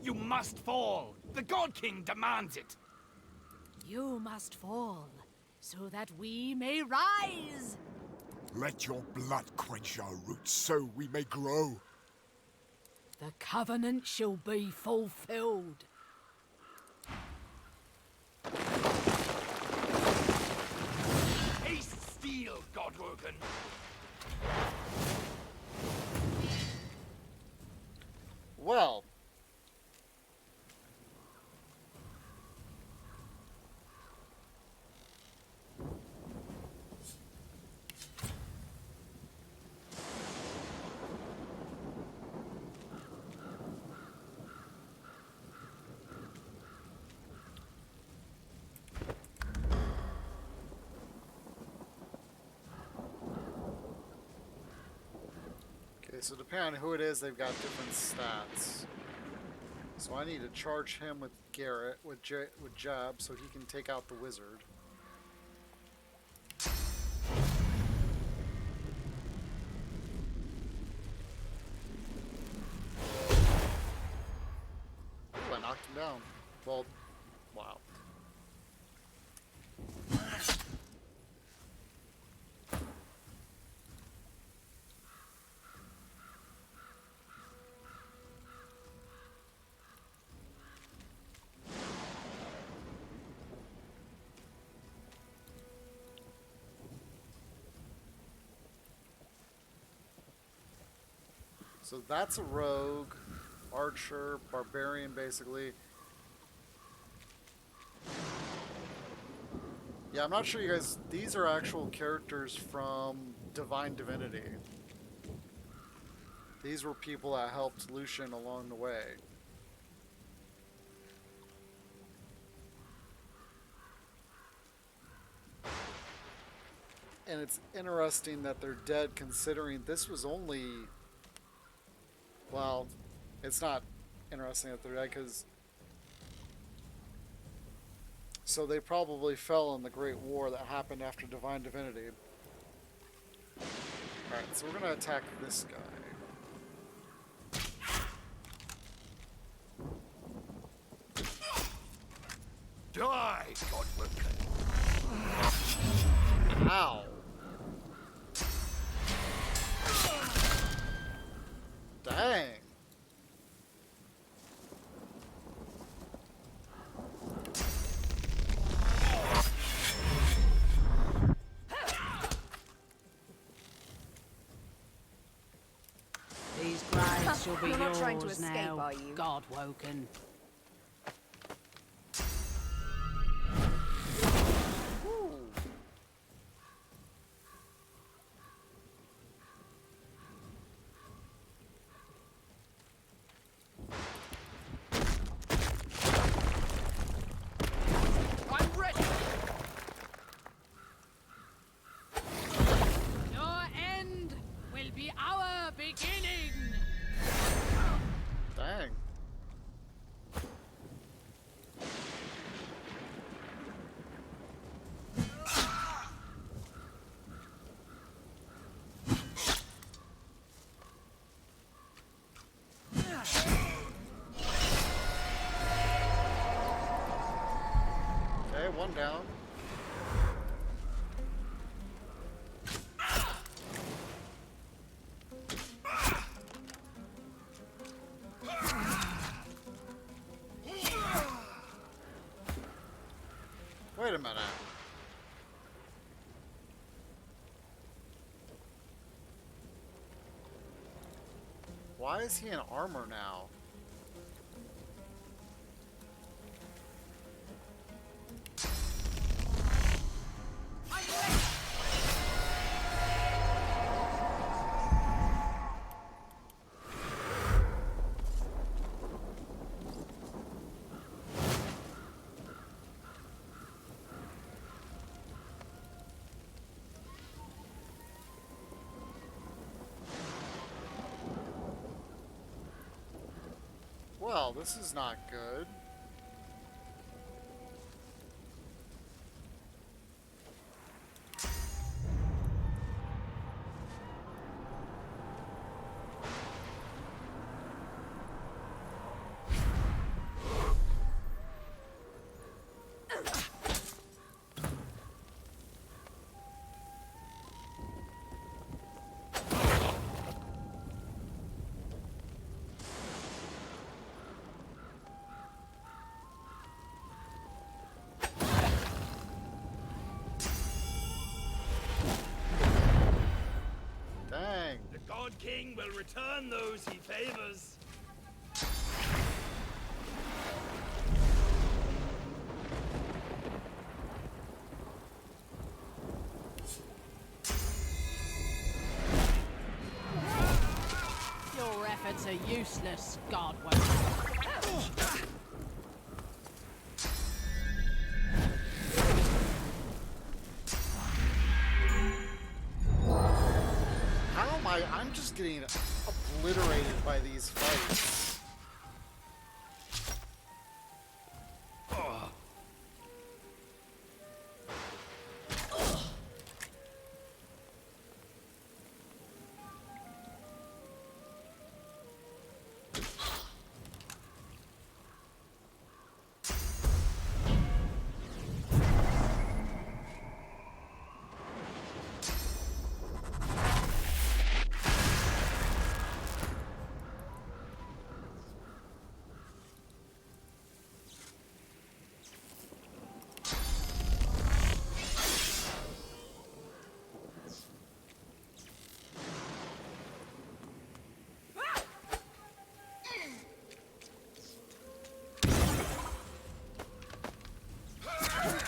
You must fall! The God King demands it! You must fall, so that we may rise! Let your blood quench our roots so we may grow. The covenant shall be fulfilled. Haste steel, Godwoken! Well. Okay, so depending on who it is, they've got different stats. So I need to charge him with Garrett, with Jab, so he can take out the wizard. Ooh, I knocked him down. Well, wow. So that's a rogue, archer, barbarian, basically. Yeah, I'm not sure you guys... These are actual characters from Divinity. These were people that helped Lucian along the way. And it's interesting that they're dead, considering this was only... Well, it's not interesting that they're dead, because... So they probably fell in the Great War that happened after Divinity. Alright, so we're going to attack this guy. Die, Godworker! Ow! Dang! These graves shall be You're not trying to yours escape, now, are you? God-woken. I'm ready. Your end will be our beginning. Dang. Okay, one down. Wait a minute. Why is he in armor now? Well, this is not good. Dang. The God King will return those he favors. Your efforts are useless, God-woken. How am I? I'm I'm just getting obliterated by these fights.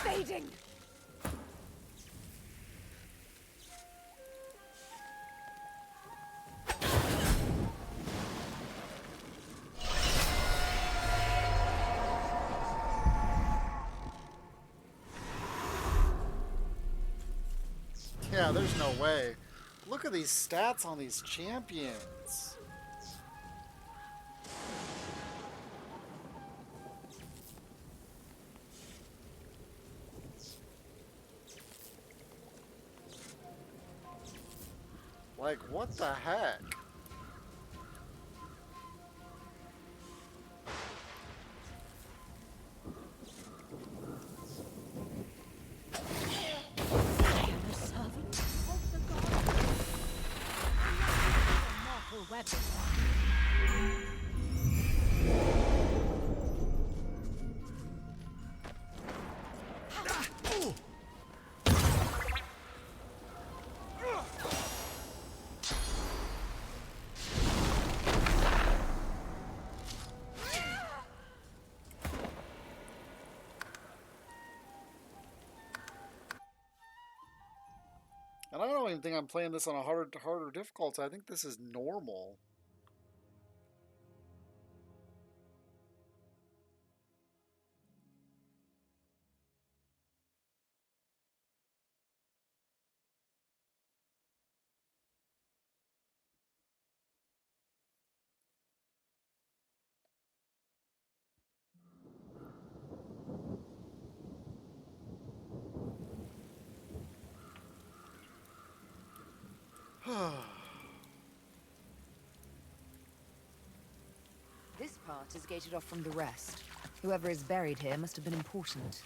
Fading. Yeah, there's no way. Look at these stats on these champions. Like, what the heck? Weapon. And I don't even think I'm playing this on a harder difficulty. I think this is normal. This part is gated off from the rest. Whoever is buried here must have been important.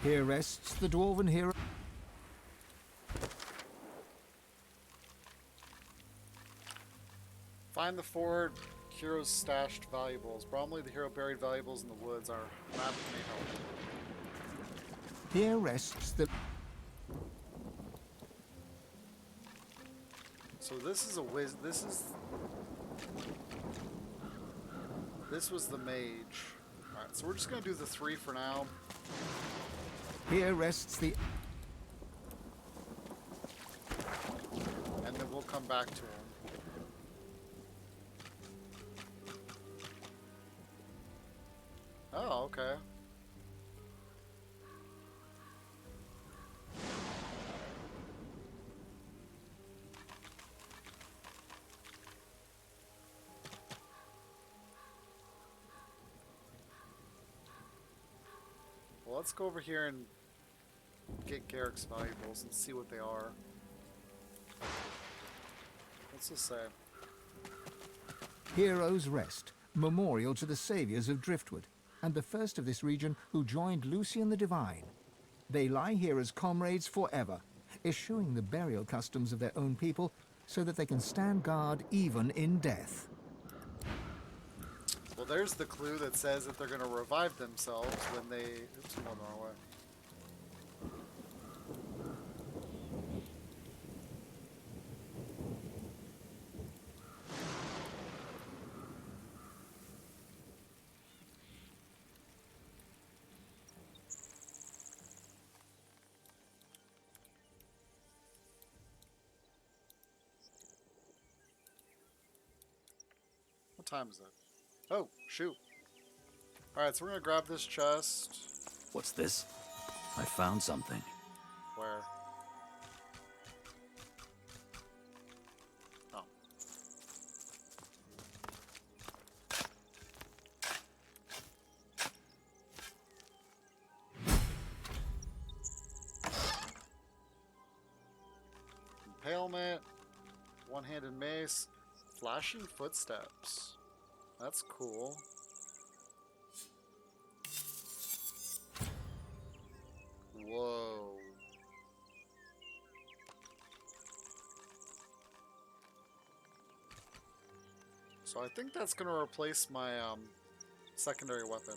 Here rests the dwarven hero. Find the four heroes' stashed valuables. Bromley, the hero, buried valuables in the woods. Our map may help. Here rests the... So this is a This was the mage. Alright, so we're just gonna do the 3 for now. Here rests the... And then we'll come back to him. Oh, okay. Well, let's go over here and get Garrick's valuables and see what they are. What's this say? Heroes Rest, memorial to the saviors of Driftwood, and the first of this region who joined Lucian the Divine. They lie here as comrades forever, eschewing the burial customs of their own people so that they can stand guard even in death. Well, there's the clue that says that they're going to revive themselves when they... Oops, I'm going the wrong way. What time is it? Oh, shoot. Alright, so we're going to grab this chest. What's this? I found something. Where? where? Oh. Impalement, one-handed mace, flashing footsteps. That's cool. Whoa. So I think that's going to replace my secondary weapon.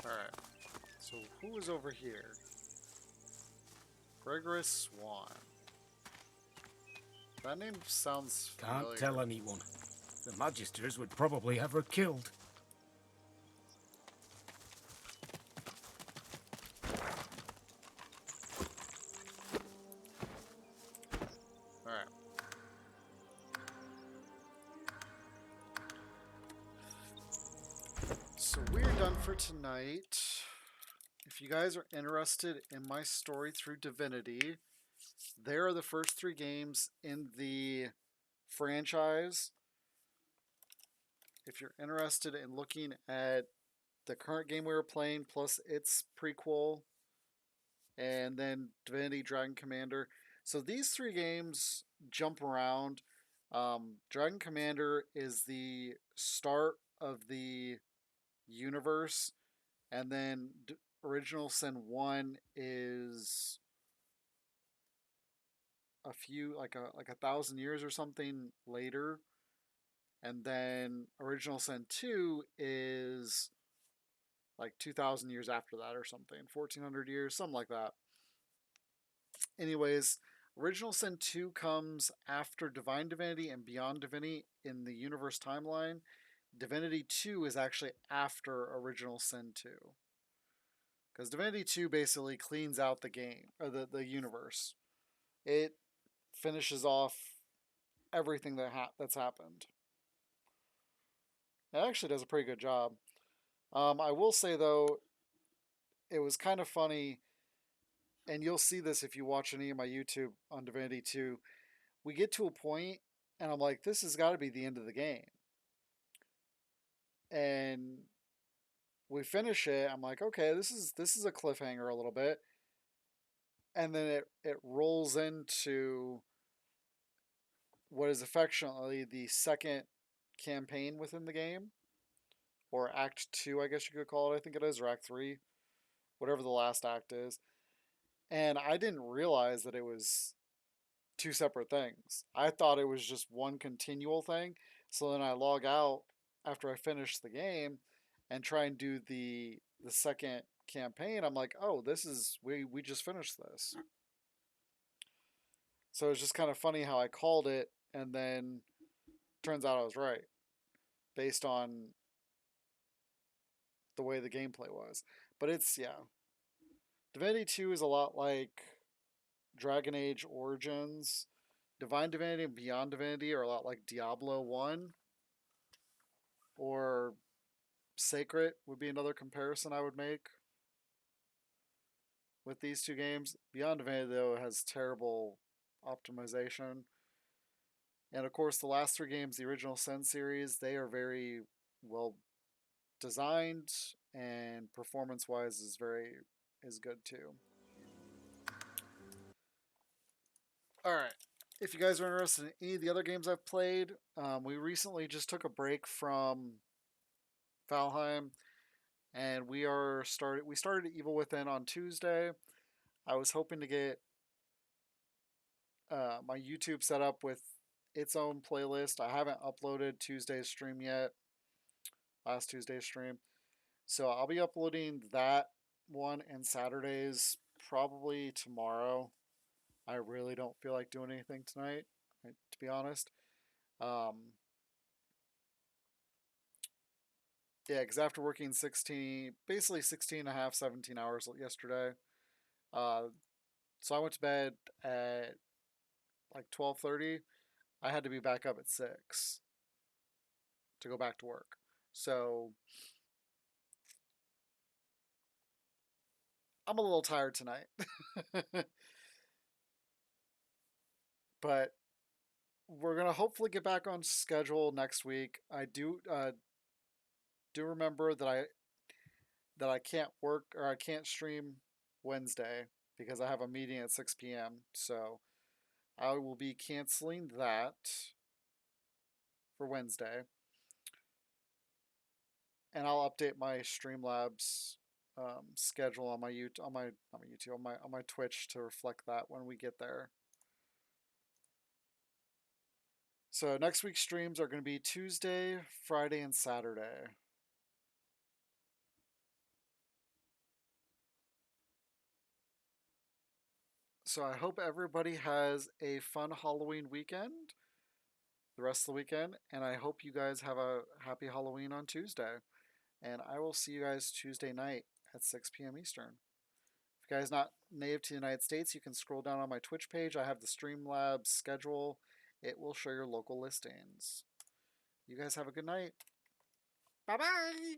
Alright, so who is over here? Gregorous Swan. That name sounds familiar. Can't tell anyone. The Magisters would probably have her killed. Alright. So we're done for tonight. If you guys are interested in my story through Divinity, there are the first 3 games in the franchise. If you're interested in looking at the current game we were playing plus its prequel and then Divinity Dragon Commander. So these 3 games jump around. Dragon Commander is the start of the universe, and then Original Sin 1 is a few like a thousand years or something later, and then Original Sin 2 is like 2,000 years after that or something, 1,400 years, something like that. Anyways, Original Sin 2 comes after Divine Divinity and Beyond Divinity in the universe timeline. Divinity 2 is actually after Original Sin 2. Because Divinity 2 basically cleans out the game, or the universe. It finishes off everything that's happened. It actually does a pretty good job. I will say, though, it was kind of funny, and you'll see this if you watch any of my YouTube on Divinity 2. We get to a point, and I'm like, this has got to be the end of the game. And we finish it. I'm like, okay, this is a cliffhanger a little bit. And then it rolls into what is affectionately the second campaign within the game, or Act 2, I guess you could call it. I think it is, or Act 3, whatever the last act is. And I didn't realize that it was 2 separate things. I thought it was just one continual thing. So then I log out after I finish the game and try and do the second campaign. I'm like, oh, this is we just finished this. So it's just kind of funny how I called it, and then turns out I was right based on the way the gameplay was. But it's, yeah. Divinity 2 is a lot like Dragon Age Origins. Divine Divinity and Beyond Divinity are a lot like Diablo 1. Or Sacred would be another comparison I would make with these 2 games. Beyond Divinity, though, has terrible optimization. And of course, the last 3 games, the original Sin series, they are very well designed, and performance-wise is good too. All right. If you guys are interested in any of the other games I've played, we recently just took a break from Valheim, and we started Evil Within on Tuesday. I was hoping to get my YouTube set up with its own playlist. I haven't uploaded Tuesday's stream yet, last Tuesday's stream. So I'll be uploading that one, and Saturdays probably tomorrow. I really don't feel like doing anything tonight, to be honest. Yeah, because after working 16, basically 16 and a half, 17 hours yesterday, uh, so I went to bed at like 12:30. I had to be back up at 6 to go back to work. So I'm a little tired tonight. But we're gonna hopefully get back on schedule next week. I do remember that I can't work or I can't stream Wednesday because I have a meeting at 6 p.m. So I will be canceling that for Wednesday, and I'll update my Streamlabs schedule on my YouTube, on my not my YouTube, on my Twitch to reflect that when we get there. So next week's streams are going to be Tuesday, Friday, and Saturday. So I hope everybody has a fun Halloween weekend, the rest of the weekend, and I hope you guys have a happy Halloween on Tuesday. And I will see you guys Tuesday night at 6 p.m. Eastern. If you guys not native to the United States, you can scroll down on my Twitch page. I have the Streamlabs schedule. It will show your local listings. You guys have a good night. Bye bye.